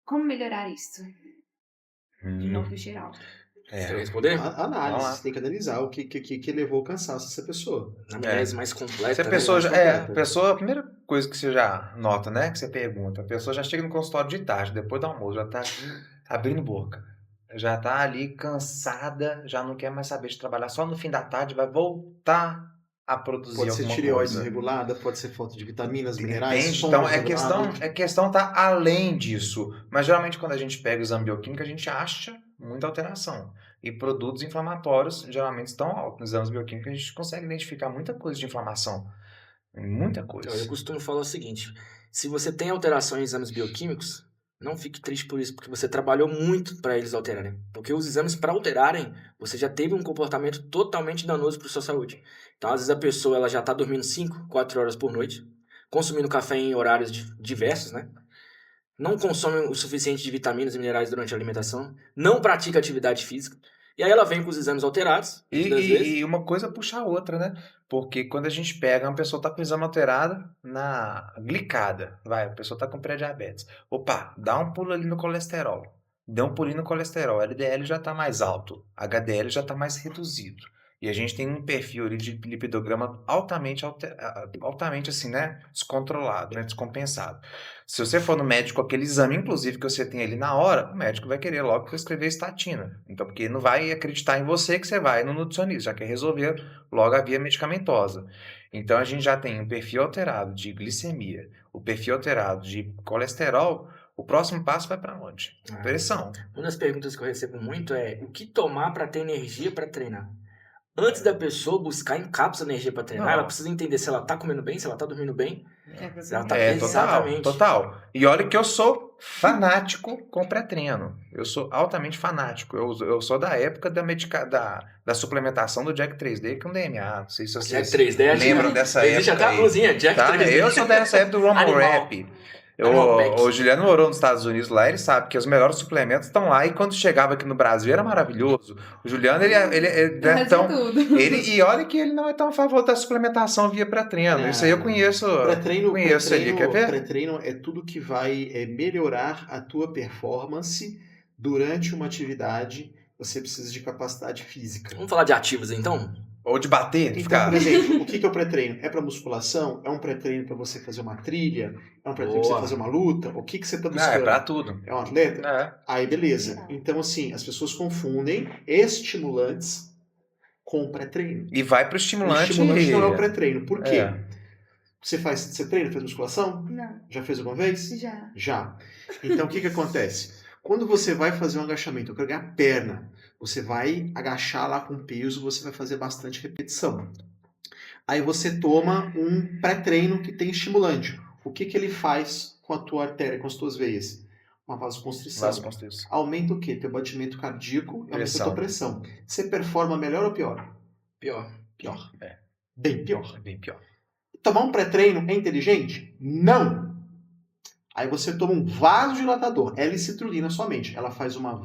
Speaker 1: Como melhorar isso? De modo geral.
Speaker 4: Quer responder?
Speaker 3: Análise,
Speaker 2: Vamos lá.
Speaker 3: você tem que analisar o que levou ao cansaço dessa pessoa.
Speaker 4: Na análise mais completa.
Speaker 2: Se a
Speaker 4: né?
Speaker 2: pessoa,
Speaker 3: completa.
Speaker 2: a primeira coisa que você já nota, né? Que você pergunta, a pessoa já chega no consultório de tarde, depois do almoço, já tá abrindo boca. Já tá ali cansada, já não quer mais saber de trabalhar. Só no fim da tarde vai voltar a produzir
Speaker 3: Pode ser
Speaker 2: alguma
Speaker 3: tireoide
Speaker 2: coisa.
Speaker 3: regulada, pode ser falta de vitaminas, minerais,
Speaker 2: Entende?
Speaker 3: som
Speaker 2: Então,
Speaker 3: regulado.
Speaker 2: a questão tá além disso. Mas geralmente quando a gente pega o exame bioquímico, a gente acha muita alteração. E produtos inflamatórios geralmente estão altos. Nos exames bioquímicos a gente consegue identificar muita coisa de inflamação. Muita
Speaker 4: Então, eu
Speaker 2: coisa.
Speaker 4: costumo falar o seguinte: se você tem alteração em exames bioquímicos, não fique triste por isso, porque você trabalhou muito para eles alterarem. Porque os exames, para alterarem, você já teve um comportamento totalmente danoso para sua saúde. Então, às vezes, a pessoa ela já está dormindo 5, 4 horas por noite, consumindo café em horários diversos, né? Não consome o suficiente de vitaminas e minerais durante a alimentação, não pratica atividade física, e aí ela vem com os exames alterados, muitas das vezes.
Speaker 2: E uma coisa puxa a outra, né? Porque quando a gente pega, uma pessoa tá com o exame alterado na glicada. Vai, a pessoa tá com pré-diabetes. Opa, dá um pulo ali no colesterol. Dá um pulinho no colesterol. LDL já tá mais alto. HDL já tá mais reduzido. E a gente tem um perfil ali de lipidograma altamente assim, né? Descontrolado, né? Descompensado. Se você for no médico, aquele exame, inclusive, que você tem ali na hora, o médico vai querer logo prescrever estatina. Então, porque ele não vai acreditar em você que você vai no nutricionista, já quer resolver logo a via medicamentosa. Então, a gente já tem um perfil alterado de glicemia, o perfil alterado de colesterol. O próximo passo vai para onde? Pressão.
Speaker 4: Uma das perguntas que eu recebo muito é: o que tomar para ter energia para treinar? Antes da pessoa buscar em cápsula energia para treinar,
Speaker 2: Não.
Speaker 4: ela precisa entender se ela tá comendo bem, se ela tá dormindo bem. Se ela tá...
Speaker 2: É,
Speaker 4: Exatamente.
Speaker 2: total. E olha que eu sou fanático com pré-treino. Eu sou altamente fanático. Eu sou da época da suplementação do Jack 3D com DMA. Não sei se vocês
Speaker 4: Jack 3D,
Speaker 2: lembram dessa
Speaker 4: existe
Speaker 2: época
Speaker 4: até a
Speaker 2: aí.
Speaker 4: blusinha, Jack
Speaker 2: Tá?
Speaker 4: 3D.
Speaker 2: Eu sou dessa época do Rumble
Speaker 4: Animal.
Speaker 2: Rap.
Speaker 4: Animal Pack.
Speaker 2: O Juliano morou nos Estados Unidos lá, ele sabe que os melhores suplementos estão lá e quando chegava aqui no Brasil era maravilhoso. O Juliano, e olha que ele não é tão a favor da suplementação via pré-treino. Isso aí eu conheço. Conheço ele, quer ver?
Speaker 3: Pré-treino é tudo que vai melhorar a tua performance durante uma atividade. Você precisa de capacidade física.
Speaker 4: Vamos falar de ativos então?
Speaker 2: Ou de bater, de
Speaker 3: Então,
Speaker 2: ficar.
Speaker 3: por exemplo, o que é o pré-treino? É para musculação? É um pré-treino para você fazer uma trilha? É um pré-treino para você
Speaker 4: Boa.
Speaker 3: fazer uma luta? O que você está
Speaker 2: Não,
Speaker 3: buscando?
Speaker 2: é pra tudo.
Speaker 3: É um atleta?
Speaker 2: É.
Speaker 3: Aí, beleza. Então, assim, as pessoas confundem estimulantes com pré-treino.
Speaker 2: E vai pro
Speaker 3: O
Speaker 2: estimulante.
Speaker 3: estimulante não é o pré-treino. Por quê?
Speaker 2: É.
Speaker 3: Você treina, faz musculação?
Speaker 1: Não,
Speaker 3: Já fez alguma vez?
Speaker 1: já.
Speaker 3: Já. Então, o que acontece? Quando você vai fazer um agachamento, eu quero ganhar perna, você vai agachar lá com peso, você vai fazer bastante repetição. Aí você toma um pré-treino que tem estimulante. O que ele faz com a tua artéria, com as tuas veias? Uma vasoconstrição.
Speaker 2: Vasoconstrição.
Speaker 3: Aumenta o quê? Teu batimento cardíaco, aumenta a
Speaker 2: Pressão.
Speaker 3: tua pressão. Você performa melhor ou pior?
Speaker 4: Pior.
Speaker 3: Pior.
Speaker 2: É.
Speaker 3: Bem pior.
Speaker 2: É bem pior.
Speaker 3: Tomar um pré-treino é inteligente? Não! Aí você toma um vasodilatador, L-citrulina somente. Ela faz uma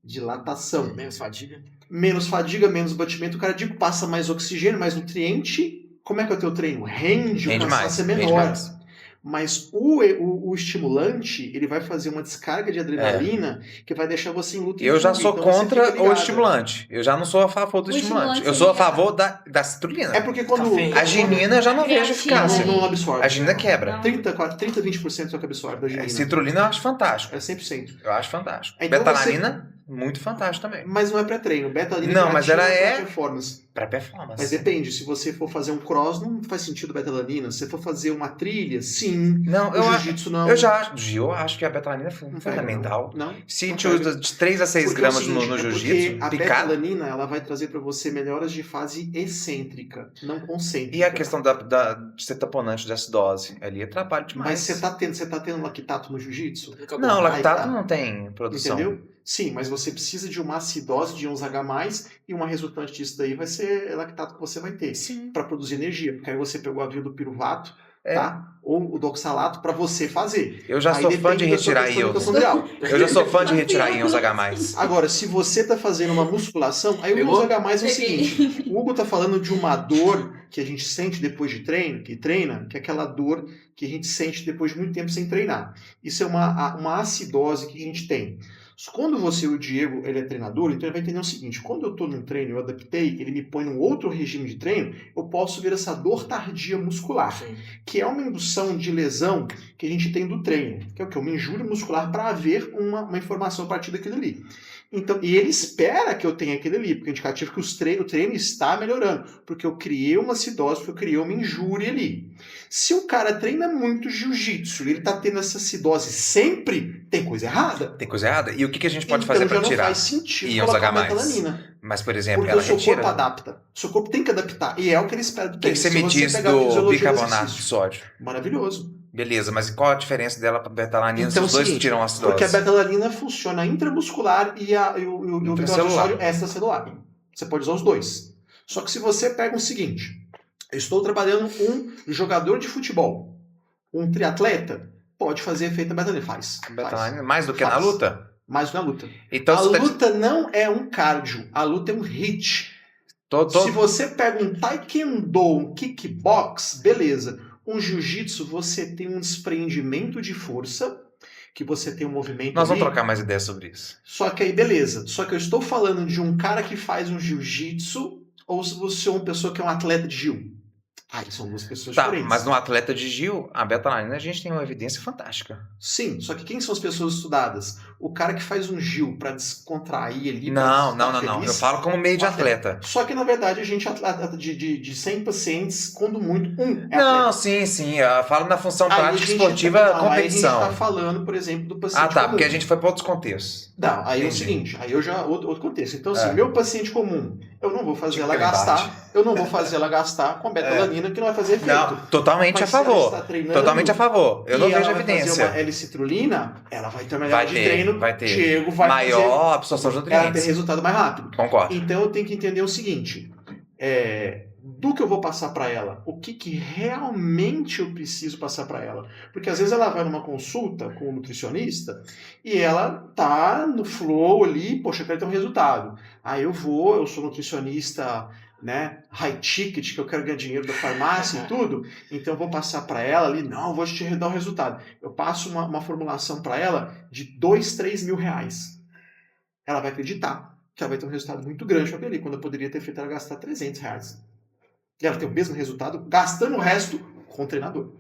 Speaker 3: vasodilatação.
Speaker 4: Menos fadiga.
Speaker 3: Menos fadiga, menos batimento cardíaco, passa mais oxigênio, mais nutriente. Como é que é o teu treino? Rende, o
Speaker 2: Rende
Speaker 3: cansaço é
Speaker 2: mais, rende
Speaker 3: menor.
Speaker 2: mais.
Speaker 3: Mas o estimulante, ele vai fazer uma descarga de adrenalina que vai deixar você em luta.
Speaker 2: Eu já sou
Speaker 3: então você
Speaker 2: contra
Speaker 3: fica
Speaker 2: o
Speaker 3: ligado.
Speaker 2: estimulante. Eu já não sou a favor do
Speaker 1: O
Speaker 2: estimulante.
Speaker 1: estimulante
Speaker 2: Eu sou a
Speaker 1: seria-
Speaker 2: favor da citrulina.
Speaker 3: É porque quando...
Speaker 4: Cafeína.
Speaker 2: A ginina eu já não vejo
Speaker 1: Creatina.
Speaker 2: eficácia.
Speaker 3: Não absorve.
Speaker 2: A ginina quebra.
Speaker 1: Não.
Speaker 3: 30, 20% só que absorve da ginina.
Speaker 2: Citrulina eu acho fantástico.
Speaker 3: É 100%.
Speaker 2: Eu acho fantástico.
Speaker 3: Então
Speaker 2: Betalanina, muito fantástico também.
Speaker 3: Mas não é pré-treino. Beta-alanina
Speaker 2: Não, mas ela
Speaker 3: creatina
Speaker 2: é
Speaker 3: pra performance.
Speaker 2: Pra performance.
Speaker 3: Mas depende, se você for fazer um cross, não faz sentido beta-alanina. Se você for fazer uma trilha, sim.
Speaker 2: Não,
Speaker 3: O jiu-jitsu não.
Speaker 2: eu acho que a beta-alanina é
Speaker 3: Não
Speaker 2: fundamental.
Speaker 3: Não.
Speaker 2: Se a
Speaker 3: não
Speaker 2: gente
Speaker 3: pega.
Speaker 2: usa de 3 a 6
Speaker 3: Porque é o
Speaker 2: gramas
Speaker 3: seguinte,
Speaker 2: no
Speaker 3: é porque
Speaker 2: jiu-jitsu,
Speaker 3: a
Speaker 2: picado.
Speaker 3: beta-alanina, ela vai trazer pra você melhoras de fase excêntrica, não concêntrica.
Speaker 2: E a questão de ser taponante de acidose, ali atrapalha demais.
Speaker 3: Mas você tá tendo lactato no jiu-jitsu?
Speaker 2: Não,
Speaker 3: Aí
Speaker 2: lactato
Speaker 3: tá.
Speaker 2: não tem produção.
Speaker 3: Entendeu? Sim, mas você precisa de uma acidose de íons H+, e uma resultante disso daí vai ser lactato que você vai ter.
Speaker 2: Sim.
Speaker 3: Para produzir energia, porque aí você pegou a via do piruvato,
Speaker 2: É.
Speaker 3: tá? Ou o doxalato para você fazer.
Speaker 2: Eu já
Speaker 3: Aí
Speaker 2: sou fã de
Speaker 3: depende da sua
Speaker 2: retirar
Speaker 3: questão
Speaker 2: íons.
Speaker 3: mitocondrial.
Speaker 2: Eu já sou fã de retirar íons H+.
Speaker 3: Agora, se você tá fazendo uma musculação, aí o
Speaker 4: Pegou?
Speaker 3: íons H+, é o
Speaker 1: Peguei.
Speaker 3: seguinte, o Hugo tá falando de uma dor que a gente sente depois de treino, que é aquela dor que a gente sente depois de muito tempo sem treinar. Isso é uma acidose que a gente tem. Quando você, o Diego, ele é treinador, então ele vai entender o seguinte, quando eu estou num treino, eu adaptei, ele me põe num outro regime de treino, eu posso ver essa dor tardia muscular,
Speaker 4: Sim.
Speaker 3: que é uma indução de lesão que a gente tem do treino, que é o que? Uma injúria muscular para haver uma informação a partir daquilo ali. Então, e ele espera que eu tenha aquele ali, porque é indicativo que o treino está melhorando, porque eu criei uma acidose, porque eu criei uma injúria ali. Se o cara treina muito jiu-jitsu e ele está tendo essa acidose sempre, tem coisa errada.
Speaker 2: Tem coisa errada? E o que a gente pode
Speaker 3: Então
Speaker 2: fazer
Speaker 3: já
Speaker 2: para
Speaker 3: não
Speaker 2: tirar?
Speaker 3: faz sentido
Speaker 2: íons
Speaker 3: colocar
Speaker 2: H+.
Speaker 3: betalanina.
Speaker 2: Mas, por exemplo,
Speaker 3: Porque
Speaker 2: ela
Speaker 3: o seu
Speaker 2: retira.
Speaker 3: corpo adapta. O seu corpo tem que adaptar. E é o que ele espera do
Speaker 2: O que
Speaker 3: treino.
Speaker 2: você
Speaker 3: Se
Speaker 2: me
Speaker 3: você
Speaker 2: diz
Speaker 3: pegar a
Speaker 2: do
Speaker 3: fisiologia
Speaker 2: bicarbonato de
Speaker 3: exercício,
Speaker 2: sódio?
Speaker 3: maravilhoso.
Speaker 2: Beleza, mas qual a diferença dela para beta-alanina se
Speaker 3: Então,
Speaker 2: os dois
Speaker 3: seguinte,
Speaker 2: tiram acidose?
Speaker 3: porque a betalanina funciona intramuscular e o bicarbonato de
Speaker 2: Intracelular.
Speaker 3: sódio extracelular. Você pode usar os dois. Só que se você pega o seguinte, eu estou trabalhando com um jogador de futebol, um triatleta, pode fazer efeito da betalanina. Faz.
Speaker 2: Beta-alanina, mais do que na
Speaker 3: Faz.
Speaker 2: luta?
Speaker 3: Mais na luta.
Speaker 2: Então,
Speaker 3: A
Speaker 2: você tá
Speaker 3: luta não é um cardio, a luta é um hit. Se você pega um taekwondo, um kickbox, beleza. Um jiu-jitsu, você tem um desprendimento de força, que você tem um movimento
Speaker 2: Nós vamos
Speaker 3: ali.
Speaker 2: trocar mais ideias sobre isso.
Speaker 3: Só que aí, beleza. Só que eu estou falando de um cara que faz um jiu-jitsu, ou se você é uma pessoa que é um atleta de jiu. São duas pessoas
Speaker 2: Tá,
Speaker 3: diferentes.
Speaker 2: mas no atleta de Gil, a beta-alanina, a gente tem uma evidência fantástica.
Speaker 3: Sim, só que quem são as pessoas estudadas? O cara que faz um Gil pra descontrair ali.
Speaker 2: Não.
Speaker 3: pra ficar
Speaker 2: Eu
Speaker 3: feliz.
Speaker 2: falo como meio de atleta.
Speaker 3: Só que, na verdade, a gente, de 100 pacientes, quando muito, um é
Speaker 2: Não,
Speaker 3: atleta.
Speaker 2: sim. Eu falo na função
Speaker 3: Aí a
Speaker 2: prática
Speaker 3: gente
Speaker 2: esportiva,
Speaker 3: Aí a gente
Speaker 2: competição.
Speaker 3: tá falando, por exemplo, do paciente
Speaker 2: Ah, tá,
Speaker 3: comum.
Speaker 2: porque a gente foi para outros contextos.
Speaker 3: Não, aí é o
Speaker 2: Entendi.
Speaker 3: seguinte, aí eu já outro contexto. Então, assim,
Speaker 2: É.
Speaker 3: meu paciente comum, eu não vou fazer
Speaker 2: Tipo
Speaker 3: ela
Speaker 2: aquele
Speaker 3: gastar,
Speaker 2: embate.
Speaker 3: eu não vou fazer ela gastar com betalanina que não vai fazer efeito.
Speaker 2: Não, totalmente
Speaker 3: Mas
Speaker 2: a
Speaker 3: se ela
Speaker 2: favor.
Speaker 3: está treinando
Speaker 2: Totalmente a favor. Eu
Speaker 3: e
Speaker 2: não
Speaker 3: ela
Speaker 2: vejo
Speaker 3: vai fazer
Speaker 2: evidência.
Speaker 3: uma L-citrulina, ela vai ter uma melhora
Speaker 2: Vai
Speaker 3: de
Speaker 2: ter,
Speaker 3: treino,
Speaker 2: vai ter.
Speaker 3: Diego vai
Speaker 2: Maior absorção de
Speaker 3: fazer ela ter
Speaker 2: nutrientes.
Speaker 3: resultado mais rápido.
Speaker 2: Concordo.
Speaker 3: Então eu tenho que entender o seguinte, do que eu vou passar para ela, o que realmente eu preciso passar para ela. Porque às vezes ela vai numa consulta com um nutricionista e ela tá no flow ali, poxa, eu quero ter um resultado. Aí eu sou nutricionista, né, high ticket, que eu quero ganhar dinheiro da farmácia e tudo, então eu vou passar para ela ali, não, eu vou te dar um resultado. Eu passo uma formulação para ela de 2, 3 mil reais. Ela vai acreditar que ela vai ter um resultado muito grande para ali, quando eu poderia ter feito ela gastar 300 reais. E ela tem o mesmo resultado, gastando o resto com o treinador.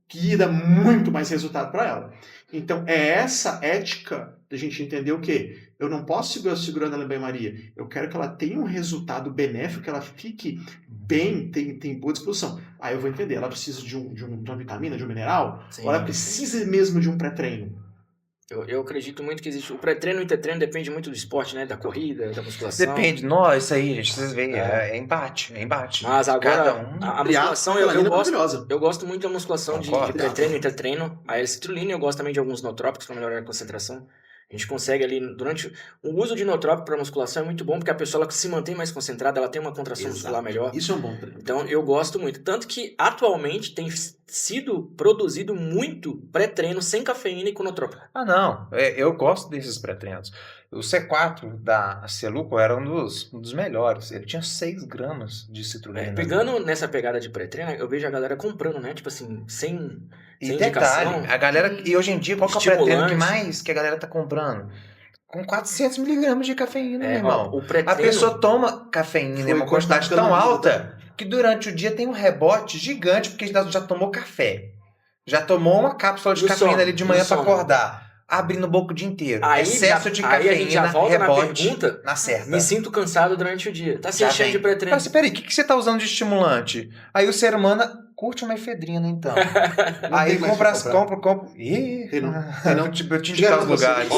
Speaker 3: Que ia dar muito mais resultado para ela. Então, é essa ética da gente entender o quê? Eu não posso segurar segurando ela em banho-maria. Eu quero que ela tenha um resultado benéfico, que ela fique bem, tem boa disposição. Aí eu vou entender, ela precisa de uma vitamina, de um mineral?
Speaker 4: Sim,
Speaker 3: ou ela precisa mesmo de um pré-treino?
Speaker 4: Eu acredito muito que existe. O pré-treino e o intertreino depende muito do esporte, né? Da corrida, da musculação.
Speaker 2: Depende. Nossa, isso aí, gente, vocês veem, é embate.
Speaker 4: Mas agora,
Speaker 2: Cada um.
Speaker 4: a musculação, eu
Speaker 3: Betalanina é
Speaker 4: gosto.
Speaker 3: maravilhosa.
Speaker 4: Eu gosto muito da musculação de
Speaker 2: Concordo.
Speaker 4: pré-treino e intertreino. A L-citrulina, eu gosto também de alguns nootrópicos para melhorar a concentração. A gente consegue ali, durante o uso de nootrópico para musculação é muito bom, porque a pessoa ela se mantém mais concentrada, ela tem uma contração muscular melhor.
Speaker 3: Isso é um bom treino.
Speaker 4: Então, eu gosto muito. Tanto que, atualmente, tem sido produzido muito pré-treino sem cafeína e com nootrópico.
Speaker 2: Ah, não. Eu gosto desses pré-treinos. O C4 da Celuco era um dos melhores. Ele tinha 6 gramas de citrulina.
Speaker 4: Pegando nessa pegada de pré-treino, eu vejo a galera comprando, né? Tipo assim, sem
Speaker 2: E
Speaker 4: indicação.
Speaker 2: detalhe, a galera... E hoje em dia, qual que é o
Speaker 4: Estimulante.
Speaker 2: pré-treino que a galera tá comprando? Com 400 miligramas de cafeína, meu irmão.
Speaker 4: O
Speaker 2: A
Speaker 4: pré-treino...
Speaker 2: pessoa toma cafeína
Speaker 3: Foi
Speaker 2: em uma quantidade
Speaker 3: cortado
Speaker 2: tão
Speaker 3: pela
Speaker 2: alta que durante o dia tem um rebote gigante porque já tomou café. Já tomou uma cápsula de
Speaker 4: E o
Speaker 2: cafeína
Speaker 4: sono?
Speaker 2: ali de
Speaker 4: E o
Speaker 2: manhã para
Speaker 4: sono?
Speaker 2: acordar. abrindo a boca o dia inteiro.
Speaker 4: Aí,
Speaker 2: Excesso de
Speaker 4: aí a gente já
Speaker 2: cafeína,
Speaker 4: volta na
Speaker 2: rebote,
Speaker 4: pergunta.
Speaker 2: na certa.
Speaker 4: Me sinto cansado durante o dia. Tá se
Speaker 2: Já
Speaker 4: enchendo
Speaker 2: vem.
Speaker 4: de pré-treino.
Speaker 2: Fala assim, peraí, o que você tá usando de estimulante? Aí o ser humano curte uma efedrina, então.
Speaker 3: Não
Speaker 2: Aí
Speaker 3: tem mais
Speaker 2: compra,
Speaker 3: pra comprar.
Speaker 2: compra. Ih,
Speaker 3: Tem não. Tem não.
Speaker 2: eu te indicar os lugares.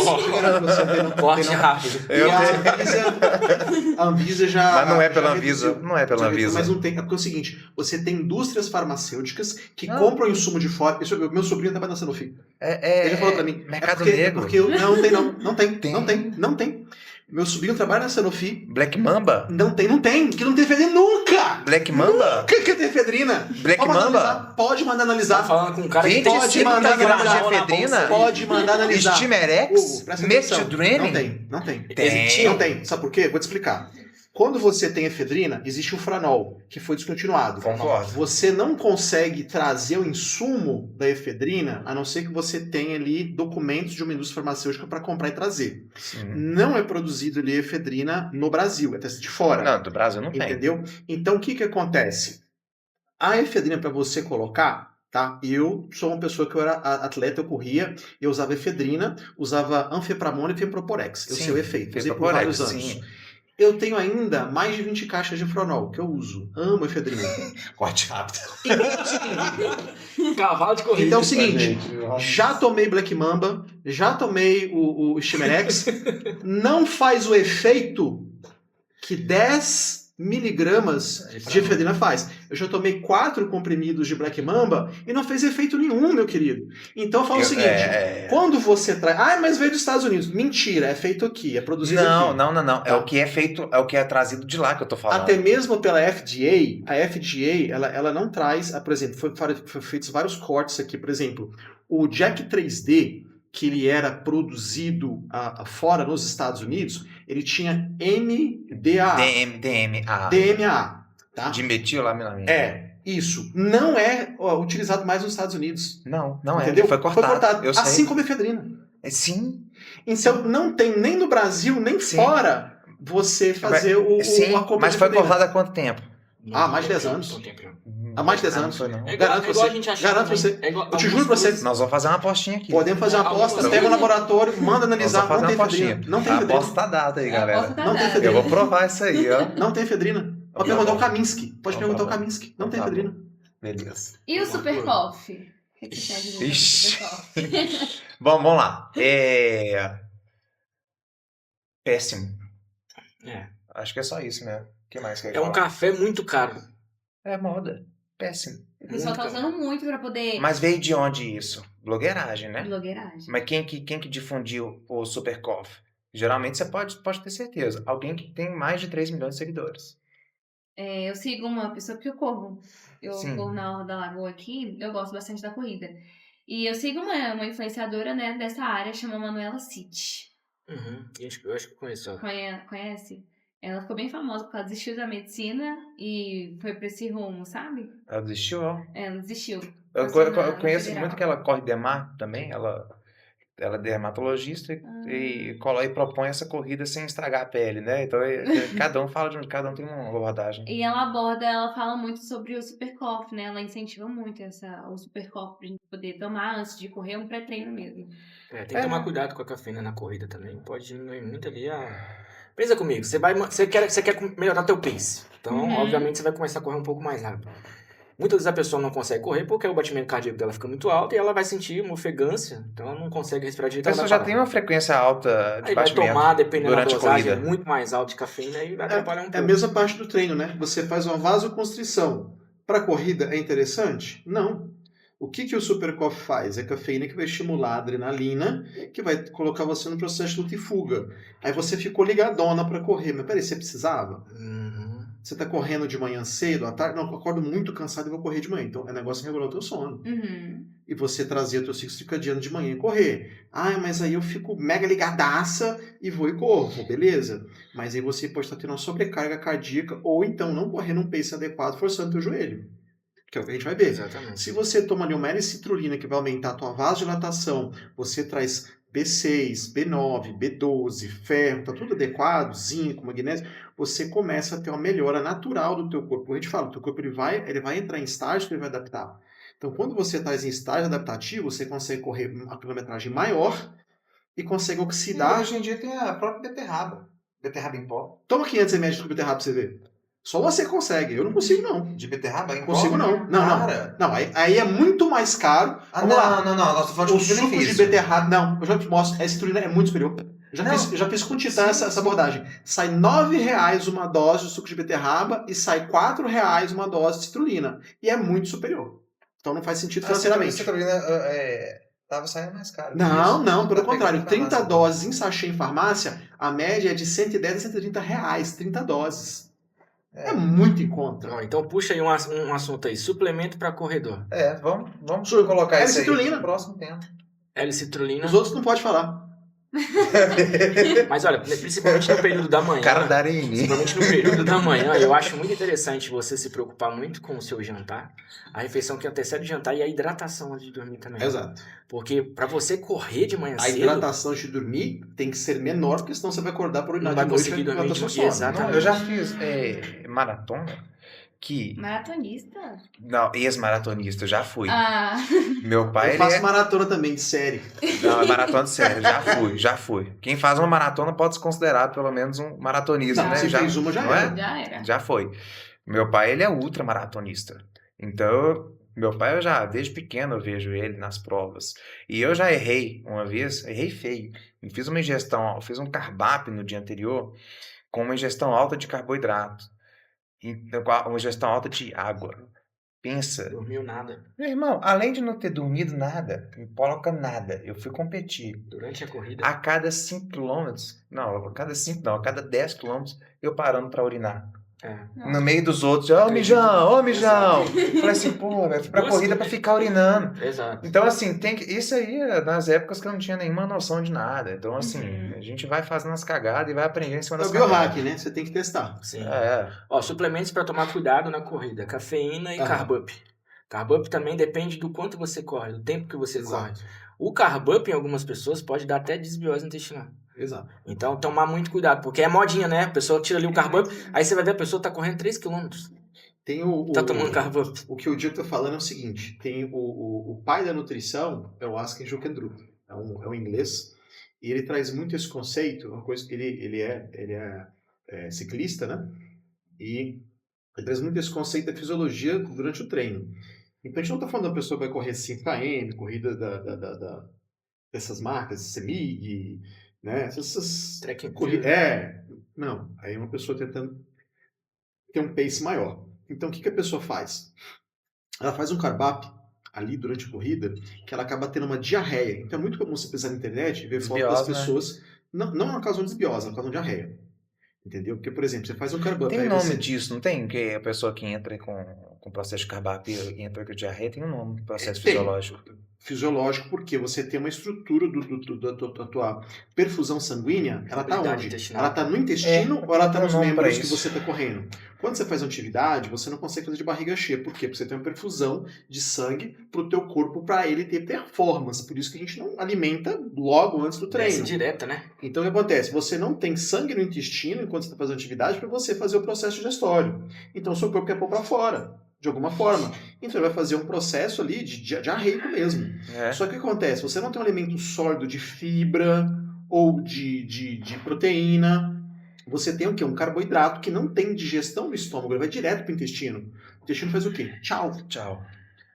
Speaker 4: Corte rápido.
Speaker 2: Eu
Speaker 3: E a Anvisa já...
Speaker 2: Mas não é
Speaker 3: já
Speaker 2: pela
Speaker 3: reduziu.
Speaker 2: Anvisa. Não é pela
Speaker 3: Já reduziu,
Speaker 2: Anvisa.
Speaker 3: mas não tem. É porque é o seguinte, você tem indústrias farmacêuticas que
Speaker 2: Ah.
Speaker 3: compram insumo de fora. Meu sobrinho trabalha na Sanofi.
Speaker 2: É
Speaker 3: Ele falou pra mim.
Speaker 2: Mercado
Speaker 3: porque,
Speaker 2: Negro.
Speaker 3: não tem. Meu sobrinho trabalha na Sanofi.
Speaker 2: Black Mamba?
Speaker 3: Não tem. Que não tem efedrina nunca!
Speaker 2: Black Mamba?
Speaker 3: Nunca que tem efedrina!
Speaker 2: Black
Speaker 3: Pode mandar
Speaker 2: Mamba?
Speaker 3: analisar, Pode mandar
Speaker 4: Tá
Speaker 3: analisar.
Speaker 4: falando com um cara que
Speaker 2: 25
Speaker 3: mandar
Speaker 2: gramas de
Speaker 3: analisar.
Speaker 2: efedrina?
Speaker 3: Pode mandar analisar.
Speaker 2: Stimerex?
Speaker 3: Hugo, presta atenção.
Speaker 2: Metildrening?
Speaker 3: Não tem.
Speaker 2: Tem.
Speaker 3: Não tem. Sabe por quê? Vou te explicar. Quando você tem efedrina, existe o franol, que foi descontinuado.
Speaker 2: Concordo.
Speaker 3: Você não consegue trazer o insumo da efedrina, a não ser que você tenha ali documentos de uma indústria farmacêutica para comprar e trazer.
Speaker 2: Sim.
Speaker 3: Não é produzido ali efedrina no Brasil, é de fora.
Speaker 2: Não, do Brasil não tem.
Speaker 3: Entendeu? Então, o que acontece? A efedrina, para você colocar, tá? Eu sou uma pessoa que eu era atleta, eu corria, eu usava efedrina, usava anfepramona e femproporex. Eu sei o efeito, usei por vários anos.
Speaker 2: Sim.
Speaker 3: Eu tenho ainda mais de 20 caixas de Fronol, que eu uso. Amo efedrina.
Speaker 2: Corte rápido.
Speaker 4: Cavalo de corrida.
Speaker 3: Então é o seguinte, já tomei Black Mamba, já tomei o Stimerex, não faz o efeito que 10 miligramas de efedrina faz. Eu já tomei 4 comprimidos de Black Mamba e não fez efeito nenhum, meu querido. Então eu falo o seguinte, quando você traz... Ah, mas veio dos Estados Unidos. Mentira, é feito aqui, é produzido aqui.
Speaker 2: Não. É o que é feito, é o que é trazido de lá que eu tô falando.
Speaker 3: Até mesmo pela FDA, a FDA, ela não traz... Por exemplo, foi feitos vários cortes aqui. Por exemplo, o Jack 3D, que ele era produzido fora nos Estados Unidos, ele tinha MDA. DMA. Tá?
Speaker 2: De metilamina.
Speaker 3: Isso. Não é utilizado mais nos Estados Unidos.
Speaker 2: Não
Speaker 3: Entendeu?
Speaker 2: Foi cortado. Eu
Speaker 3: assim
Speaker 2: sei.
Speaker 3: como efedrina.
Speaker 2: Sim.
Speaker 3: Então não tem nem no Brasil, nem fora você fazer a compra
Speaker 2: mas
Speaker 3: de
Speaker 2: foi
Speaker 3: efedrina.
Speaker 2: cortado há quanto tempo?
Speaker 3: Mais de 10 anos. Há mais de 10 anos.
Speaker 2: Foi, não.
Speaker 4: É
Speaker 3: Garanto
Speaker 4: igual
Speaker 3: você.
Speaker 4: a gente achar
Speaker 3: Garanto
Speaker 4: também.
Speaker 3: você.
Speaker 4: É igual-
Speaker 3: Eu te juro pra você.
Speaker 2: Nós vamos fazer uma apostinha aqui.
Speaker 3: Podemos fazer uma aposta, pega o laboratório, manda analisar,
Speaker 2: Nós vamos
Speaker 3: não tem
Speaker 2: fazer uma
Speaker 3: efedrina.
Speaker 2: apostinha.
Speaker 3: Não tem
Speaker 2: A
Speaker 3: efedrina.
Speaker 2: aposta tá dada aí,
Speaker 1: A
Speaker 2: galera.
Speaker 1: aposta tá
Speaker 3: Não tem
Speaker 1: dada.
Speaker 3: efedrina.
Speaker 2: Eu vou provar isso aí, ó.
Speaker 3: Não tem efedrina. Pode perguntar o Kaminsky. Pode
Speaker 2: Então
Speaker 3: perguntar o
Speaker 2: tá bom.
Speaker 3: Kaminsky. Não tem
Speaker 2: Então tá
Speaker 3: efedrina.
Speaker 2: Beleza.
Speaker 1: E o Super Coffee? O que você quer dizer
Speaker 2: Ixi.
Speaker 1: sobre o Super Coffee?
Speaker 2: Vamos lá. Péssimo.
Speaker 4: É.
Speaker 2: Acho que é só isso, né? O que mais quer
Speaker 4: É um
Speaker 2: falar?
Speaker 4: café muito caro.
Speaker 2: É moda. Péssimo.
Speaker 1: O pessoal tá usando muito pra poder...
Speaker 2: Mas veio de onde isso? Blogueiragem, né?
Speaker 1: Blogueiragem.
Speaker 2: Mas quem que difundiu o Super Coffee? Geralmente você pode ter certeza. Alguém que tem mais de 3 milhões de seguidores.
Speaker 1: Eu sigo uma pessoa que eu corro. Eu
Speaker 2: Sim.
Speaker 1: corro na Orla da Lagoa aqui, eu gosto bastante da corrida. E eu sigo uma influenciadora, né, dessa área, chama Manuela City.
Speaker 4: Uhum. Eu acho que eu conheço ela.
Speaker 1: Conhece? Ela ficou bem famosa porque ela desistiu da medicina e foi pra esse rumo, sabe?
Speaker 2: Ela desistiu, ó.
Speaker 1: Ela desistiu.
Speaker 2: Eu
Speaker 1: Passou na
Speaker 2: conheço
Speaker 1: federal.
Speaker 2: muito que ela corre dermato também. Ela é dermatologista e propõe essa corrida sem estragar a pele, né? Então cada um fala cada um tem uma abordagem.
Speaker 1: E ela fala muito sobre o Super Coffee, né? Ela incentiva muito o Super Coffee pra gente poder tomar antes de correr, um pré-treino mesmo.
Speaker 4: Tem que tomar cuidado com a cafeína na corrida também. Pode diminuir muito ali a... Pensa comigo, você quer melhorar teu pace. Então, obviamente, você vai começar a correr um pouco mais rápido. Muitas vezes a pessoa não consegue correr porque o batimento cardíaco dela fica muito alto e ela vai sentir uma ofegância. Então, ela não consegue respirar direito.
Speaker 2: A pessoa já tem uma frequência alta de
Speaker 4: aí vai
Speaker 2: batimento
Speaker 4: tomar, dependendo da
Speaker 2: durante a
Speaker 4: dosagem,
Speaker 2: corrida.
Speaker 4: muito mais alta de cafeína e vai atrapalhar um pouco.
Speaker 3: É a mesma parte do treino, né? Você faz uma vasoconstrição. Para corrida é interessante? Não. O que o Super Coffee faz? É cafeína que vai estimular a adrenalina, que vai colocar você no processo de luta e fuga. Aí você ficou ligadona para correr. Mas peraí, você precisava? Você tá correndo de manhã cedo, à tarde? Não, eu acordo muito cansado e vou correr de manhã. Então é negócio de regular o teu sono. E você trazer o teu ciclo circadiano de manhã e correr. Ah, mas aí eu fico mega ligadaça e vou e corro. Beleza. Mas aí você pode estar tendo uma sobrecarga cardíaca ou então não correr num pace adequado, forçando o teu joelho. Que é o que a gente vai ver.
Speaker 4: Exatamente.
Speaker 3: Se você toma ali uma L-citrulina que vai aumentar a tua vasodilatação, você traz B6, B9, B12, ferro, tá tudo adequado, zinco, magnésio, você começa a ter uma melhora natural do teu corpo. Como a gente fala, o teu corpo ele vai entrar em estágio que ele vai adaptar. Então, quando você está em estágio adaptativo, você consegue correr uma quilometragem maior, e consegue
Speaker 2: E
Speaker 3: oxidar.
Speaker 2: hoje em dia tem a própria beterraba. Beterraba em pó.
Speaker 3: Toma 500 ml de beterraba pra você ver. Só você consegue, eu não consigo não.
Speaker 2: De beterraba em pó?
Speaker 3: Consigo não. Não,
Speaker 2: Cara.
Speaker 3: não. Não, aí é muito mais caro.
Speaker 2: Ah,
Speaker 3: Vamos lá.
Speaker 2: não. Nós estamos falando
Speaker 3: O
Speaker 2: de
Speaker 3: suco de
Speaker 2: benefício.
Speaker 3: beterraba, não, eu já te mostro, a citrulina é muito superior.
Speaker 2: Não.
Speaker 3: Eu já fiz com o Titã
Speaker 2: Sim,
Speaker 3: essa
Speaker 2: sim.
Speaker 3: abordagem. Sai R$9 uma dose de suco de beterraba e sai R$4 uma dose de citrulina. E é muito superior. Então não faz sentido
Speaker 2: A
Speaker 3: financeiramente.
Speaker 2: citrulina tava saindo mais caro.
Speaker 3: Não, pelo
Speaker 2: Tá
Speaker 3: contrário.
Speaker 2: pegando
Speaker 3: 30
Speaker 2: farmácia.
Speaker 3: doses em sachê em farmácia, a média é de R$110 a R$130. 30 doses. É muito em conta.
Speaker 4: Não, então puxa aí um assunto aí. Suplemento para corredor.
Speaker 2: Vamos colocar isso aí
Speaker 3: citrulina.
Speaker 2: no próximo tempo.
Speaker 4: L-citrulina.
Speaker 3: Os outros não pode falar.
Speaker 4: Mas olha, principalmente no período da manhã.
Speaker 2: Cara da Arini.
Speaker 4: Principalmente no período da manhã, eu acho muito interessante você se preocupar muito com o seu jantar, a refeição que antecede o jantar e a hidratação antes de dormir também.
Speaker 3: Exato.
Speaker 4: Porque para você correr de manhã
Speaker 3: A
Speaker 4: cedo,
Speaker 3: hidratação antes de dormir tem que ser menor, porque senão você vai acordar por urinar
Speaker 4: Não vai
Speaker 3: de noite
Speaker 4: conseguir
Speaker 3: e vai
Speaker 4: dormir
Speaker 3: levantar
Speaker 4: de
Speaker 3: seu
Speaker 4: noite.
Speaker 3: sono.
Speaker 4: Exatamente.
Speaker 2: Eu já fiz maratona que...
Speaker 1: Maratonista?
Speaker 2: Não, ex-maratonista, eu já fui.
Speaker 1: Ah,
Speaker 2: Meu pai,
Speaker 3: Eu
Speaker 2: ele
Speaker 3: faço maratona também, de série.
Speaker 2: Não, é maratona de sério, já fui. Quem faz uma maratona pode se considerar pelo menos um maratonista,
Speaker 3: Não,
Speaker 2: né?
Speaker 3: se fez uma, já
Speaker 2: não
Speaker 3: era.
Speaker 1: já era.
Speaker 2: Já foi. Meu pai, ele é ultramaratonista. Então, meu pai, desde pequeno, eu vejo ele nas provas. E eu já errei uma vez, errei feio. Eu fiz uma ingestão, eu fiz um cardápio no dia anterior com uma ingestão alta de carboidrato. Então, com uma ingestão alta de água. Pensa.
Speaker 4: dormiu nada
Speaker 2: Meu irmão, além de não ter dormido nada, não coloca nada. Eu fui competir.
Speaker 4: durante a corrida.
Speaker 2: A cada 5 quilômetros, a cada 10 quilômetros, eu parando pra urinar. No meio dos outros, ô mijão. Falei assim, pô, velho, fui pra corrida pra ficar urinando.
Speaker 4: Exato.
Speaker 2: Então, assim, isso aí é nas épocas que eu não tinha nenhuma noção de nada. Então, assim, a gente vai fazendo as cagadas e vai aprendendo em cima
Speaker 3: É o
Speaker 2: das cagadas.
Speaker 3: biohack, né? Você tem que testar.
Speaker 4: Sim.
Speaker 2: É.
Speaker 4: Ó, suplementos para tomar cuidado na corrida: cafeína e
Speaker 3: Aham.
Speaker 4: carb up. Carb up também depende do quanto você corre, do tempo que você corre.
Speaker 3: Exato.
Speaker 4: O carb up em algumas pessoas pode dar até desbiose intestinal.
Speaker 3: Exato.
Speaker 4: Então, tomar muito cuidado, porque é modinha, né? A pessoa tira ali o carb up, aí você vai ver a pessoa tá correndo 3 km.
Speaker 3: Tem
Speaker 4: Tá tomando carb up.
Speaker 3: O que o Diego tá falando é o seguinte: tem o pai da nutrição, é o Askin Jukendrup, é um inglês, e ele traz muito esse conceito, uma coisa que ele é ciclista, né? E ele traz muito esse conceito da fisiologia durante o treino. Então a gente não está falando da pessoa que vai correr 5 km, corrida dessas marcas, Semig, né? Essas
Speaker 4: Track and
Speaker 3: corridas.
Speaker 4: field.
Speaker 3: Não, aí é uma pessoa tentando ter um pace maior. Então o que a pessoa faz? Ela faz um carb up ali durante a corrida, que ela acaba tendo uma diarreia. Então é muito comum você pensar na internet e ver foto das
Speaker 2: Desbiose, né?
Speaker 3: pessoas. Não é uma causa de desbiose, é uma causa de diarreia. Entendeu? Porque, por exemplo, você faz um carb up.
Speaker 2: Tem
Speaker 3: aí
Speaker 2: nome
Speaker 3: você...
Speaker 2: disso, não tem? Que a pessoa que entra com processo de carb-up e entra com diarreia tem um nome, processo
Speaker 3: Tem.
Speaker 2: fisiológico.
Speaker 3: Fisiológico, porque você tem uma estrutura da tua perfusão sanguínea, ela tá
Speaker 4: Mobilidade
Speaker 3: onde?
Speaker 4: intestinal.
Speaker 3: Ela tá no intestino ou ela tá
Speaker 2: tem um
Speaker 3: nos
Speaker 2: nome
Speaker 3: membros
Speaker 2: pra
Speaker 3: que
Speaker 2: isso.
Speaker 3: você tá correndo? Quando você faz atividade, você não consegue fazer de barriga cheia. Por quê? Porque você tem uma perfusão de sangue pro teu corpo para ele ter performance. Por isso que a gente não alimenta logo antes do treino.
Speaker 4: Desce direta, né?
Speaker 3: Então o que acontece? Você não tem sangue no intestino enquanto você está fazendo atividade para você fazer o processo digestório. Então o seu corpo quer pôr para fora, de alguma forma. Então ele vai fazer um processo ali de diarreico mesmo.
Speaker 2: É.
Speaker 3: Só que o que acontece? Você não tem um alimento sólido de fibra ou de proteína. Você tem o quê? Um carboidrato que não tem digestão no estômago, ele vai direto para o intestino. O intestino faz o quê? Tchau.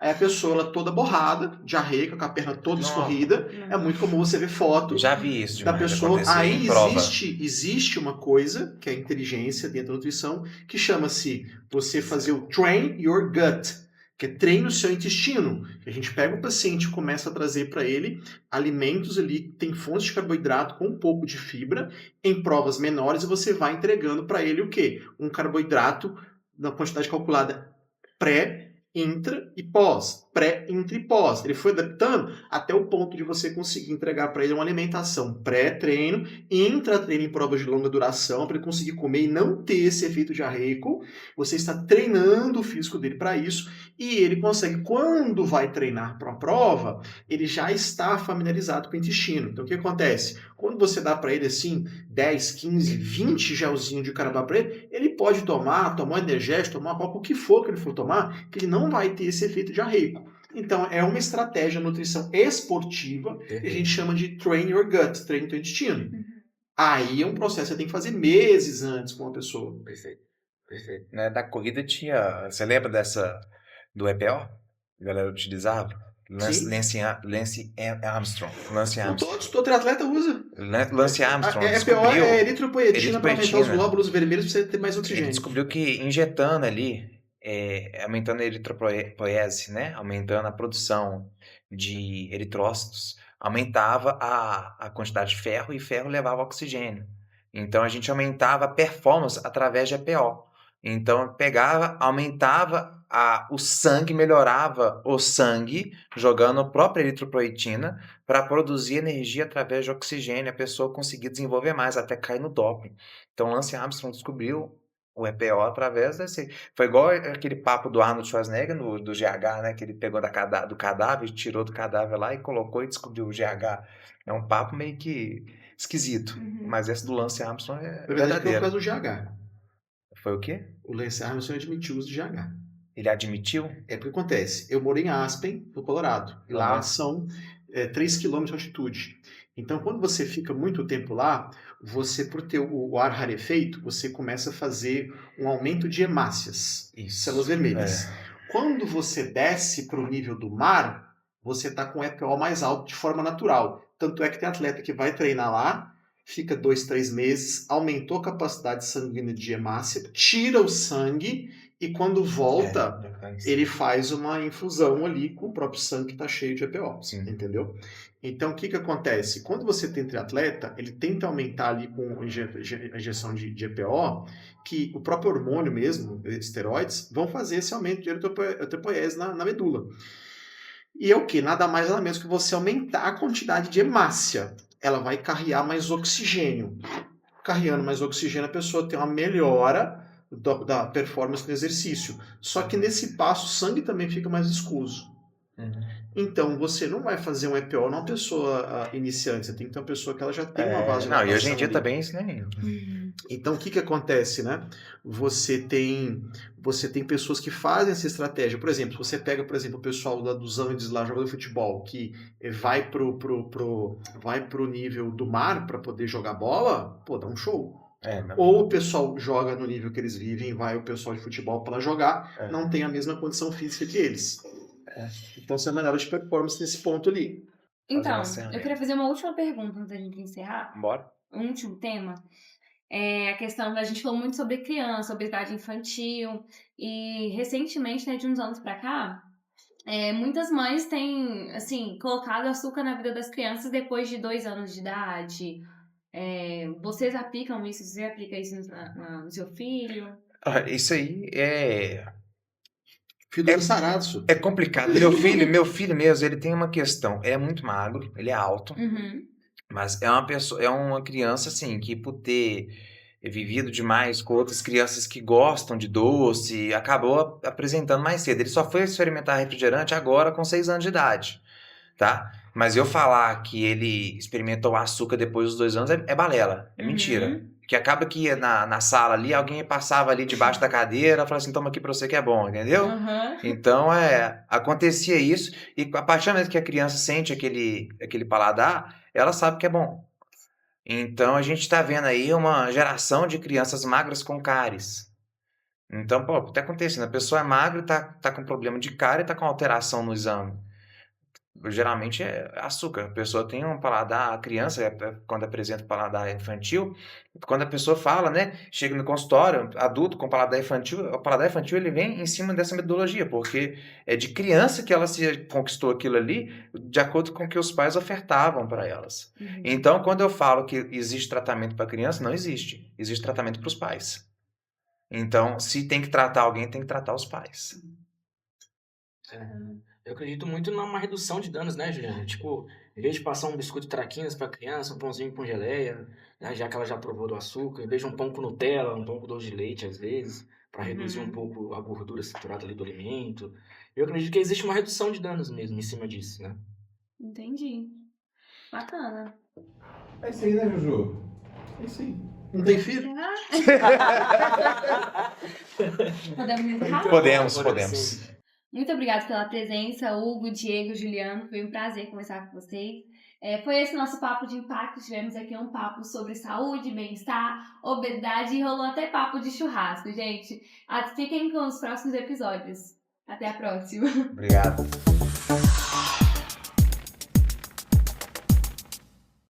Speaker 3: Aí a pessoa ela toda borrada, diarreica, com a perna toda
Speaker 2: Nossa.
Speaker 3: escorrida. É muito comum você ver foto
Speaker 2: Já vi isso
Speaker 3: da
Speaker 2: demais
Speaker 3: pessoa.
Speaker 2: acontecer
Speaker 3: Aí
Speaker 2: em prova.
Speaker 3: existe uma coisa, que é a inteligência dentro da nutrição, que chama-se você fazer o train your gut, que é treine o seu intestino. A gente pega o paciente e começa a trazer para ele alimentos ali que tem fontes de carboidrato com um pouco de fibra em provas menores e você vai entregando para ele o quê? Um carboidrato na quantidade calculada pré, intra e pós. Pré, intra e pós. Ele foi adaptando até o ponto de você conseguir entregar para ele uma alimentação pré-treino, intra-treino em provas de longa duração, para ele conseguir comer e não ter esse efeito diarreico. Você está treinando o físico dele para isso e ele consegue, quando vai treinar para uma prova, ele já está familiarizado com o intestino. Então o que acontece? Quando você dá para ele assim 10, 15, 20 gelzinhos de carabá para ele, ele pode tomar um energético, tomar o que for que ele for tomar, que ele não vai ter esse efeito diarreico. Então, é uma estratégia de nutrição esportiva que a
Speaker 4: Perfeito.
Speaker 3: gente chama de train your gut, treine teu intestino. Aí é um processo que você tem que fazer meses antes com a pessoa.
Speaker 4: Perfeito. Perfeito.
Speaker 2: Né, da corrida tinha. Você lembra do EPO? A galera utilizava?
Speaker 3: Sim.
Speaker 2: Lance Armstrong. Lance Armstrong.
Speaker 3: Todo triatleta usa.
Speaker 2: Lance Armstrong
Speaker 3: A EPO
Speaker 2: descobriu.
Speaker 3: é eritropoetina para aumentar os
Speaker 2: Eritropoetina.
Speaker 3: glóbulos vermelhos para você ter mais
Speaker 2: Ele
Speaker 3: oxigênio.
Speaker 2: descobriu que injetando ali, aumentando a eritropoese, né? Aumentando a produção de eritrócitos, aumentava a quantidade de ferro e ferro levava oxigênio. Então a gente aumentava a performance através de EPO. Então pegava, aumentava o sangue, melhorava o sangue, jogando a própria eritropoetina para produzir energia através de oxigênio, a pessoa conseguia desenvolver mais, até cair no doping. Então Lance Armstrong descobriu o EPO através desse. Foi igual aquele papo do Arnold Schwarzenegger do GH, né? Que ele pegou do cadáver, tirou do cadáver lá e colocou e descobriu o GH. É um papo meio que esquisito. Mas esse do Lance Armstrong é
Speaker 3: Na verdade, não
Speaker 2: verdadeiro.
Speaker 3: por causa do GH.
Speaker 2: Foi o quê?
Speaker 3: O Lance Armstrong admitiu o uso de GH.
Speaker 2: Ele admitiu?
Speaker 3: É porque acontece. Eu moro em Aspen, no Colorado. E lá são 3 km de altitude. Então, quando você fica muito tempo lá, você, por ter o ar rarefeito, você começa a fazer um aumento de hemácias, células vermelhas. Quando você desce para o nível do mar, você está com o EPO mais alto de forma natural. Tanto é que tem atleta que vai treinar lá, fica 2, 3 meses, aumentou a capacidade sanguínea de hemácia, tira o sangue e quando volta, ele faz uma infusão ali com o próprio sangue que está cheio de EPO.
Speaker 2: Sim.
Speaker 3: Entendeu? Então, o que acontece? Quando você tem triatleta, ele tenta aumentar ali com a injeção de EPO, que o próprio hormônio mesmo, esteroides, vão fazer esse aumento de eritropoiese na medula. E é o que? Nada mais nada menos que você aumentar a quantidade de hemácia. Ela vai carrear mais oxigênio. Carreando mais oxigênio, a pessoa tem uma melhora da performance no exercício. Só que nesse passo, o sangue também fica mais viscoso. Então, você não vai fazer um EPO numa pessoa iniciante. Você tem que ter uma pessoa que ela já tem uma base de
Speaker 2: Não, e hoje em dia
Speaker 3: ali.
Speaker 2: também isso nem.
Speaker 3: Então, o que acontece, né? Você tem pessoas que fazem essa estratégia. Por exemplo, você pega, por exemplo, o pessoal dos Andes lá, jogador de futebol, que vai pro nível do mar para poder jogar bola, pô, dá um show. Ou o pessoal joga no nível que eles vivem, vai o pessoal de futebol para jogar, não tem a mesma condição física que eles. Então, você é melhor de performance nesse ponto ali.
Speaker 1: Então, eu queria fazer uma última pergunta antes da gente encerrar.
Speaker 2: Bora.
Speaker 1: Um último tema. É a questão a gente falou muito sobre criança, obesidade infantil. E recentemente, né, de uns anos pra cá, muitas mães têm, assim, colocado açúcar na vida das crianças depois de 2 anos de idade. Vocês aplicam isso? Você aplica isso no seu filho?
Speaker 2: Isso aí é
Speaker 3: Filho do Saratsu.
Speaker 2: É complicado. Meu filho mesmo, ele tem uma questão. Ele é muito magro, ele é alto, mas é uma criança assim que por ter vivido demais com outras crianças que gostam de doce, acabou apresentando mais cedo. Ele só foi experimentar refrigerante agora com 6 anos de idade, tá? Mas eu falar que ele experimentou açúcar depois dos 2 anos é balela, é mentira. Que acaba que na sala ali, alguém passava ali debaixo da cadeira, falava assim, toma aqui pra você que é bom, entendeu? Então, acontecia isso, e a partir do momento que a criança sente aquele paladar, ela sabe que é bom. Então, a gente tá vendo aí uma geração de crianças magras com cáries. Então, pô, tá acontecendo, a pessoa é magra, tá com problema de cárie, tá com alteração no exame. Geralmente é açúcar. A pessoa tem um paladar, a criança, quando apresenta paladar infantil, quando a pessoa fala, né, chega no consultório, adulto com paladar infantil, o paladar infantil ele vem em cima dessa metodologia, porque é de criança que ela se conquistou aquilo ali, de acordo com o que os pais ofertavam para elas. Então, quando eu falo que existe tratamento para criança, não existe. Existe tratamento para os pais. Então, se tem que tratar alguém, tem que tratar os pais.
Speaker 4: Eu acredito muito numa redução de danos, né, Juliana? Tipo, em vez de passar um biscoito traquinas pra criança, um pãozinho com geleia, né, já que ela já provou do açúcar, em vez de um pão com Nutella, um pão com doce de leite, às vezes, para reduzir um pouco a gordura saturada ali do alimento. Eu acredito que existe uma redução de danos mesmo em cima disso, né?
Speaker 1: Entendi. Bacana.
Speaker 5: É isso aí, né, Juju? É isso aí.
Speaker 3: Não tem filho?
Speaker 1: Podemos encerrar?
Speaker 2: Podemos.
Speaker 1: Muito obrigada pela presença, Hugo, Diego, Juliano. Foi um prazer conversar com vocês. Foi esse nosso papo de impacto. Tivemos aqui um papo sobre saúde, bem-estar, obesidade e rolou até papo de churrasco, gente. Fiquem com os próximos episódios. Até a próxima.
Speaker 2: Obrigado.